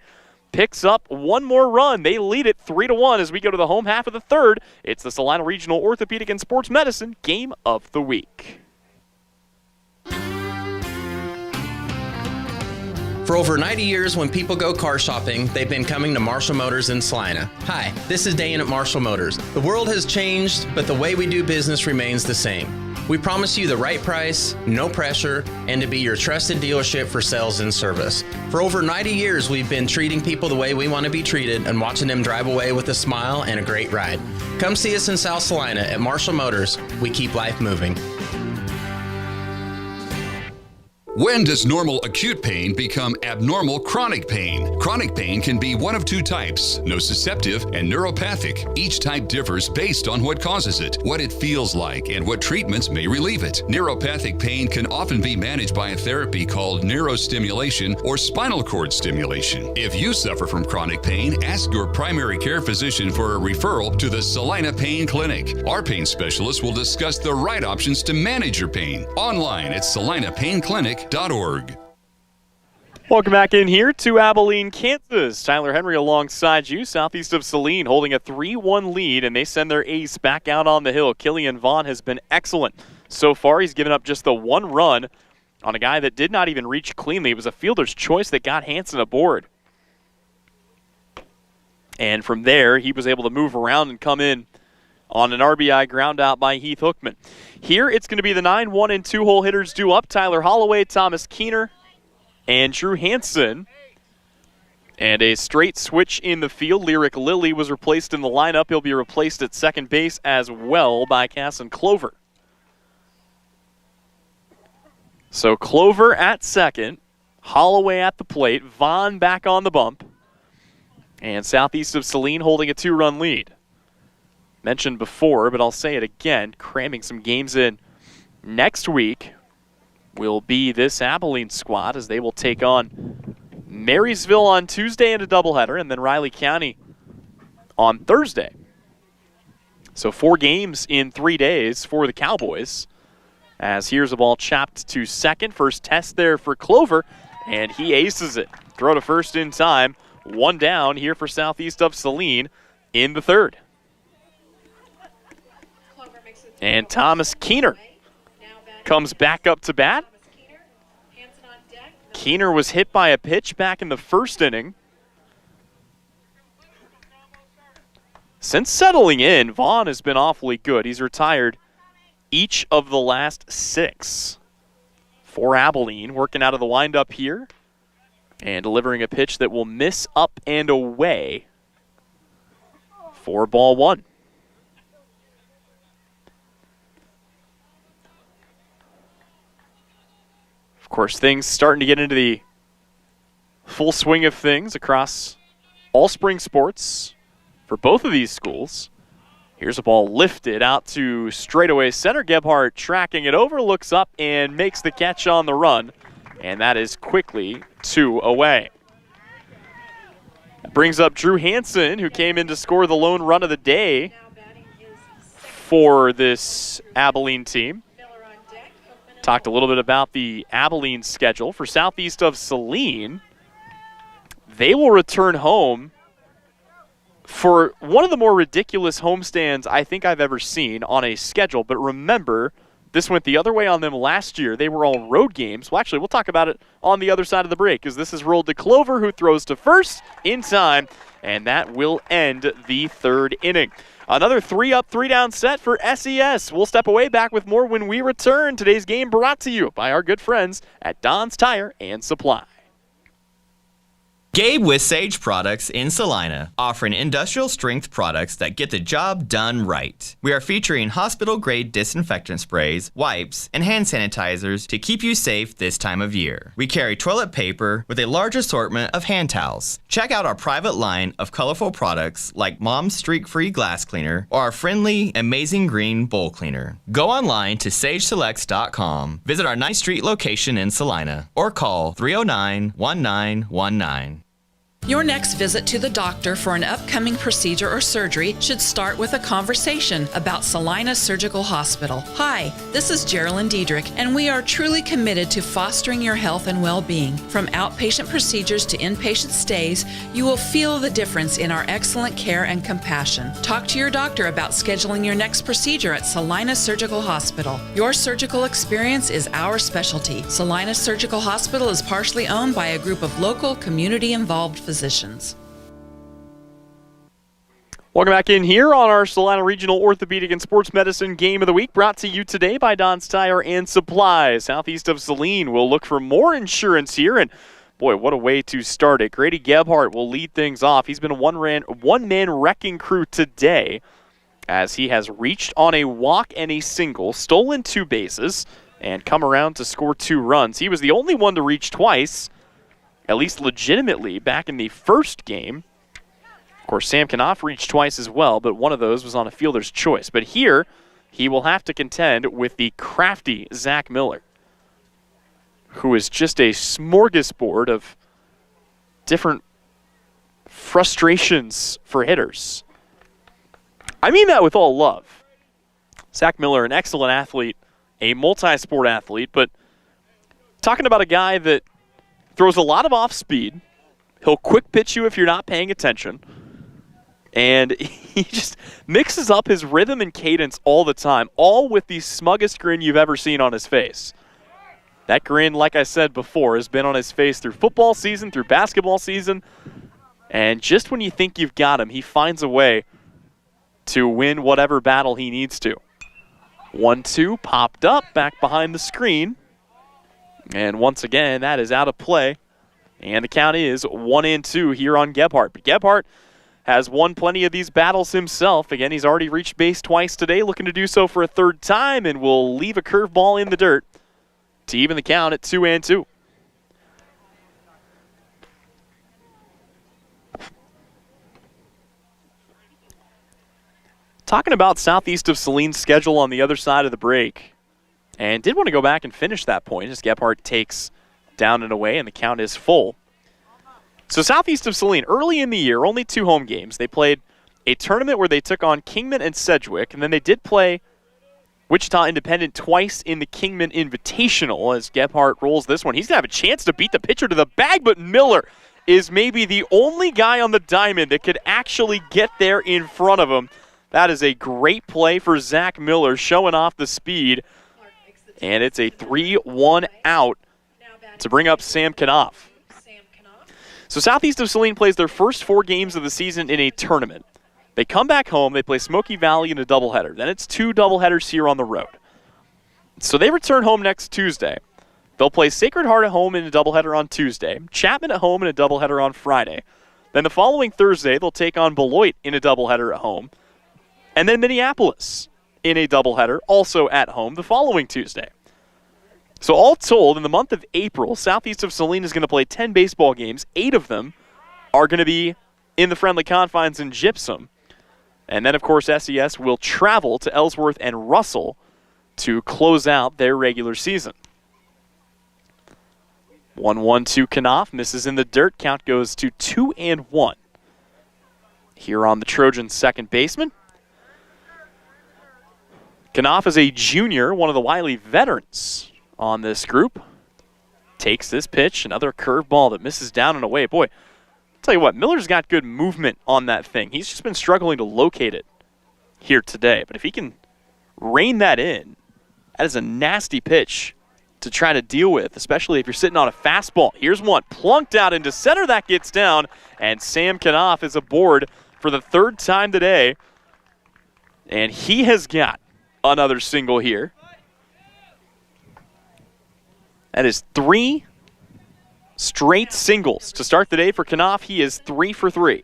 picks up 1 more run. They lead it 3-1 as we go to the home half of the third. It's the Salina Regional Orthopedic and Sports Medicine Game of the Week. For over 90 years, when people go car shopping, they've been coming to Marshall Motors in Salina. Hi, this is Dane at Marshall Motors. The world has changed, but the way we do business remains the same. We promise you the right price, no pressure, and to be your trusted dealership for sales and service. For over 90 years, we've been treating people the way we want to be treated and watching them drive away with a smile and a great ride. Come see us in South Salina at Marshall Motors. We keep life moving. When does normal acute pain become abnormal chronic pain? Chronic pain can be one of 2 types, nociceptive and neuropathic. Each type differs based on what causes it, what it feels like, and what treatments may relieve it. Neuropathic pain can often be managed by a therapy called neurostimulation or spinal cord stimulation. If you suffer from chronic pain, ask your primary care physician for a referral to the Salina Pain Clinic. Our pain specialists will discuss the right options to manage your pain. Online at salinapainclinic.org. Welcome back in here to Abilene, Kansas. Tyler Henry alongside you, southeast of Saline, holding a 3-1 lead, and they send their ace back out on the hill. Killian Vaughn has been excellent so far. He's given up just the one run on a guy that did not even reach cleanly. It was a fielder's choice that got Hansen aboard. And from there, he was able to move around and come in on an RBI ground out by Heath Hookman. Here, it's going to be the 9-1 and 2-hole hitters due up. Tyler Holloway, Thomas Keener, and Drew Hansen. And a straight switch in the field. Lyric Lilly was replaced in the lineup. He'll be replaced at second base as well by Casson Clover. So Clover at second, Holloway at the plate, Vaughn back on the bump, and southeast of Saline holding a 2-run lead. Mentioned before, but I'll say it again, cramming some games in next week will be this Abilene squad as they will take on Marysville on Tuesday in a doubleheader, and then Riley County on Thursday. So 4 games in 3 days for the Cowboys. As here's a ball chopped to second. First test there for Clover, and he aces it. Throw to first in time. 1 down here for southeast of Saline in the third. And Thomas Keener comes back up to bat. Keener was hit by a pitch back in the first inning. Since settling in, Vaughn has been awfully good. He's retired each of the last 6 for Abilene, working out of the windup here and delivering a pitch that will miss up and away for ball 1. Of course, things starting to get into the full swing of things across all spring sports for both of these schools. Here's a ball lifted out to straightaway center. Gebhardt tracking it over, looks up and makes the catch on the run, and that is quickly 2 away. That brings up Drew Hansen, who came in to score the lone run of the day for this Abilene team. Talked a little bit about the Abilene schedule. For southeast of Saline, they will return home for one of the more ridiculous homestands I think I've ever seen on a schedule. But remember, this went the other way on them last year. They were all road games. Well, actually, we'll talk about it on the other side of the break, because this is rolled to Clover, who throws to first in time, and that will end the third inning. Another 3-up, 3-down set for SES. We'll step away, back with more when we return. Today's game brought to you by our good friends at Don's Tire and Supply. Gabe with Sage Products in Salina, offering industrial strength products that get the job done right. We are featuring hospital grade disinfectant sprays, wipes, and hand sanitizers to keep you safe this time of year. We carry toilet paper with a large assortment of hand towels. Check out our private line of colorful products like Mom's Streak Free Glass Cleaner or our friendly Amazing Green Bowl Cleaner. Go online to sageselects.com, visit our 9th Street location in Salina, or call 309-1919. Your next visit to the doctor for an upcoming procedure or surgery should start with a conversation about Salina Surgical Hospital. Hi, this is Geraldine Diedrich, and we are truly committed to fostering your health and well-being. From outpatient procedures to inpatient stays, you will feel the difference in our excellent care and compassion. Talk to your doctor about scheduling your next procedure at Salina Surgical Hospital. Your surgical experience is our specialty. Salina Surgical Hospital is partially owned by a group of local, community-involved physicians. Welcome back in here on our Salina Regional Orthopedic and Sports Medicine Game of the Week, brought to you today by Don's Tire and Supply. Southeast of Saline will look for more insurance here, and boy, what a way to start it. Grady Gebhardt will lead things off. He's been a one-man wrecking crew today, as he has reached on a walk and a single, stolen 2 bases, and come around to score 2 runs. He was the only one to reach twice, at least legitimately, back in the first game. Of course, Sam Knopf reached twice as well, but one of those was on a fielder's choice. But here, he will have to contend with the crafty Zach Miller, who is just a smorgasbord of different frustrations for hitters. I mean that with all love. Zach Miller, an excellent athlete, a multi-sport athlete, but talking about a guy that throws a lot of off speed. He'll quick pitch you if you're not paying attention. And he just mixes up his rhythm and cadence all the time, all with the smuggest grin you've ever seen on his face. That grin, like I said before, has been on his face through football season, through basketball season. And just when you think you've got him, he finds a way to win whatever battle he needs to. 1-2, popped up, back behind the screen. And once again, that is out of play. And the count is 1-2 here on Gebhardt. But Gebhardt has won plenty of these battles himself. Again, he's already reached base twice today, looking to do so for a third time, and will leave a curveball in the dirt to even the count at 2-2. Talking about Southeast of Saline's schedule on the other side of the break, and did want to go back and finish that point as Gebhardt takes down and away, and the count is full. So Southeast of Saline, early in the year, only 2 home games. They played a tournament where they took on Kingman and Sedgwick, and then they did play Wichita Independent twice in the Kingman Invitational as Gebhardt rolls this one. He's going to have a chance to beat the pitcher to the bag, but Miller is maybe the only guy on the diamond that could actually get there in front of him. That is a great play for Zach Miller, showing off the speed, and it's a 3-1 out to bring up Sam Knopf. So Southeast of Saline plays their first 4 games of the season in a tournament. They come back home, they play Smoky Valley in a doubleheader. Then it's 2 doubleheaders here on the road. So they return home next Tuesday. They'll play Sacred Heart at home in a doubleheader on Tuesday, Chapman at home in a doubleheader on Friday. Then the following Thursday, they'll take on Beloit in a doubleheader at home. And then Minneapolis in a doubleheader, also at home, the following Tuesday. So all told, in the month of April, Southeast of Saline is going to play 10 baseball games. 8 of them are going to be in the friendly confines in Gypsum. And then, of course, SES will travel to Ellsworth and Russell to close out their regular season. 1-1 to Knopf, misses in the dirt. Count goes to 2-1. Here on the Trojans' second baseman. Knopf is a junior, one of the Wiley veterans on this group. Takes this pitch, another curveball that misses down and away. Boy, I'll tell you what, Miller's got good movement on that thing. He's just been struggling to locate it here today. But if he can rein that in, that is a nasty pitch to try to deal with, especially if you're sitting on a fastball. Here's one, plunked out into center, that gets down, and Sam Knopf is aboard for the 3rd time today. And he has got another single here. That is 3 straight singles to start the day for Knopf. He is 3 for 3.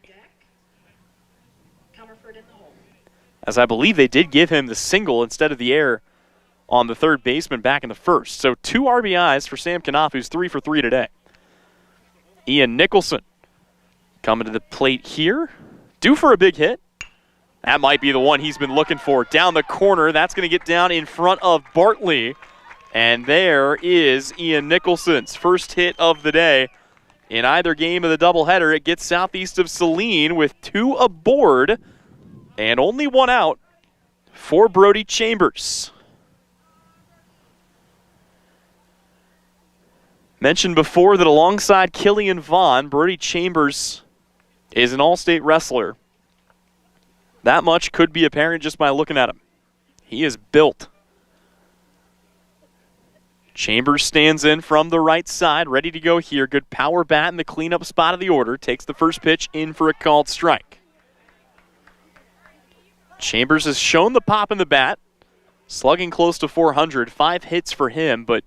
As I believe they did give him the single instead of the error on the third baseman back in the first. So 2 RBIs for Sam Knopf, who's 3 for 3 today. Ian Nicholson coming to the plate here. Due for a big hit. That might be the one he's been looking for. Down the corner, that's going to get down in front of Bartley. And there is Ian Nicholson's first hit of the day. In either game of the doubleheader, it gets Southeast of Saline with 2 aboard and only 1 out for Brody Chambers. Mentioned before that alongside Killian Vaughn, Brody Chambers is an all-state wrestler. That much could be apparent just by looking at him. He is built. Chambers stands in from the right side, ready to go here. Good power bat in the cleanup spot of the order. Takes the first pitch in for a called strike. Chambers has shown the pop in the bat. Slugging close to 400. 5 hits for him, but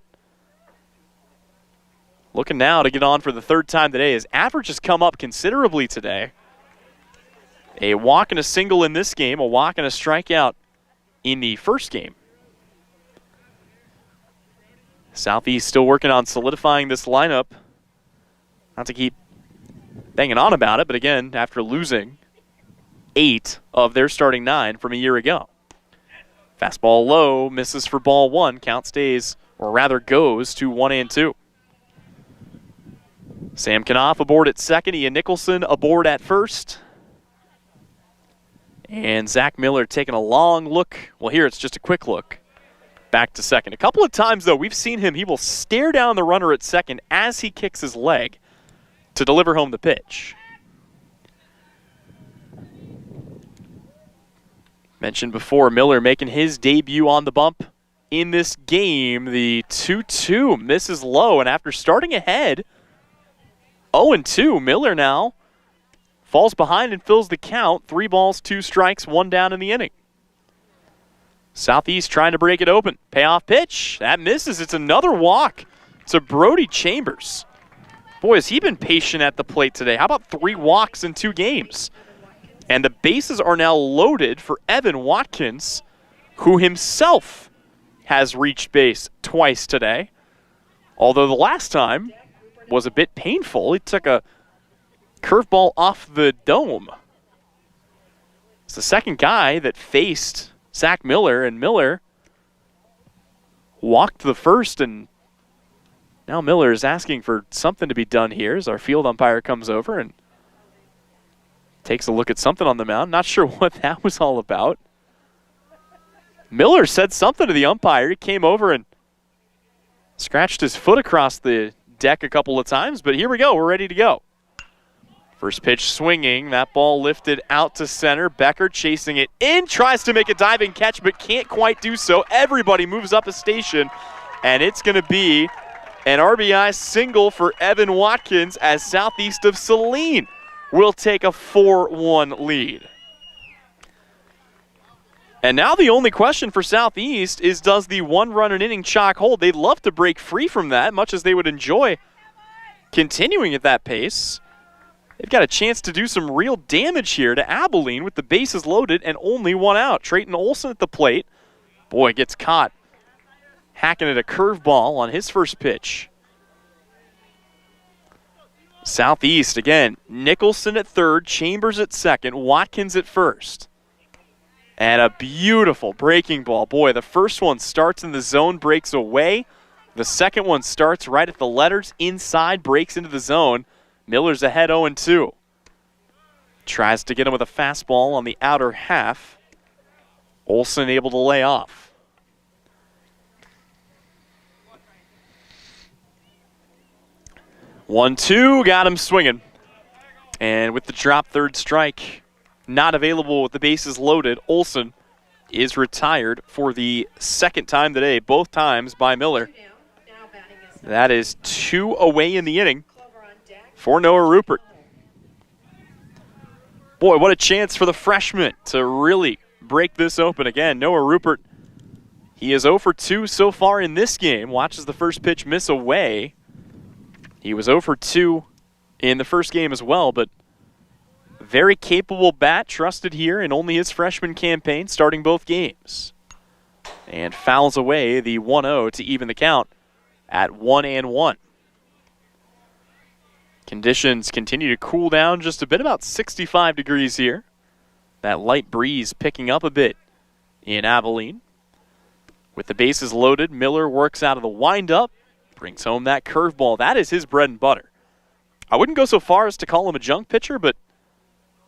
looking now to get on for the 3rd time today. His average has come up considerably today. A walk and a single in this game, a walk and a strikeout in the first game. Southeast still working on solidifying this lineup. Not to keep banging on about it, but again, after losing 8 of their starting 9 from a year ago. Fastball low, misses for ball 1. Count stays, or rather goes, to 1-2. Sam Knopf aboard at second. Ian Nicholson aboard at first. And Zach Miller taking a long look. Well, here it's just a quick look back to second. A couple of times, though, we've seen him. He will stare down the runner at second as he kicks his leg to deliver home the pitch. Mentioned before, Miller making his debut on the bump in this game. The 2-2 misses low, and after starting ahead 0-2, Miller now falls behind and fills the count. 3 balls, 2 strikes, 1 down in the inning. Southeast trying to break it open. Payoff pitch. That misses. It's another walk to Brody Chambers. Boy, has he been patient at the plate today. How about 3 walks in 2 games? And the bases are now loaded for Evan Watkins, who himself has reached base twice today. Although the last time was a bit painful. He took a curveball off the dome. It's the second guy that faced Zach Miller, and Miller walked the first, and now Miller is asking for something to be done here as our field umpire comes over and takes a look at something on the mound. Not sure what that was all about. Miller said something to the umpire. He came over and scratched his foot across the deck a couple of times, but here we go. We're ready to go. First pitch swinging. That ball lifted out to center. Becker chasing it in. Tries to make a diving catch, but can't quite do so. Everybody moves up a station, and it's going to be an RBI single for Evan Watkins as Southeast of Saline will take a 4-1 lead. And now the only question for Southeast is, does the 1-run an inning chalk hold? They'd love to break free from that, much as they would enjoy continuing at that pace. They've got a chance to do some real damage here to Abilene with the bases loaded and only 1 out. Trayton Olson at the plate. Boy, gets caught hacking at a curveball on his first pitch. Southeast, again, Nicholson at third, Chambers at second, Watkins at first. And a beautiful breaking ball. Boy, the first one starts in the zone, breaks away. The second one starts right at the letters, inside, breaks into the zone. Miller's ahead 0-2. Tries to get him with a fastball on the outer half. Olson able to lay off. One-two, got him swinging. And with the drop, third strike not available with the bases loaded, Olson is retired for the second time today, both times by Miller. That is 2 away in the inning for Noah Rupert. Boy, what a chance for the freshman to really break this open again. Noah Rupert, he is 0 for 2 so far in this game. Watches the first pitch miss away. He was 0 for 2 in the first game as well, but very capable bat, trusted here in only his freshman campaign, starting both games. And fouls away the 1-0 to even the count at 1-1. Conditions continue to cool down just a bit, about 65 degrees here. That light breeze picking up a bit in Abilene. With the bases loaded, Miller works out of the windup, brings home that curveball. That is his bread and butter. I wouldn't go so far as to call him a junk pitcher, but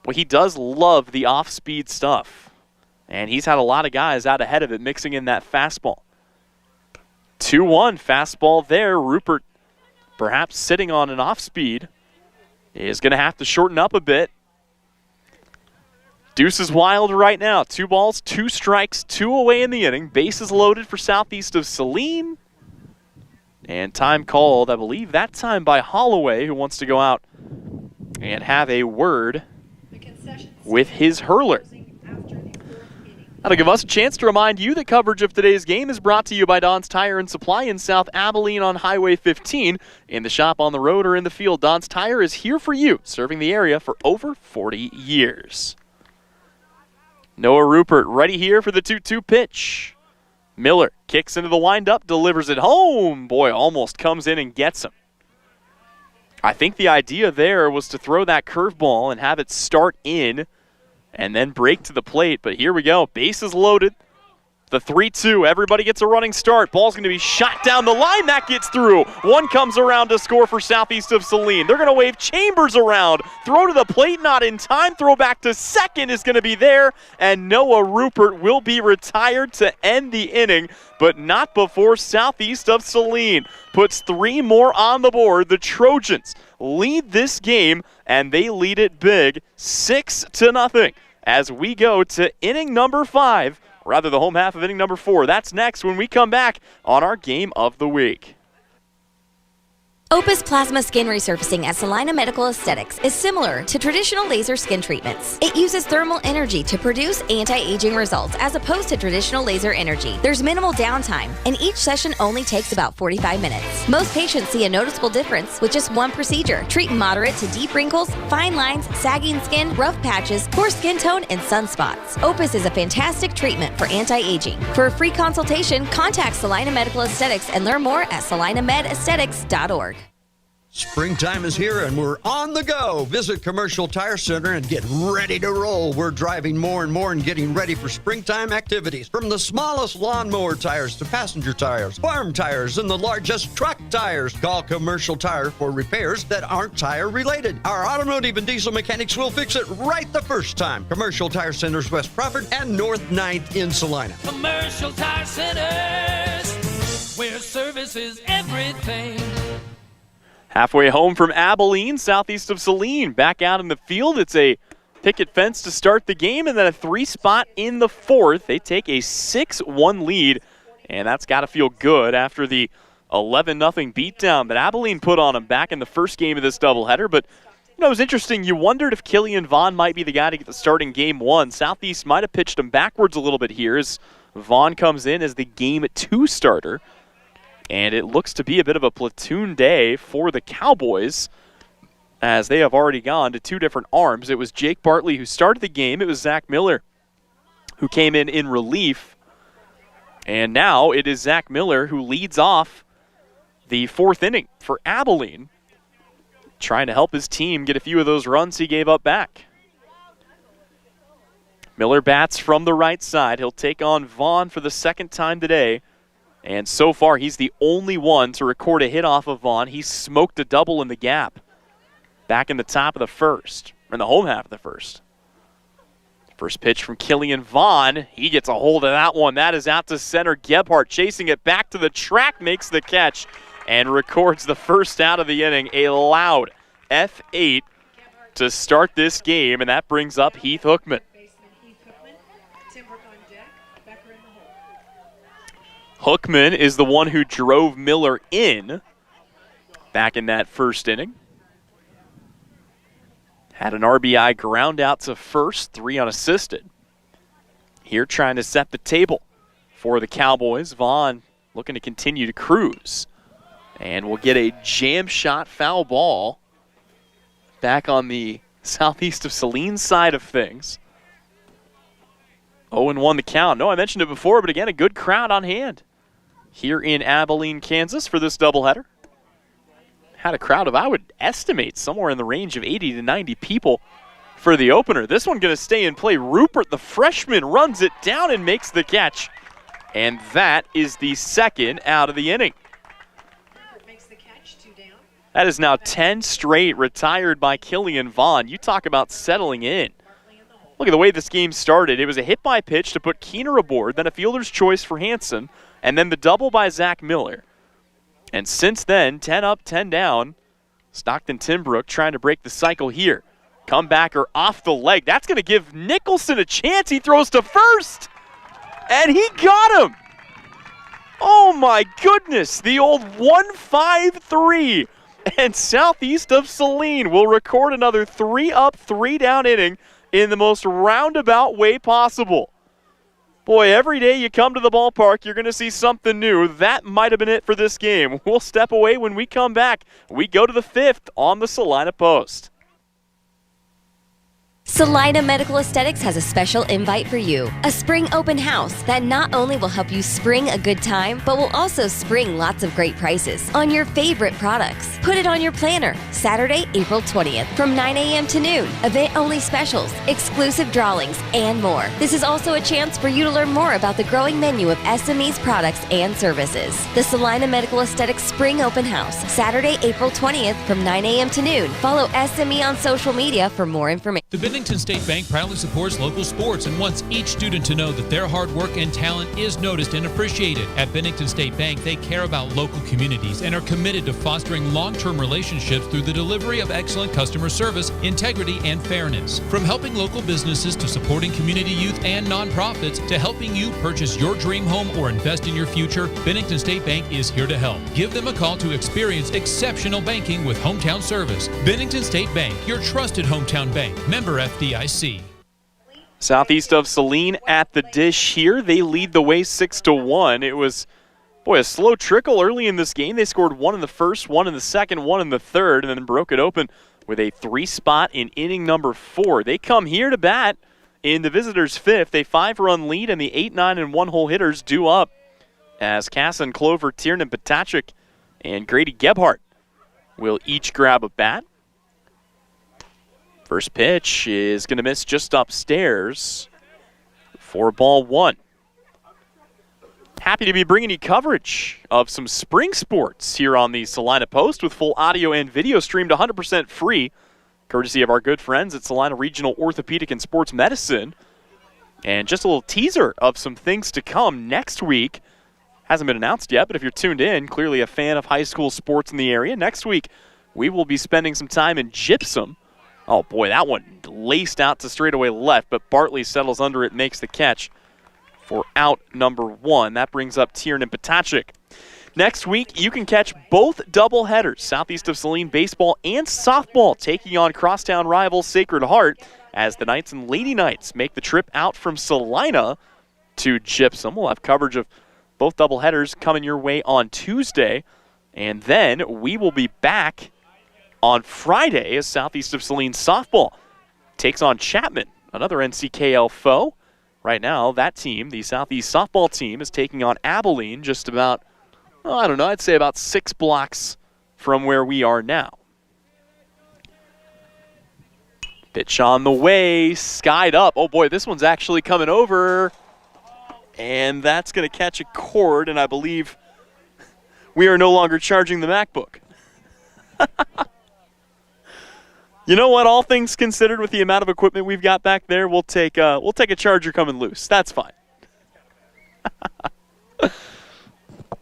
well, he does love the off-speed stuff. And he's had a lot of guys out ahead of it mixing in that fastball. 2-1 fastball there. Rupert, perhaps sitting on an off-speed, is going to have to shorten up a bit. Deuce is wild right now. 2 balls, 2 strikes, 2 away in the inning. Bases loaded for Southeast of Saline. And time called, I believe, that time by Holloway, who wants to go out and have a word with his hurler. That'll give us a chance to remind you that coverage of today's game is brought to you by Don's Tire and Supply in South Abilene on Highway 15. In the shop, on the road, or in the field, Don's Tire is here for you, serving the area for over 40 years. Noah Rupert ready here for the 2-2 pitch. Miller kicks into the windup, delivers it home. Boy, almost comes in and gets him. I think the idea there was to throw that curveball and have it start in and then break to the plate. But here we go. Bases loaded. The 3-2, everybody gets a running start. Ball's going to be shot down the line. That gets through. One comes around to score for Southeast of Saline. They're going to wave Chambers around. Throw to the plate, not in time. Throw back to second is going to be there. And Noah Rupert will be retired to end the inning, but not before Southeast of Saline puts 3 more on the board. The Trojans lead this game, and they lead it big, 6-0, as we go to inning number 5. Rather, the home half of inning number 4. That's next when we come back on our Game of the Week. Opus Plasma Skin Resurfacing at Salina Medical Aesthetics is similar to traditional laser skin treatments. It uses thermal energy to produce anti-aging results as opposed to traditional laser energy. There's minimal downtime, and each session only takes about 45 minutes. Most patients see a noticeable difference with just one procedure. Treat moderate to deep wrinkles, fine lines, sagging skin, rough patches, poor skin tone, and sunspots. Opus is a fantastic treatment for anti-aging. For a free consultation, contact Salina Medical Aesthetics and learn more at salinamedesthetics.org. Springtime is here and we're on the go. Visit Commercial Tire Center and get ready to roll. We're driving more and more and getting ready for springtime activities. From the smallest lawnmower tires to passenger tires, farm tires, and the largest truck tires. Call Commercial Tire for repairs that aren't tire related. Our automotive and diesel mechanics will fix it right the first time. Commercial Tire Centers, West Crawford and North 9th in Salina. Commercial Tire Centers, where service is everything. Halfway home from Abilene, Southeast of Saline. Back out in the field, it's a picket fence to start the game, and then a 3-spot in the 4th. They take a 6-1 lead, and that's got to feel good after the 11-0 beatdown that Abilene put on them back in the first game of this doubleheader. But, you know, it was interesting. You wondered if Killian Vaughn might be the guy to get the start in Game 1. Southeast might have pitched him backwards a little bit here as Vaughn comes in as the Game 2 starter. And it looks to be a bit of a platoon day for the Cowboys as they have already gone to 2 different arms. It was Jake Bartley who started the game. It was Zach Miller who came in relief. And now it is Zach Miller who leads off the 4th inning for Abilene, trying to help his team get a few of those runs he gave up back. Miller bats from the right side. He'll take on Vaughn for the 2nd time today. And so far, he's the only one to record a hit off of Vaughn. He smoked a double in the gap back in the top of the 1st, or in the home half of the 1st. First pitch from Killian Vaughn. He gets a hold of that one. That is out to center. Gebhardt chasing it back to the track, makes the catch, and records the first out of the inning. A loud F8 to start this game, and that brings up Heath Hookman. Hookman is the one who drove Miller in back in that first inning. Had an RBI ground out to first, 3 unassisted. Here trying to set the table for the Cowboys. Vaughn looking to continue to cruise. And we'll get a jam shot foul ball back on the Southeast of Saline side of things. 0-1 the count. No, I mentioned it before, but again, a good crowd on hand here in Abilene, Kansas for this doubleheader. Had a crowd of, I would estimate, somewhere in the range of 80 to 90 people for the opener. This one going to stay in play. Rupert, the freshman, runs it down and makes the catch. And that is the 2nd out of the inning. Rupert makes the catch, 2 down. That is now 10 straight retired by Killian Vaughn. You talk about settling in. Look at the way this game started. It was a hit by pitch to put Keener aboard, then a fielder's choice for Hansen, and then the double by Zach Miller. And since then, 10 up, 10 down. Stockton Timbrook trying to break the cycle here. Comebacker off the leg. That's going to give Nicholson a chance. He throws to first, and he got him. Oh, my goodness. The old 1-5-3. And Southeast of Saline will record another 3 up, 3 down inning in the most roundabout way possible. Boy, every day you come to the ballpark, you're going to see something new. That might have been it for this game. We'll step away when we come back. We go to the 5th on the Salina Post. Salina Medical Aesthetics has a special invite for you. A spring open house that not only will help you spring a good time, but will also spring lots of great prices on your favorite products. Put it on your planner. Saturday, April 20th from 9 a.m. to noon. Event-only specials, exclusive drawings, and more. This is also a chance for you to learn more about the growing menu of SME's products and services. The Salina Medical Aesthetics Spring Open House, Saturday, April 20th from 9 a.m. to noon. Follow SME on social media for more information. The Bennington State Bank proudly supports local sports and wants each student to know that their hard work and talent is noticed and appreciated. At Bennington State Bank, they care about local communities and are committed to fostering long-term relationships through the delivery of excellent customer service, integrity, and fairness. From helping local businesses to supporting community youth and nonprofits to helping you purchase your dream home or invest in your future, Bennington State Bank is here to help. Give them a call to experience exceptional banking with hometown service. Bennington State Bank, your trusted hometown bank. Member FDIC. Southeast of Saline at the dish here. They lead the way 6-1. It was, a slow trickle early in this game. They scored one in the first, one in the second, one in the third, and then broke it open with a 3-spot in inning number 4. They come here to bat in the visitors' 5th. A 5-run lead, and the 8, 9, and 1-hole hitters due up as Casson, Clover, Tiernan, Patachik, and Grady Gebhardt will each grab a bat. First pitch is going to miss just upstairs for ball 1. Happy to be bringing you coverage of some spring sports here on the Salina Post with full audio and video streamed 100% free, courtesy of our good friends at Salina Regional Orthopedic and Sports Medicine. And just a little teaser of some things to come next week. Hasn't been announced yet, but if you're tuned in, clearly a fan of high school sports in the area, next week we will be spending some time in Gypsum. Oh, boy, that one laced out to straightaway left, but Bartley settles under it, makes the catch for out number 1. That brings up Tiernan Patachik. Next week, you can catch both doubleheaders, Southeast of Saline baseball and softball, taking on crosstown rival Sacred Heart as the Knights and Lady Knights make the trip out from Salina to Gypsum. We'll have coverage of both doubleheaders coming your way on Tuesday, and then we will be back on Friday as Southeast of Saline softball takes on Chapman, another NCKL foe. Right now, that team, the Southeast softball team, is taking on Abilene just about, I'd say about 6 blocks from where we are now. Pitch on the way, skied up. Oh boy, this one's actually coming over. And that's going to catch a cord, and I believe we are no longer charging the MacBook. You know what? All things considered, with the amount of equipment we've got back there, we'll take a charger coming loose. That's fine.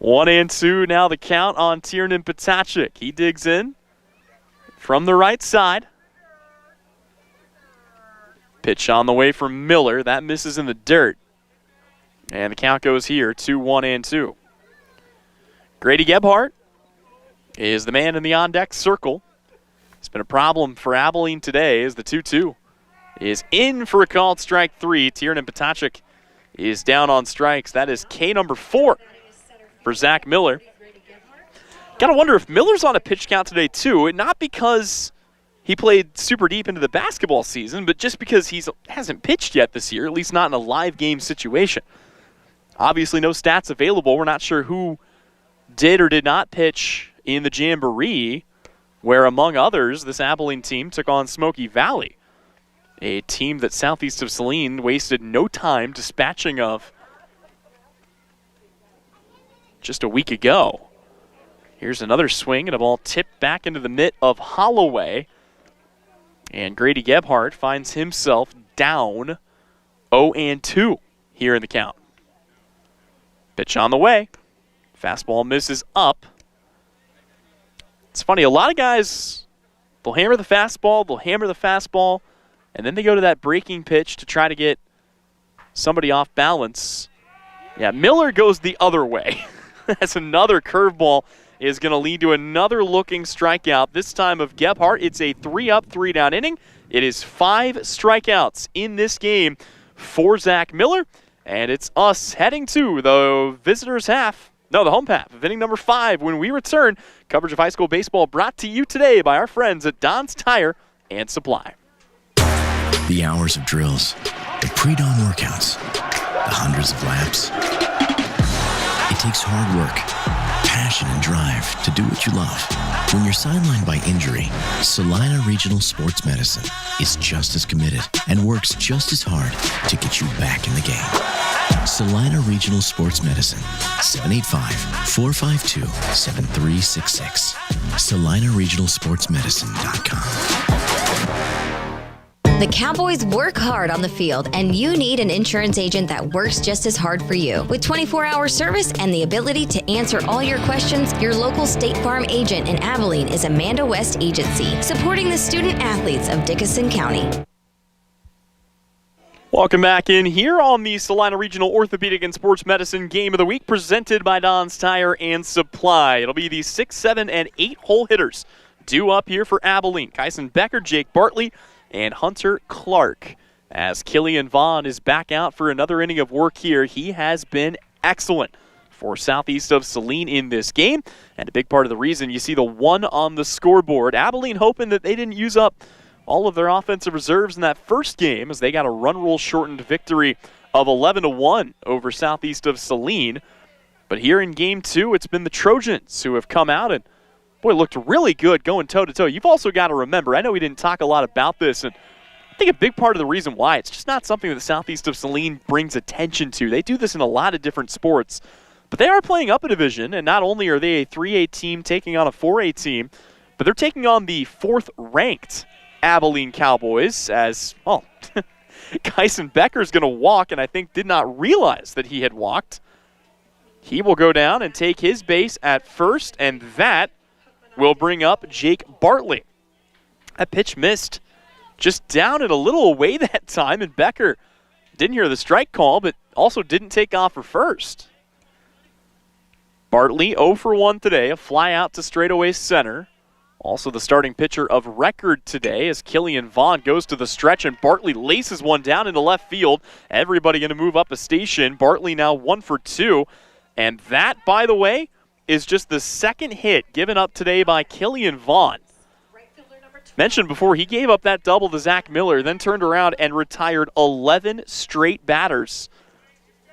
1-2 now the count on Tiernan Patachik. He digs in from the right side. Pitch on the way from Miller. That misses in the dirt. And the count goes here, 2-1-2. Grady Gebhardt is the man in the on-deck circle. It's been a problem for Abilene today as the 2-2 is in for a called strike 3. Tiernan Patachik is down on strikes. That is K number 4 for Zach Miller. Got to wonder if Miller's on a pitch count today too, not because he played super deep into the basketball season, but just because he hasn't pitched yet this year, at least not in a live game situation. Obviously no stats available. We're not sure who did or did not pitch in the Jamboree, where, among others, this Abilene team took on Smoky Valley, a team that Southeast of Saline wasted no time dispatching of just a week ago. Here's another swing, and a ball tipped back into the mitt of Holloway. And Grady Gebhardt finds himself down 0-2 here in the count. Pitch on the way. Fastball misses up. It's funny, a lot of guys, they'll hammer the fastball, and then they go to that breaking pitch to try to get somebody off balance. Yeah, Miller goes the other way. That's another curveball is going to lead to another looking strikeout, this time of Gebhardt. It's a 3-up, 3-down inning. It is 5 strikeouts in this game for Zach Miller, and it's us heading to the visitors' half. No, the home half of inning number 5 when we return. Coverage of high school baseball brought to you today by our friends at Don's Tire and Supply. The hours of drills, the pre-dawn workouts, the hundreds of laps. It takes hard work, passion, and drive to do what you love. When you're sidelined by injury, Salina Regional Sports Medicine is just as committed and works just as hard to get you back in the game. Salina Regional Sports Medicine, 785-452-7366. SalinaRegionalSportsMedicine.com. The Cowboys work hard on the field, and you need an insurance agent that works just as hard for you. With 24-hour service and the ability to answer all your questions, your local State Farm agent in Abilene is Amanda West Agency, supporting the student athletes of Dickinson County. Welcome back in here on the Salina Regional Orthopedic and Sports Medicine Game of the Week, presented by Don's Tire and Supply. It'll be the 6, 7, and 8 hole hitters due up here for Abilene. Kyson Becker, Jake Bartley, and Hunter Clark. As Killian Vaughn is back out for another inning of work here, he has been excellent for Southeast of Saline in this game, and a big part of the reason you see the 1 on the scoreboard. Abilene hoping that they didn't use up all of their offensive reserves in that first game, as they got a run rule shortened victory of 11-1 over Southeast of Saline. But here in game 2, it's been the Trojans who have come out and boy, looked really good going toe-to-toe. You've also got to remember, I know we didn't talk a lot about this, and I think a big part of the reason why, it's just not something that Southeast of Saline brings attention to. They do this in a lot of different sports, but they are playing up a division, and not only are they a 3A team taking on a 4A team, but they're taking on the 4th-ranked Abilene Cowboys as, well, Kyson Becker's going to walk, and I think did not realize that he had walked. He will go down and take his base at first, and that will bring up Jake Bartley. That pitch missed just down and a little away that time, and Becker didn't hear the strike call, but also didn't take off for first. Bartley 0 for 1 today, a fly out to straightaway center. Also the starting pitcher of record today as Killian Vaughn goes to the stretch, and Bartley laces one down into left field. Everybody going to move up a station. Bartley now 1 for 2, and that, by the way, is just the second hit given up today by Killian Vaughn. Mentioned before, he gave up that double to Zach Miller, then turned around and retired 11 straight batters.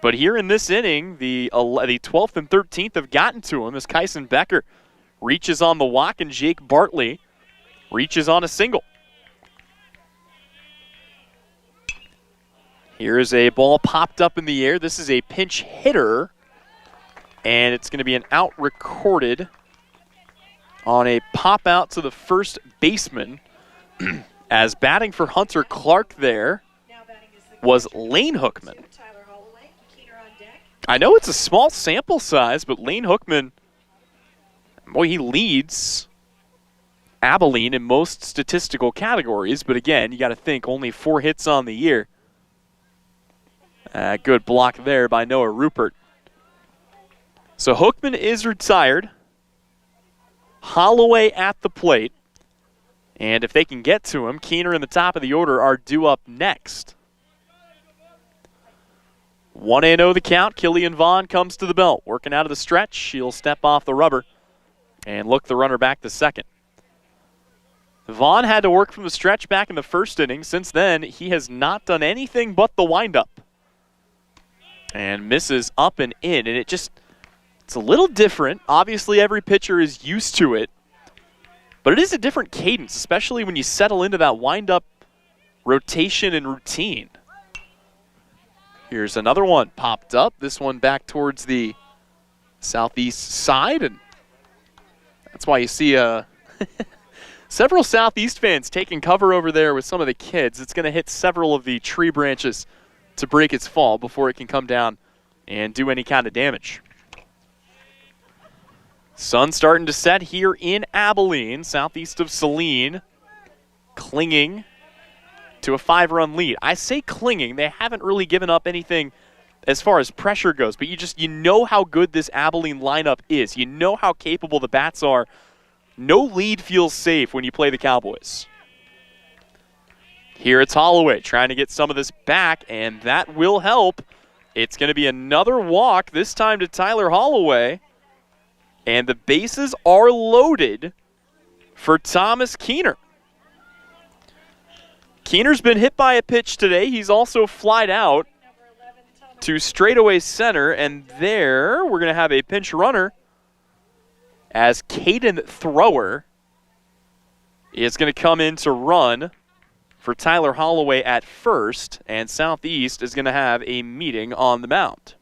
But here in this inning, the 12th and 13th have gotten to him as Kyson Becker reaches on the walk and Jake Bartley reaches on a single. Here is a ball popped up in the air. This is a pinch hitter, and it's going to be an out recorded on a pop out to the first baseman. As batting for Hunter Clark there was Lane Hookman. I know it's a small sample size, but Lane Hookman, boy, he leads Abilene in most statistical categories. But again, you got to think only 4 hits on the year. Good block there by Noah Rupert. So Hookman is retired. Holloway at the plate. And if they can get to him, Keener in the top of the order are due up next. 1-0 the count. Killian Vaughn comes to the belt. Working out of the stretch. He'll step off the rubber and look the runner back to second. Vaughn had to work from the stretch back in the first inning. Since then, he has not done anything but the windup. And misses up and in. And it's a little different. Obviously, every pitcher is used to it. But it is a different cadence, especially when you settle into that wind-up rotation and routine. Here's another one popped up. This one back towards the southeast side. And that's why you see several Southeast fans taking cover over there with some of the kids. It's going to hit several of the tree branches to break its fall before it can come down and do any kind of damage. Sun starting to set here in Abilene, southeast of Saline, clinging to a 5-run lead. I say clinging. They haven't really given up anything as far as pressure goes, but you know how good this Abilene lineup is. You know how capable the bats are. No lead feels safe when you play the Cowboys. Here it's Holloway trying to get some of this back, and that will help. It's going to be another walk, this time to Tyler Holloway. And the bases are loaded for Thomas Keener. Keener's been hit by a pitch today. He's also flied out to straightaway center, and there we're going to have a pinch runner as Caden Thrower is going to come in to run for Tyler Holloway at first, and Southeast is going to have a meeting on the mound.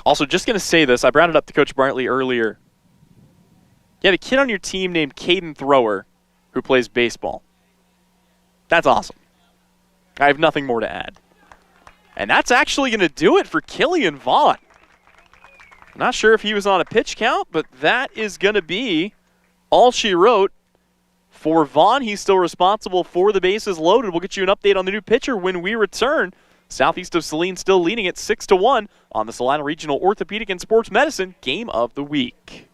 Also, just going to say this. I brought it up to Coach Bartley earlier. You have a kid on your team named Caden Thrower who plays baseball. That's awesome. I have nothing more to add. And that's actually going to do it for Killian Vaughn. I'm not sure if he was on a pitch count, but that is going to be all she wrote for Vaughn. He's still responsible for the bases loaded. We'll get you an update on the new pitcher when we return. Southeast of Saline still leading at 6-1 on the Salina Regional Orthopedic and Sports Medicine Game of the Week.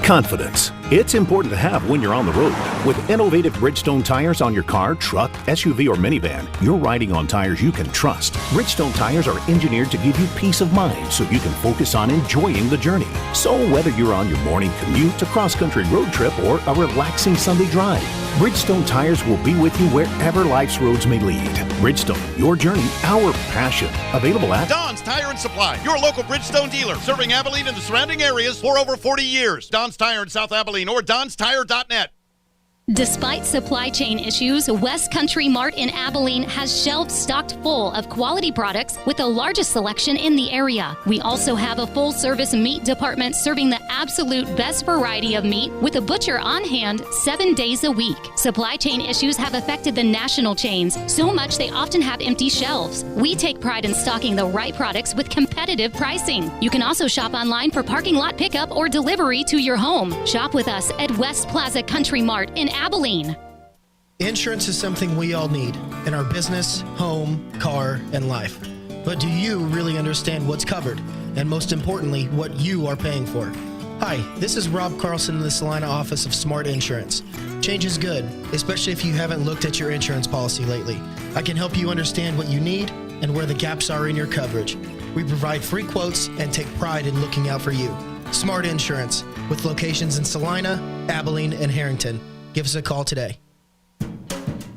Confidence. It's important to have when you're on the road. With innovative Bridgestone tires on your car, truck, SUV, or minivan, you're riding on tires you can trust. Bridgestone tires are engineered to give you peace of mind so you can focus on enjoying the journey. So whether you're on your morning commute, a cross-country road trip, or a relaxing Sunday drive, Bridgestone tires will be with you wherever life's roads may lead. Bridgestone, your journey, our passion. Available at Don's Tire and Supply, your local Bridgestone dealer, serving Abilene and the surrounding areas for over 40 years. Don's Tire in South Abilene or donstire.net. Despite supply chain issues, West Country Mart in Abilene has shelves stocked full of quality products with the largest selection in the area. We also have a full-service meat department serving the absolute best variety of meat with a butcher on hand 7 days a week. Supply chain issues have affected the national chains so much they often have empty shelves. We take pride in stocking the right products with competitive pricing. You can also shop online for parking lot pickup or delivery to your home. Shop with us at West Plaza Country Mart in Abilene. Insurance is something we all need in our business, home, car, and life. But do you really understand what's covered? And most importantly, what you are paying for? Hi, this is Rob Carlson in the Salina office of Smart Insurance. Change is good, especially if you haven't looked at your insurance policy lately. I can help you understand what you need and where the gaps are in your coverage. We provide free quotes and take pride in looking out for you. Smart Insurance, with locations in Salina, Abilene, and Harrington. Give us a call today.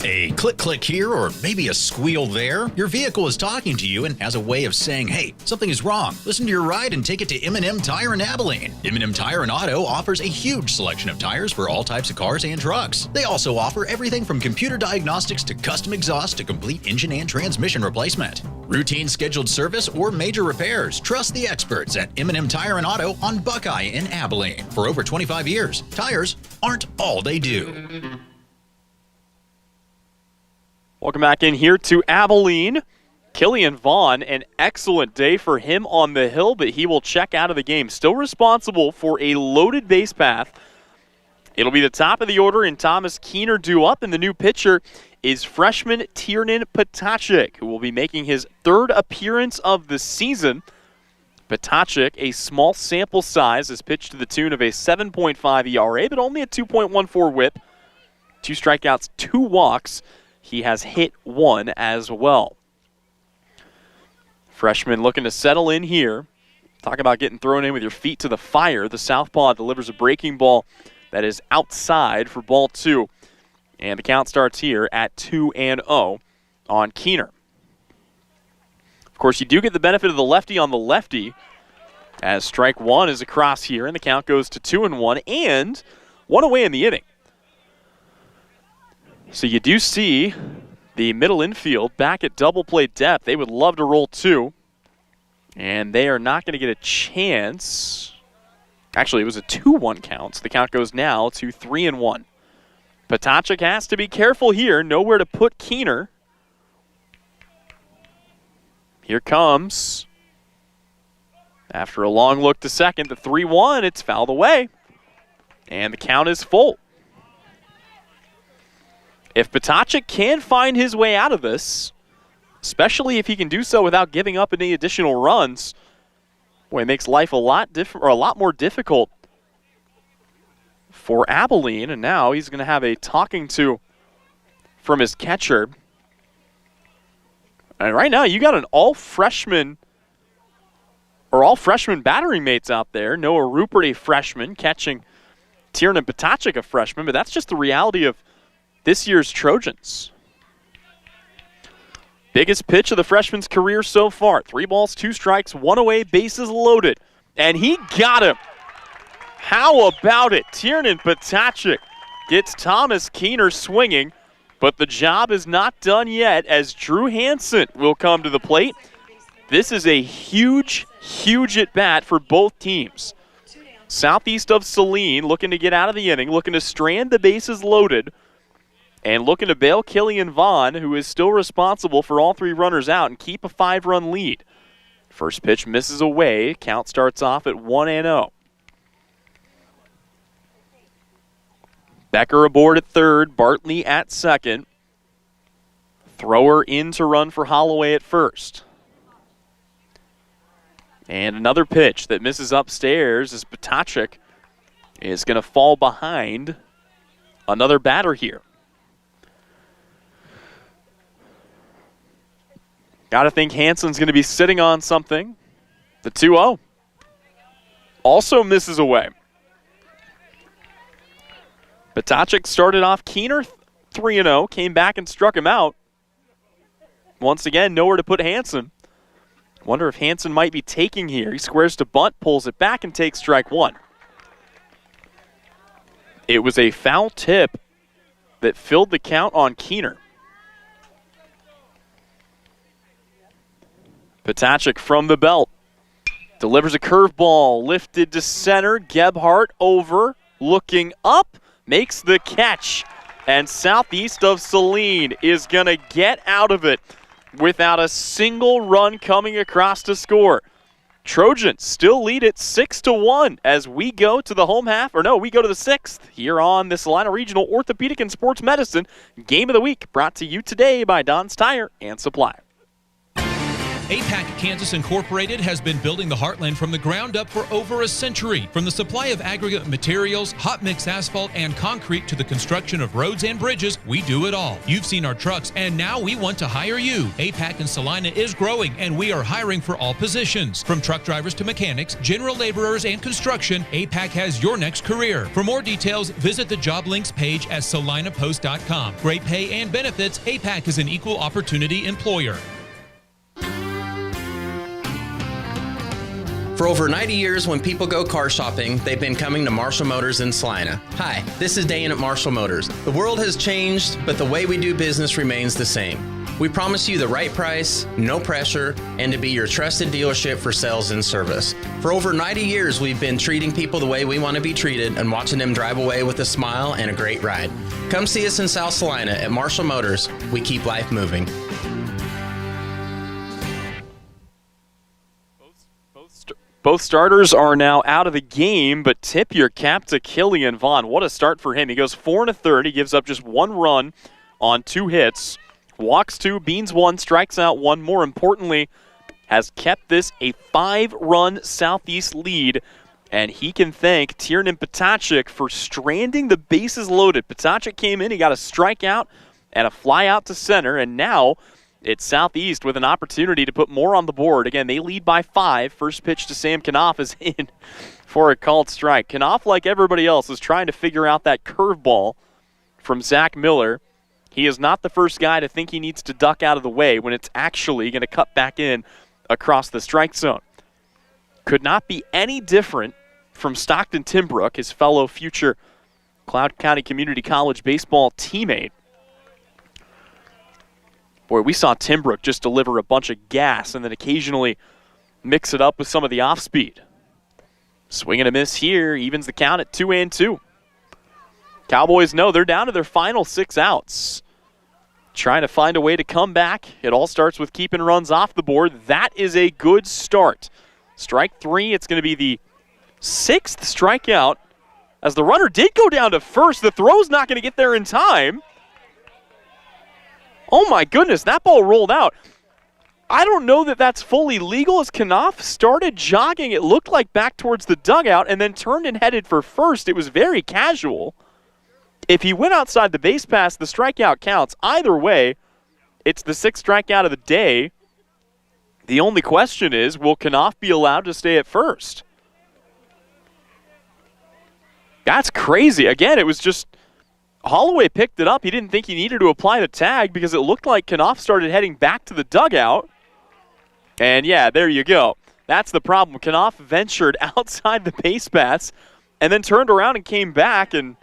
A click here or maybe a squeal there. Your vehicle is talking to you and has a way of saying, hey, something is wrong. Listen to your ride and take it to M&M Tire in Abilene. M&M Tire and Auto offers a huge selection of tires for all types of cars and trucks. They also offer everything from computer diagnostics to custom exhaust to complete engine and transmission replacement. Routine scheduled service or major repairs. Trust the experts at M&M Tire and Auto on Buckeye in Abilene. For over 25 years, tires aren't all they do. Welcome back in here to Abilene. Killian Vaughn, an excellent day for him on the hill, but he will check out of the game. Still responsible for a loaded base path. It'll be the top of the order, and Thomas Keener due up, and the new pitcher is freshman Tiernan Potachik, who will be making his third appearance of the season. Potachik, a small sample size, is pitched to the tune of a 7.5 ERA, but only a 2.14 whip. 2 strikeouts, 2 walks. He has hit 1 as well. Freshman looking to settle in here. Talk about getting thrown in with your feet to the fire. The southpaw delivers a breaking ball that is outside for ball 2. And the count starts here at 2-0 on Keener. Of course, you do get the benefit of the lefty on the lefty, as strike 1 is across here, and the count goes to 2-1 and 1 away in the inning. So you do see the middle infield back at double play depth. They would love to roll 2, and they are not going to get a chance. Actually, it was a 2-1 count, so the count goes now to 3-1. Potachik has to be careful here. Nowhere to put Keener. Here comes, after a long look to second, the 3-1. It's fouled away, and the count is full. If Potachik can find his way out of this, especially if he can do so without giving up any additional runs, boy, it makes life a lot more difficult for Abilene. And now he's going to have a talking to from his catcher. And right now, you got an all-freshman are all freshman battering mates out there. Noah Rupert, a freshman, catching Tiernan Potacek, a freshman, but that's just the reality of this year's Trojans. Biggest pitch of the freshman's career so far. 3 balls, 2 strikes, 1 away, bases loaded. And he got him. How about it? Tiernan Potacek gets Thomas Keener swinging, but the job is not done yet as Drew Hansen will come to the plate. This is a huge, huge at-bat for both teams. Southeast of Saline looking to get out of the inning, looking to strand the bases loaded, and looking to bail Killian Vaughn, who is still responsible for all 3 runners out, and keep a 5-run lead. First pitch misses away. Count starts off at 1-0. Becker aboard at third, Bartley at second. Thrower in to run for Holloway at first. And another pitch that misses upstairs as Potacek is going to fall behind another batter here. Got to think Hansen's going to be sitting on something. The 2-0 also misses away. Potacek started off Keener 3-0, came back and struck him out. Once again, nowhere to put Hansen. Wonder if Hansen might be taking here. He squares to bunt, pulls it back, and takes strike 1. It was a foul tip that filled the count on Keener. Potacek from the belt. Delivers a curveball, lifted to center. Gebhardt over, looking up, makes the catch. And Southeast of Saline is going to get out of it without a single run coming across to score. Trojans still lead it 6-1 as we go to the home half, we go to the 6th here on the Salina Regional Orthopedic and Sports Medicine Game of the Week, brought to you today by Don's Tire and Supply. APAC Kansas Incorporated has been building the heartland from the ground up for over a century. From the supply of aggregate materials, hot mix asphalt, and concrete to the construction of roads and bridges, we do it all. You've seen our trucks, and now we want to hire you. APAC in Salina is growing, and we are hiring for all positions. From truck drivers to mechanics, general laborers, and construction, APAC has your next career. For more details, visit the job links page at salinapost.com. Great pay and benefits, APAC is an equal opportunity employer. For over 90 years, when people go car shopping, they've been coming to Marshall Motors in Salina. Hi, this is Dane at Marshall Motors. The world has changed, but the way we do business remains the same. We promise you the right price, no pressure, and to be your trusted dealership for sales and service. For over 90 years, we've been treating people the way we want to be treated and watching them drive away with a smile and a great ride. Come see us in South Salina at Marshall Motors. We keep life moving. Both starters are now out of the game, but tip your cap to Killian Vaughn. What a start for him. He goes 4 1/3. He gives up just 1 run on 2 hits. Walks 2, beans 1, strikes out 1. More importantly, has kept this a 5-run Southeast lead, and he can thank Tiernan Potacek for stranding the bases loaded. Potacek came in, he got a strikeout and a fly out to center, and now it's Southeast with an opportunity to put more on the board. Again, they lead by 5. First pitch to Sam Knopf is in for a called strike. Knopf, like everybody else, is trying to figure out that curveball from Zach Miller. He is not the first guy to think he needs to duck out of the way when it's actually going to cut back in across the strike zone. Could not be any different from Stockton Timbrook, his fellow future Cloud County Community College baseball teammate. Boy, we saw Timbrook just deliver a bunch of gas and then occasionally mix it up with some of the off-speed. Swing and a miss here, evens the count at 2-2. Cowboys know they're down to their final 6 outs. Trying to find a way to come back. It all starts with keeping runs off the board. That is a good start. Strike 3, it's going to be the 6th strikeout. As the runner did go down to first, the throw's not going to get there in time. Oh my goodness, that ball rolled out. I don't know that that's fully legal as Knopf started jogging, it looked like back towards the dugout, and then turned and headed for first. It was very casual. If he went outside the base pass, the strikeout counts. Either way, it's the 6th strikeout of the day. The only question is, will Knopf be allowed to stay at first? That's crazy. Again, it was just Holloway picked it up. He didn't think he needed to apply the tag because it looked like Knopf started heading back to the dugout. And yeah, there you go. That's the problem. Knopf ventured outside the base paths and then turned around and came back. And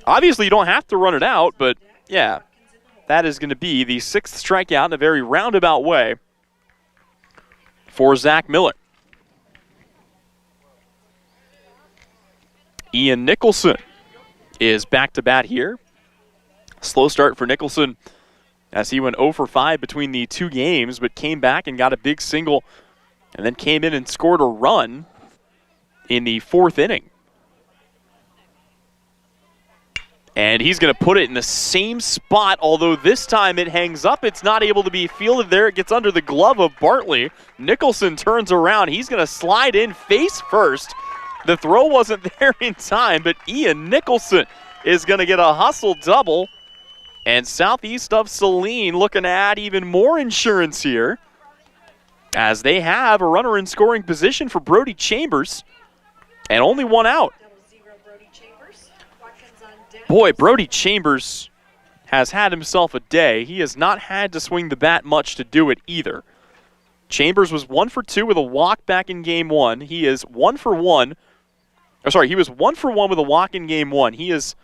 obviously you don't have to run it out, but yeah, that is going to be the 6th strikeout in a very roundabout way for Zach Miller. Ian Nicholson is back to bat here. Slow start for Nicholson as he went 0 for 5 between the 2 games, but came back and got a big single and then came in and scored a run in the 4th inning. And he's going to put it in the same spot, although this time it hangs up. It's not able to be fielded there. It gets under the glove of Bartley. Nicholson turns around. He's going to slide in face first. The throw wasn't there in time, but Ian Nicholson is going to get a hustle double. And southeast of Saline looking to add even more insurance here as they have a runner in scoring position for Brody Chambers and only one out. Boy, Brody Chambers has had himself a day. He has not had to swing the bat much to do it either. Chambers was 1 for 2 with a walk back in game 1. He is 1 for 1. He was 1 for 1 with a walk in game 1. He is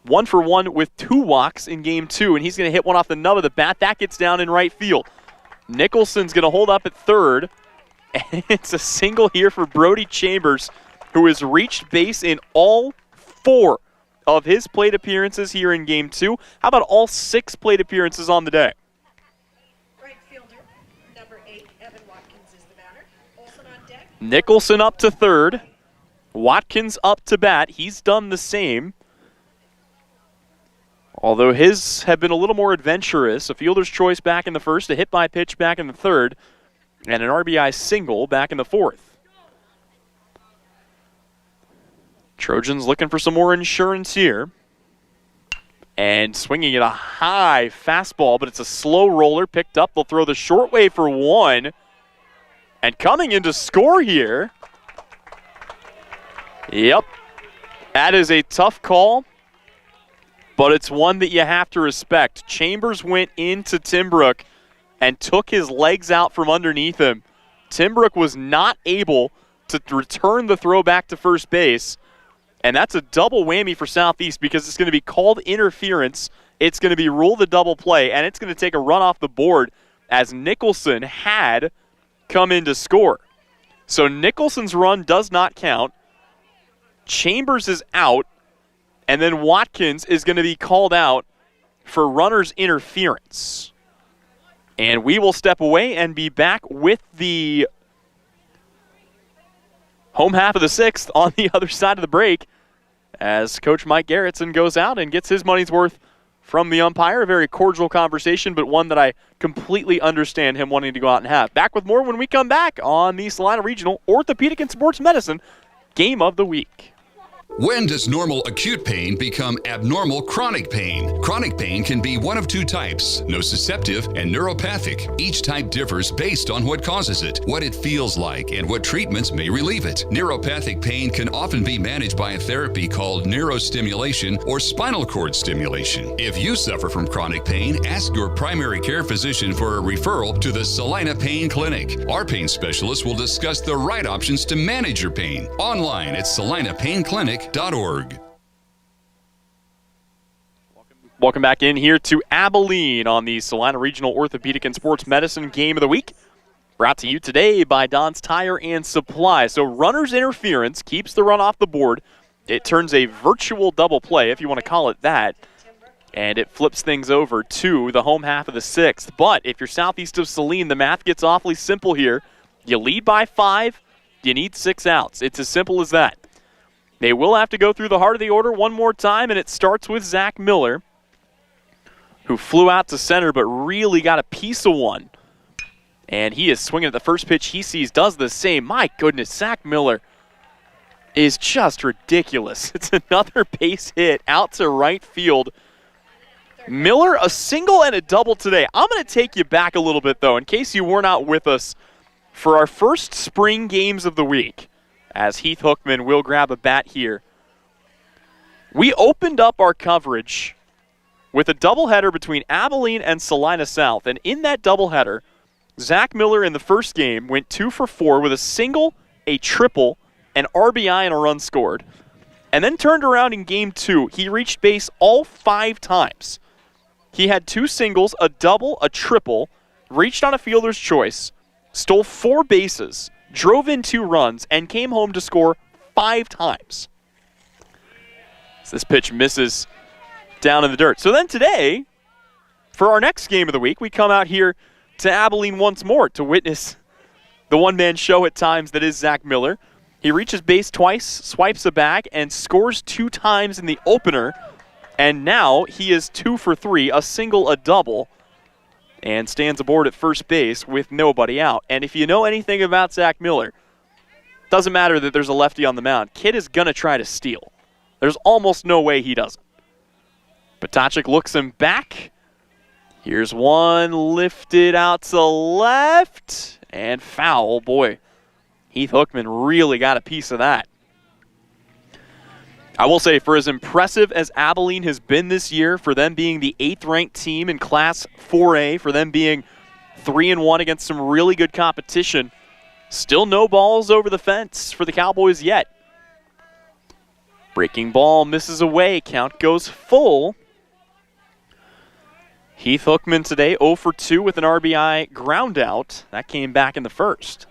1 for 1 with 2 walks in game 2, and he's going to hit one off the nub of the bat. That gets down in right field. Nicholson's going to hold up at third, and it's a single here for Brody Chambers, who has reached base in all 4 of his plate appearances here in game 2. How about all 6 plate appearances on the day? Right fielder, number 8, Evan Watkins is the batter. Olsen on deck. Nicholson up to third. Watkins up to bat. He's done the same. Although his have been a little more adventurous. A fielder's choice back in the first, a hit by pitch back in the third, and an RBI single back in the 4th. Trojans looking for some more insurance here. And swinging at a high fastball, but it's a slow roller. Picked up. They'll throw the short way for 1. And coming in to score here. Yep. That is a tough call, but it's one that you have to respect. Chambers went into Timbrook and took his legs out from underneath him. Timbrook was not able to return the throw back to first base. And that's a double whammy for Southeast because it's going to be called interference. It's going to be ruled a double play, and it's going to take a run off the board as Nicholson had come in to score. So Nicholson's run does not count. Chambers is out, and then Watkins is going to be called out for runner's interference. And we will step away and be back with the home half of the 6th on the other side of the break as Coach Mike Garrettson goes out and gets his money's worth from the umpire. A very cordial conversation, but one that I completely understand him wanting to go out and have. Back with more when we come back on the Salina Regional Orthopedic and Sports Medicine Game of the Week. When does normal acute pain become abnormal chronic pain? Chronic pain can be one of 2 types, nociceptive and neuropathic. Each type differs based on what causes it, what it feels like, and what treatments may relieve it. Neuropathic pain can often be managed by a therapy called neurostimulation or spinal cord stimulation. If you suffer from chronic pain, ask your primary care physician for a referral to the Salina Pain Clinic. Our pain specialist will discuss the right options to manage your pain. Online at salinapainclinic.org. Welcome back in here to Abilene on the Salina Regional Orthopedic and Sports Medicine Game of the Week. Brought to you today by Don's Tire and Supply. So runner's interference keeps the run off the board. It turns a virtual double play, if you want to call it that, and it flips things over to the home half of the 6th. But if you're southeast of Saline, the math gets awfully simple here. You lead by 5, you need 6 outs. It's as simple as that. They will have to go through the heart of the order one more time, and it starts with Zach Miller, who flew out to center but really got a piece of one. And he is swinging at the first pitch he sees, does the same. My goodness, Zach Miller is just ridiculous. It's another base hit out to right field. Miller, a single and a double today. I'm going to take you back a little bit, though, in case you were not with us for our first spring games of the week, as Heath Hookman will grab a bat here. We opened up our coverage with a doubleheader between Abilene and Salina South, and in that doubleheader, Zach Miller in the first game went 2 for 4 with a single, a triple, an RBI, and a run scored. And then turned around in game 2. He reached base all 5 times. He had 2 singles, a double, a triple, reached on a fielder's choice, stole 4 bases, drove in 2 runs, and came home to score 5 times. So this pitch misses down in the dirt. So then today, for our next game of the week, we come out here to Abilene once more to witness the one-man show at times that is Zach Miller. He reaches base twice, swipes a bag, and scores 2 times in the opener. And now he is 2 for 3, a single, a double, and stands aboard at first base with nobody out. And if you know anything about Zach Miller, doesn't matter that there's a lefty on the mound. Kid is going to try to steal. There's almost no way he doesn't. Potacek looks him back. Here's one lifted out to left, and foul. Boy, Heath Hookman really got a piece of that. I will say, for as impressive as Abilene has been this year, for them being the 8th-ranked team in Class 4A, for them being 3-1 against some really good competition, still no balls over the fence for the Cowboys yet. Breaking ball misses away. Count goes full. Heath Hookman today 0 for 2 with an RBI ground out. That came back in the first.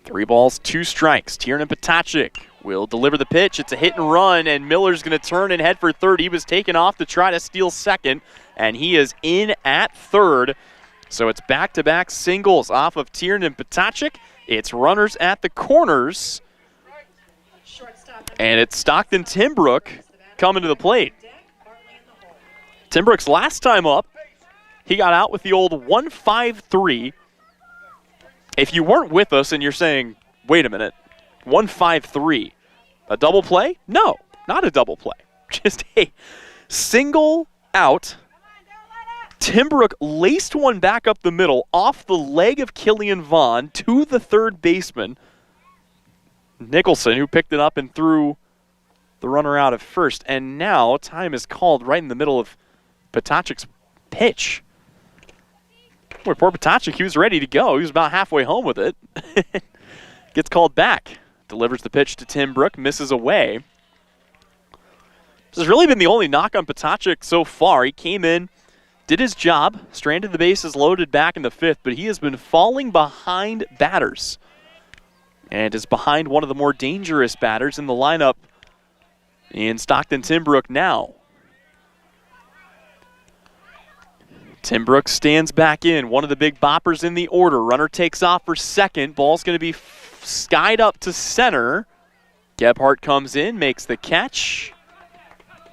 3 balls, 2 strikes. Tiernan Potacek will deliver the pitch. It's a hit and run, and Miller's going to turn and head for third. He was taken off to try to steal second, and he is in at third. So it's back-to-back singles off of Tiernan Potacek. It's runners at the corners. And it's Stockton Timbrook coming to the plate. Timbrook's last time up, he got out with the old 1-5-3. If you weren't with us and you're saying, wait a minute, 1-5-3, a double play? No, not a double play. Just a single out. Timbrook laced one back up the middle off the leg of Killian Vaughn to the third baseman, Nicholson, who picked it up and threw the runner out at first. And now time is called right in the middle of Potacek's pitch. Boy, poor Potacek, he was ready to go. He was about halfway home with it. Gets called back. Delivers the pitch to Timbrook, misses away. This has really been the only knock on Potacek so far. He came in, did his job, stranded the bases loaded back in the 5th, but he has been falling behind batters and is behind one of the more dangerous batters in the lineup in Stockton Timbrook now. Timbrook stands back in, one of the big boppers in the order. Runner takes off for second. Ball's going to be skied up to center. Gebhardt comes in, makes the catch.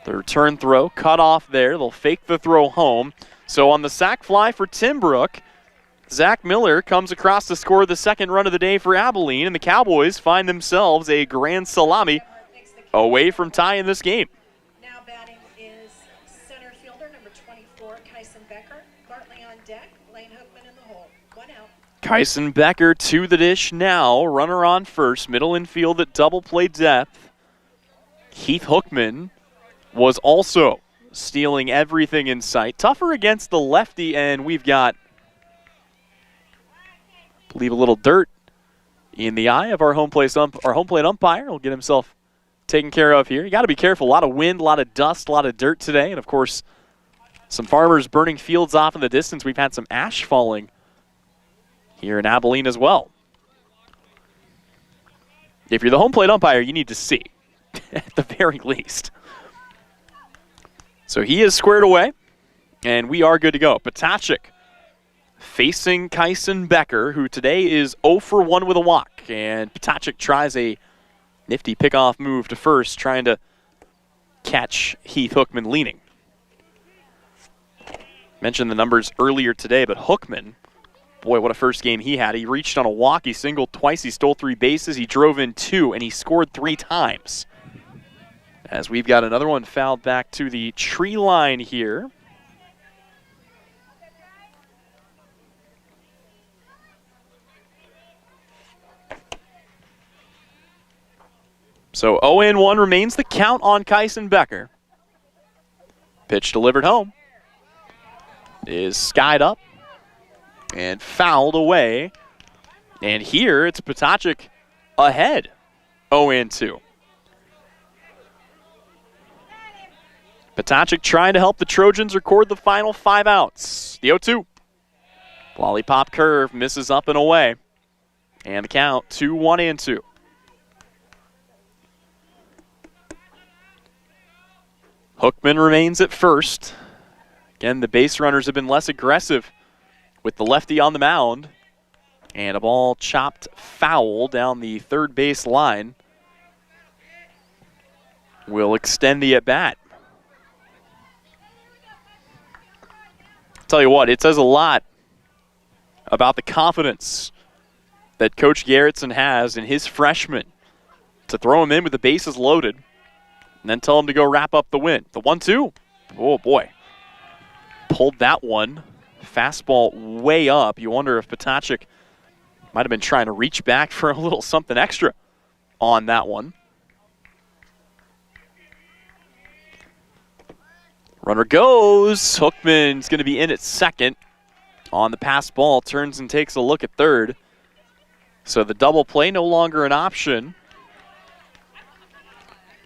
The return throw cut off there. They'll fake the throw home. So on the sac fly for Timbrook, Zach Miller comes across to score the second run of the day for Abilene, and the Cowboys find themselves a grand salami away from tying this game. Now batting is center fielder number 24, Kyson Becker. Bartley on deck, Lane Hookman in the hole. 1 out. Kyson Becker to the dish now. Runner on first. Middle infield at double play depth. Heath Hookman was also stealing everything in sight. Tougher against the lefty, and we've got, I believe, a little dirt in the eye of our home plate umpire. He'll get himself taken care of here. You got to be careful. A lot of wind, a lot of dust, a lot of dirt today, and of course, some farmers burning fields off in the distance. We've had some ash falling here in Abilene as well. If you're the home plate umpire, you need to see, at the very least. So he is squared away, and we are good to go. Potacek facing Kyson Becker, who today is 0 for 1 with a walk. And Potacek tries a nifty pickoff move to first, trying to catch Heath Hookman leaning. Mentioned the numbers earlier today, but Hookman, boy, what a first game he had. He reached on a walk, he singled twice, he stole 3 bases, he drove in 2, and he scored 3 times. As we've got another one fouled back to the tree line here. So 0-1 remains the count on Kyson Becker. Pitch delivered home. Is skied up and fouled away. And here it's Potachik ahead, 0-2. Potachik trying to help the Trojans record the final 5 outs. The 0-2. Lollipop curve misses up and away. And the count 2-1-2. Hookman remains at first. Again, the base runners have been less aggressive with the lefty on the mound. And a ball chopped foul down the third base line will extend the at-bat. Tell you what, it says a lot about the confidence that Coach Garrettson has in his freshmen to throw him in with the bases loaded and then tell him to go wrap up the win. The 1-2, oh boy, pulled that one. Fastball way up. You wonder if Potachik might have been trying to reach back for a little something extra on that one. Runner goes. Hookman's going to be in at second. On the pass ball, turns and takes a look at third. So the double play no longer an option.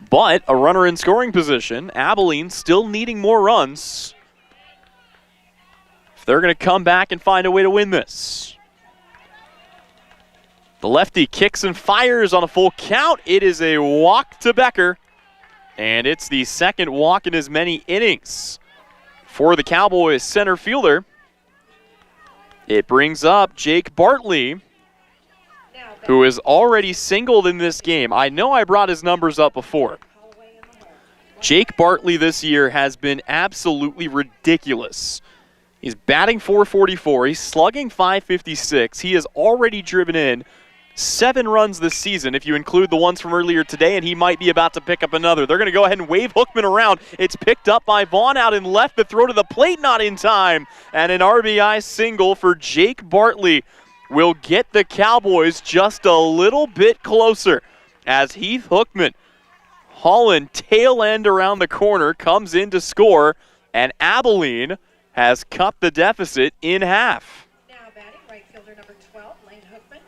But a runner in scoring position. Abilene still needing more runs if they're going to come back and find a way to win this. The lefty kicks and fires on a full count. It is a walk to Becker. And it's the second walk in as many innings for the Cowboys center fielder. It brings up Jake Bartley, who is already singled in this game. I know I brought his numbers up before. Jake Bartley this year has been absolutely ridiculous. He's batting .444. He's slugging .556. He has already driven in 7 runs this season, if you include the ones from earlier today, and he might be about to pick up another. They're going to go ahead and wave Hookman around. It's picked up by Vaughn out and left. The throw to the plate not in time. And an RBI single for Jake Bartley will get the Cowboys just a little bit closer as Heath Hookman, hauling tail end around the corner, comes in to score, and Abilene has cut the deficit in half. Now batting, right fielder number 12, Lane Hookman.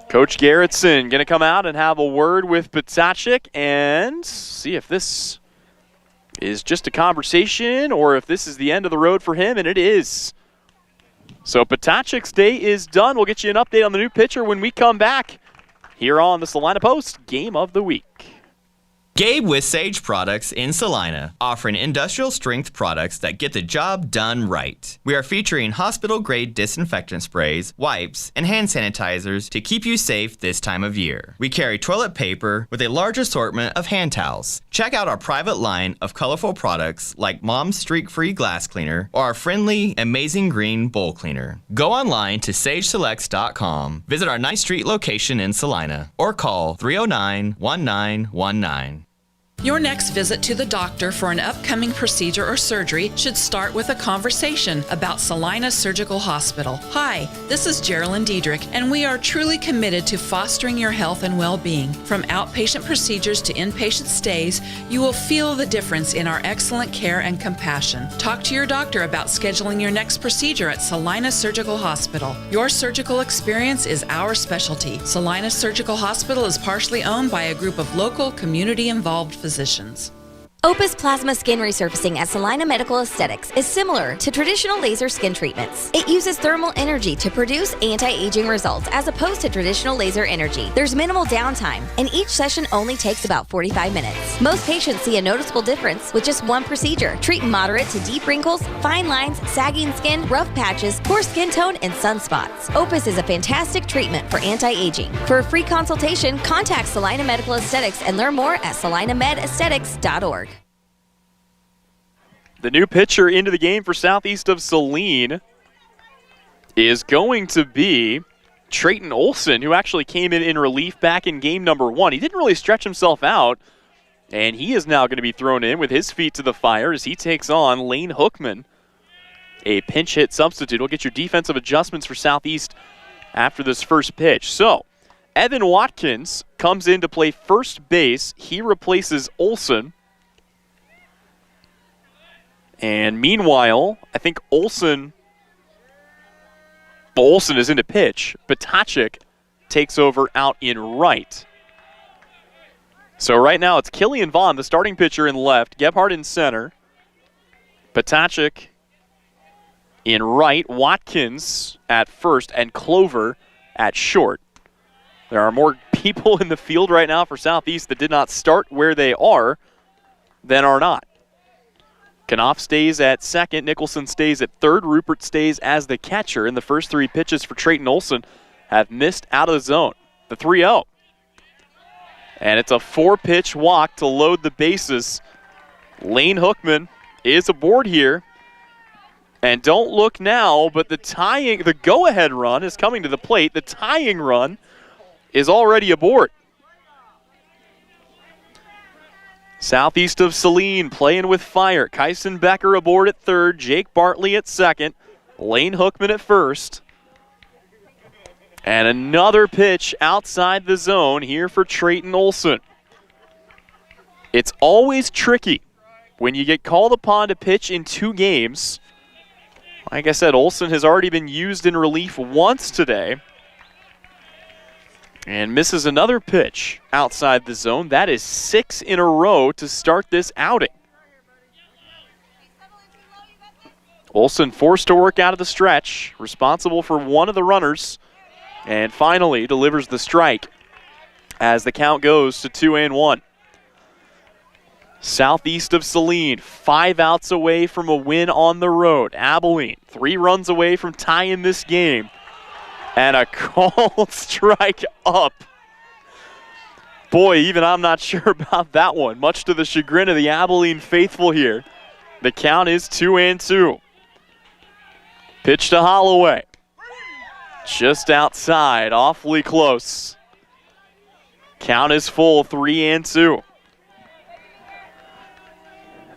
Coach Garrettson going to come out and have a word with Potachik and see if this is just a conversation or if this is the end of the road for him, and it is. So Potachik's day is done. We'll get you an update on the new pitcher when we come back here on the Salina Post Game of the Week. Gabe with Sage Products in Salina, offering industrial strength products that get the job done right. We are featuring hospital-grade disinfectant sprays, wipes, and hand sanitizers to keep you safe this time of year. We carry toilet paper with a large assortment of hand towels. Check out our private line of colorful products like Mom's Streak-Free Glass Cleaner or our friendly Amazing Green Bowl Cleaner. Go online to sageselects.com, visit our 9th Street location in Salina, or call 309-1919. Your next visit to the doctor for an upcoming procedure or surgery should start with a conversation about Salina Surgical Hospital. Hi, this is Geraldine Diedrich, and we are truly committed to fostering your health and well-being. From outpatient procedures to inpatient stays, you will feel the difference in our excellent care and compassion. Talk to your doctor about scheduling your next procedure at Salina Surgical Hospital. Your surgical experience is our specialty. Salina Surgical Hospital is partially owned by a group of local, community-involved physicians. Opus Plasma Skin Resurfacing at Salina Medical Aesthetics is similar to traditional laser skin treatments. It uses thermal energy to produce anti-aging results as opposed to traditional laser energy. There's minimal downtime, and each session only takes about 45 minutes. Most patients see a noticeable difference with just one procedure. Treat moderate to deep wrinkles, fine lines, sagging skin, rough patches, poor skin tone, and sunspots. Opus is a fantastic treatment for anti-aging. For a free consultation, contact Salina Medical Aesthetics and learn more at salinamedesthetics.org. The new pitcher into the game for Southeast of Saline is going to be Trayton Olson, who actually came in relief back in game number 1. He didn't really stretch himself out And he is now going to be thrown in with his feet to the fire as he takes on Lane Hookman, a pinch hit substitute. We'll get your defensive adjustments for Southeast after this first pitch. So, Evan Watkins comes in to play first base. He replaces Olson. And meanwhile, I think Olson is in to pitch. Batachik takes over out in right. So right now it's Killian Vaughn, the starting pitcher, in left. Gebhardt in center. Batachik in right. Watkins at first. And Clover at short. There are more people in the field right now for Southeast that did not start where they are than are not. Knopf stays at second. Nicholson stays at third. Rupert stays as the catcher. And the first 3 pitches for Trayton Olson have missed out of the zone. The 3-0. And it's a 4-pitch walk to load the bases. Lane Hookman is aboard here. And don't look now, but the go-ahead run is coming to the plate. The tying run is already aboard. Southeast of Saline playing with fire. Kyson Becker aboard at third. Jake Bartley at second. Lane Hookman at first. And another pitch outside the zone here for Trayton Olson. It's always tricky when you get called upon to pitch in 2 games. Like I said, Olson has already been used in relief once today. And misses another pitch outside the zone. That is 6 in a row to start this outing. Olson forced to work out of the stretch, responsible for one of the runners, and finally delivers the strike as the count goes to 2-1. Southeast of Saline, 5 outs away from a win on the road. Abilene, 3 runs away from tying this game. And a called strike up. Boy, even I'm not sure about that one. Much to the chagrin of the Abilene faithful here. The count is 2-2. Pitch to Holloway. Just outside, awfully close. Count is full, 3-2.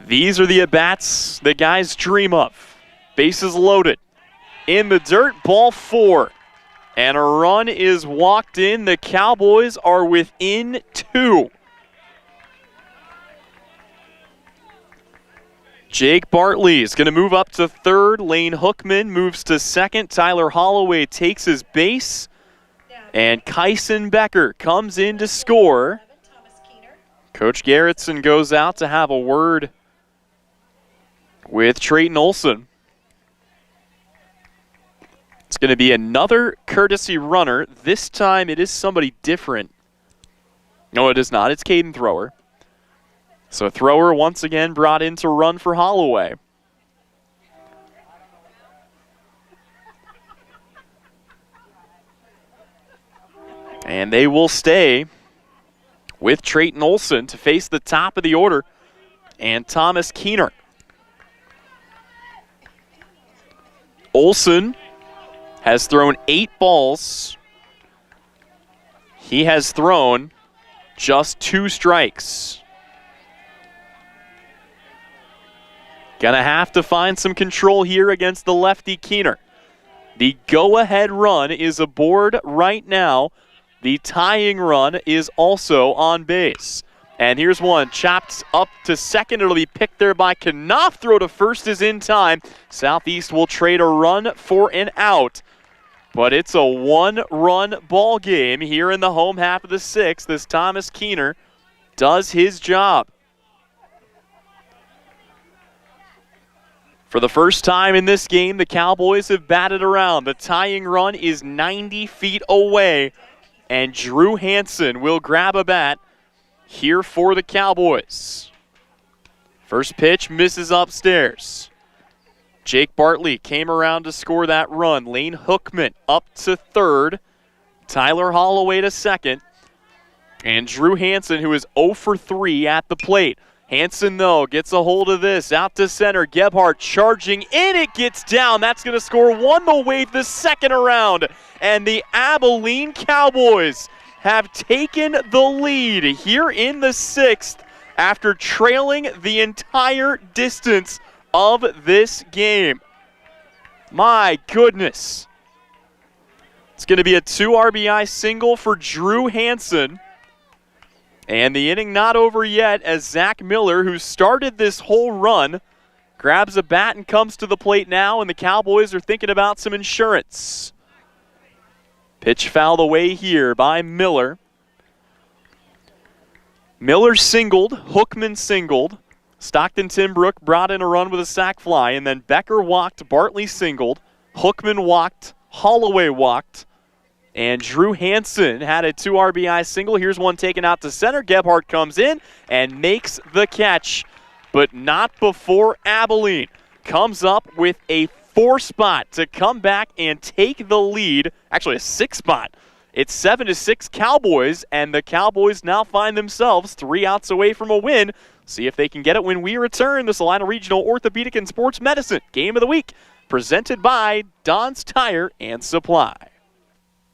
These are the at-bats that guys dream of. Bases loaded. In the dirt, ball 4. And a run is walked in. The Cowboys are within 2. Jake Bartley is going to move up to third. Lane Hookman moves to second. Tyler Holloway takes his base. And Kyson Becker comes in to score. Coach Garrettson goes out to have a word with Trayton Olson. It's going to be another courtesy runner. This time it is somebody different. No, it is not. It's Caden Thrower. So Thrower once again brought in to run for Holloway. And they will stay with Trayton Olson to face the top of the order and Thomas Keener. Olson has thrown 8 balls. He has thrown just 2 strikes. Gonna have to find some control here against the lefty Keener. The go-ahead run is aboard right now. The tying run is also on base. And here's one, chopped up to second. It'll be picked there by Knopf. Throw to first is in time. Southeast will trade a run for an out. But it's a 1-run ball game here in the home half of the 6th as Thomas Keener does his job. For the first time in this game, the Cowboys have batted around. The tying run is 90 feet away. And Drew Hansen will grab a bat here for the Cowboys. First pitch misses upstairs. Jake Bartley came around to score that run. Lane Hookman up to third. Tyler Holloway to second. And Drew Hansen, who is 0 for 3 at the plate. Hansen, though, gets a hold of this. Out to center. Gebhardt charging in. It gets down. That's going to score one to wave the second around. And the Abilene Cowboys have taken the lead here in the 6th after trailing the entire distance of this game. My goodness. It's going to be a 2 RBI single for Drew Hansen. And the inning not over yet as Zach Miller, who started this whole run, grabs a bat and comes to the plate now, and the Cowboys are thinking about some insurance. Pitch fouled away here by Miller. Miller singled, Hookman singled. Stockton Timbrook brought in a run with a sac fly, and then Becker walked, Bartley singled, Hookman walked, Holloway walked, and Drew Hansen had a 2 RBI single. Here's one taken out to center. Gebhardt comes in and makes the catch, but not before Abilene comes up with a 4 spot to come back and take the lead. Actually, a 6 spot. It's 7-6 Cowboys, and the Cowboys now find themselves 3 outs away from a win. See if they can get it when we return. The Salina Regional Orthopedic and Sports Medicine Game of the Week, presented by Don's Tire and Supply.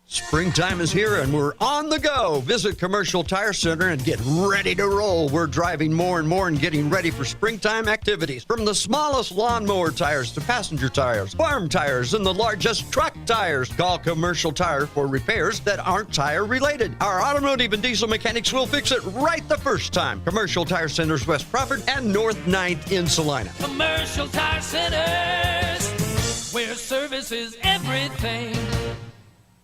Springtime is here and we're on the go. Visit Commercial Tire Center and get ready to roll. We're driving more and more and getting ready for springtime activities. From the smallest lawnmower tires to passenger tires, farm tires, and the largest truck tires. Call Commercial Tire for repairs that aren't tire related. Our automotive and diesel mechanics will fix it right the first time. Commercial Tire Centers, West Crawford and North 9th in Salina. Commercial Tire Centers, where service is everything.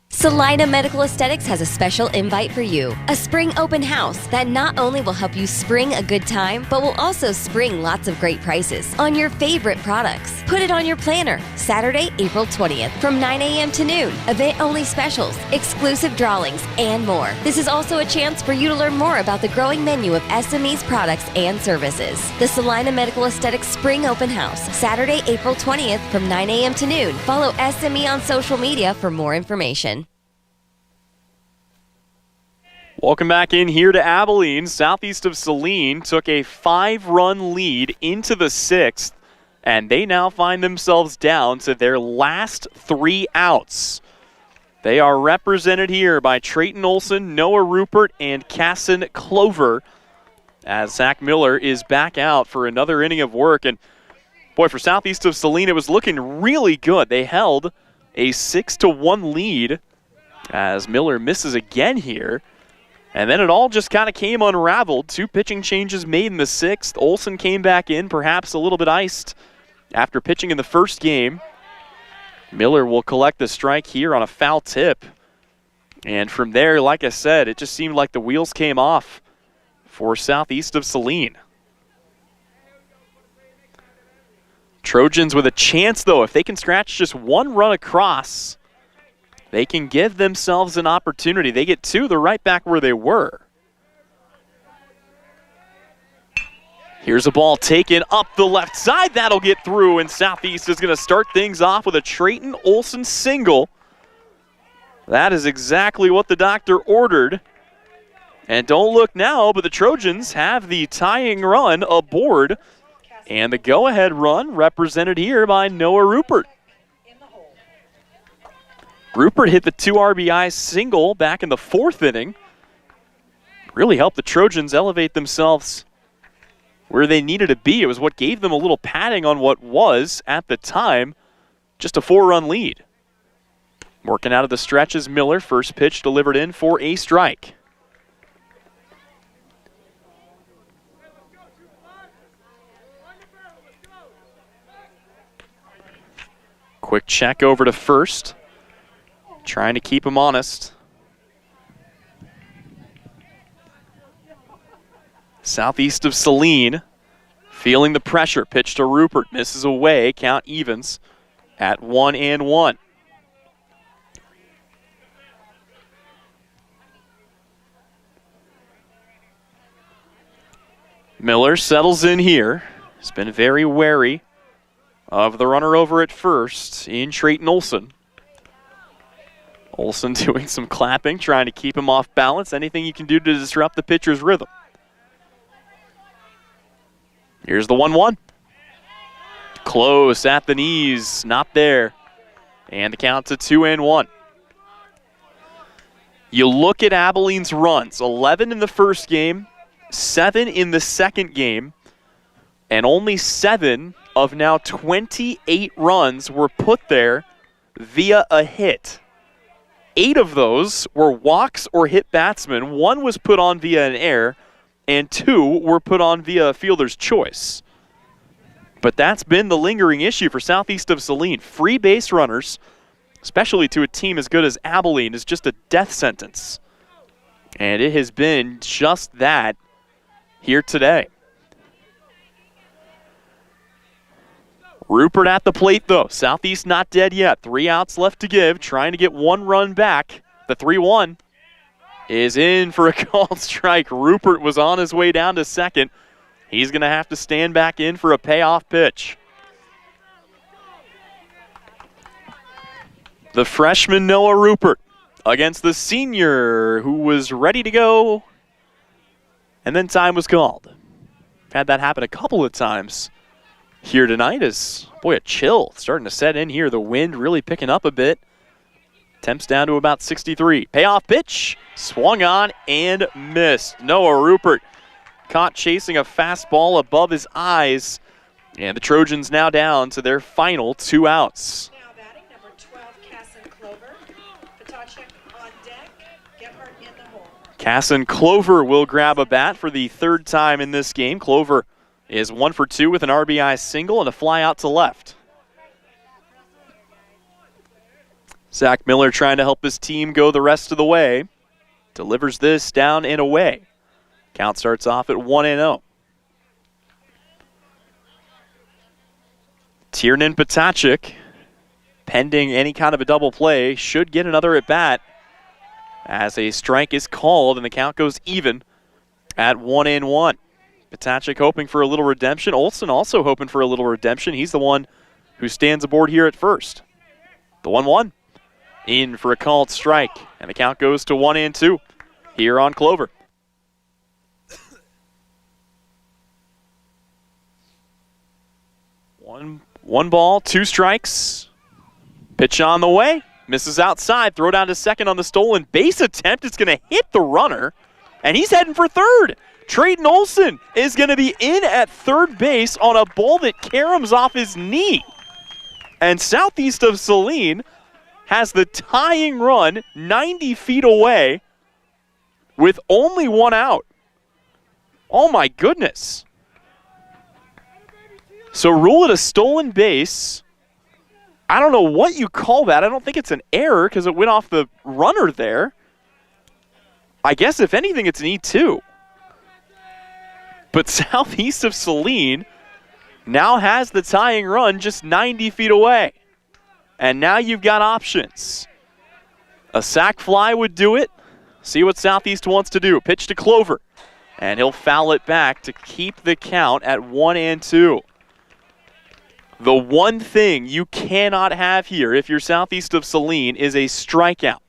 Salina Medical Aesthetics has a special invite for you. A spring open house that not only will help you spring a good time, but will also spring lots of great prices on your favorite products. Put it on your planner. Saturday, April 20th from 9 a.m. to noon. Event-only specials, exclusive drawings, and more. This is also a chance for you to learn more about the growing menu of SME's products and services. The Salina Medical Aesthetics Spring Open House, Saturday, April 20th from 9 a.m. to noon. Follow SME on social media for more information. Welcome back in here to Abilene. Southeast of Saline took a 5-run lead into the 6th, and they now find themselves down to their last 3 outs. They are represented here by Trayton Olson, Noah Rupert, and Casson Clover, as Zach Miller is back out for another inning of work. And boy, for Southeast of Saline, it was looking really good. They held a 6-1 lead as Miller misses again here. And then it all just kind of came unraveled. 2 pitching changes made in the 6th. Olson came back in, perhaps a little bit iced after pitching in the first game. Miller will collect the strike here on a foul tip. And from there, like I said, it just seemed like the wheels came off for Southeast of Saline. Trojans with a chance, though. If they can scratch just 1 run across, they can give themselves an opportunity. They get 2, they're right back where they were. Here's a ball taken up the left side. That'll get through, and Southeast is going to start things off with a Trayton Olson single. That is exactly what the doctor ordered. And don't look now, but the Trojans have the tying run aboard, and the go-ahead run represented here by Noah Rupert. Rupert hit the 2 RBI single back in the 4th inning. Really helped the Trojans elevate themselves where they needed to be. It was what gave them a little padding on what was, at the time, just a 4-run lead. Working out of the stretch is Miller. First pitch delivered in for a strike. Quick check over to first. Trying to keep him honest. Southeast of Saline, feeling the pressure. Pitch to Rupert, misses away. Count evens at 1-1. Miller settles in here. He's been very wary of the runner over at first in Trayton Olson. Olson doing some clapping, trying to keep him off balance. Anything you can do to disrupt the pitcher's rhythm. Here's the 1-1. Close at the knees, not there. And the count to 2-1. You look at Abilene's runs, 11 in the first game, 7 in the second game, and only 7 of now 28 runs were put there via a hit. 8 of those were walks or hit batsmen. 1 was put on via an error, and 2 were put on via a fielder's choice. But that's been the lingering issue for Southeast of Saline. Free base runners, especially to a team as good as Abilene, is just a death sentence. And it has been just that here today. Rupert at the plate, though. Southeast not dead yet. 3 outs left to give, trying to get 1 run back. The 3-1 is in for a called strike. Rupert was on his way down to second. He's going to have to stand back in for a payoff pitch. The freshman Noah Rupert against the senior who was ready to go, and then time was called. Had that happen a couple of times here tonight as, boy, a chill starting to set in here. The wind really picking up a bit. Temps down to about 63. Payoff pitch, swung on and missed. Noah Rupert caught chasing a fastball above his eyes, and the Trojans now down to their final 2 outs. Now batting, number 12, Casson Clover. Patachek on deck, Gephardt in the hole. Casson Clover will grab a bat for the 3rd time in this game. Clover is 1 for 2 with an RBI single and a fly out to left. Zach Miller trying to help his team go the rest of the way. Delivers this down and away. Count starts off at 1-0. Tiernan Patachek, pending any kind of a double play, should get another at bat as a strike is called and the count goes even at 1-1. Patachek hoping for a little redemption. Olsen also hoping for a little redemption. He's the one who stands aboard here at first. The 1-1 in for a called strike, and the count goes to 1-2 here on Clover. One ball, 2 strikes. Pitch on the way. Misses outside. Throw down to second on the stolen base attempt. It's going to hit the runner, and he's heading for third. Trayton Olsen is going to be in at third base on a ball that caroms off his knee. And Southeast of Saline has the tying run 90 feet away with only 1 out. Oh my goodness. So rule it a stolen base. I don't know what you call that. I don't think it's an error because it went off the runner there. I guess if anything it's an E2. But Southeast of Saline now has the tying run just 90 feet away. And now you've got options. A sac fly would do it. See what Southeast wants to do. Pitch to Clover. And he'll foul it back to keep the count at 1-2. The one thing you cannot have here if you're Southeast of Saline is a strikeout.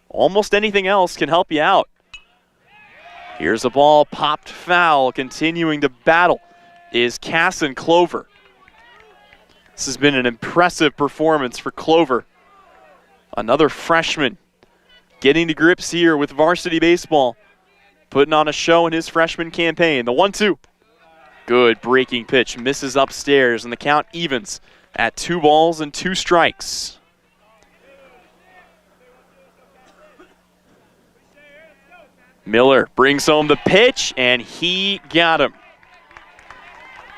Almost anything else can help you out. Here's a ball popped foul. Continuing to battle is Casson Clover. This has been an impressive performance for Clover. Another freshman getting to grips here with varsity baseball. Putting on a show in his freshman campaign. The 1-2. Good breaking pitch. Misses upstairs, and the count evens at 2 balls and 2 strikes. Miller brings home the pitch, and he got him.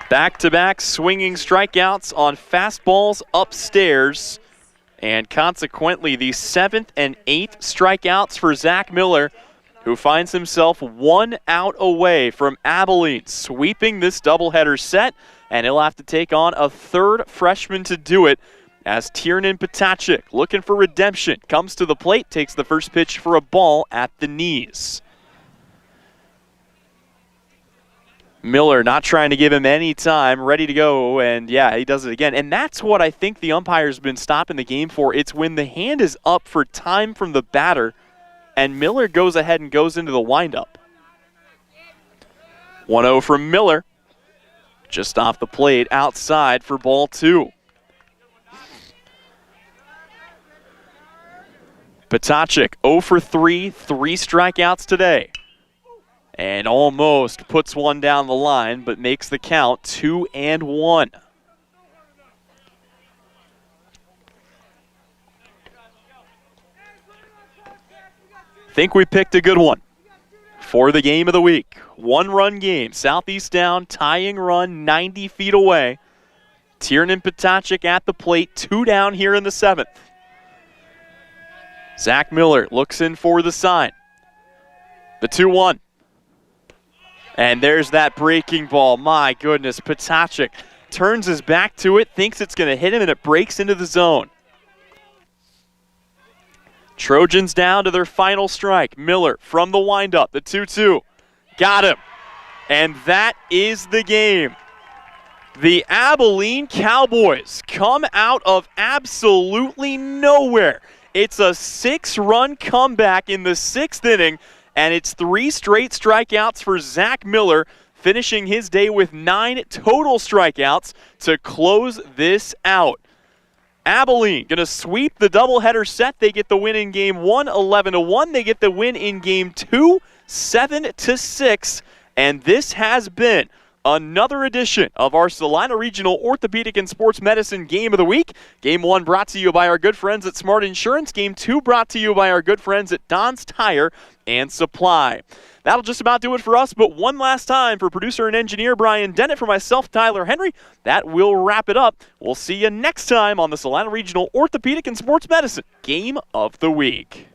Back-to-back swinging strikeouts on fastballs upstairs, and consequently the 7th and 8th strikeouts for Zach Miller, who finds himself 1 out away from Abilene, sweeping this doubleheader set, and he'll have to take on a 3rd freshman to do it as Tiernan Patachek, looking for redemption, comes to the plate, takes the first pitch for a ball at the knees. Miller not trying to give him any time, ready to go, and yeah, he does it again. And that's what I think the umpire's been stopping the game for. It's when the hand is up for time from the batter, and Miller goes ahead and goes into the windup. 1-0 from Miller. Just off the plate, outside for ball 2. Patachek 0 for 3, 3 strikeouts today. And almost puts one down the line, but makes the count 2-1. Think we picked a good one for the game of the week. One-run game. Southeast down, tying run 90 feet away. Tiernan Potacek at the plate, 2 down here in the 7th. Zach Miller looks in for the sign. The 2-1. And there's that breaking ball. My goodness, Potacek turns his back to it, thinks it's going to hit him, and it breaks into the zone. Trojans down to their final strike. Miller from the windup, the 2-2. Got him. And that is the game. The Abilene Cowboys come out of absolutely nowhere. It's a 6-run comeback in the 6th inning, and it's 3 straight strikeouts for Zach Miller, finishing his day with 9 total strikeouts to close this out. Abilene going to sweep the doubleheader set. They get the win in Game 1, 11-1. They get the win in Game 2, 7-6. And this has been another edition of our Salina Regional Orthopedic and Sports Medicine Game of the Week. Game 1 brought to you by our good friends at Smart Insurance. Game 2 brought to you by our good friends at Don's Tire and Supply. That'll just about do it for us, but one last time for producer and engineer Brian Dennett, for myself, Tyler Henry, that will wrap it up. We'll see you next time on the Salina Regional Orthopedic and Sports Medicine Game of the Week.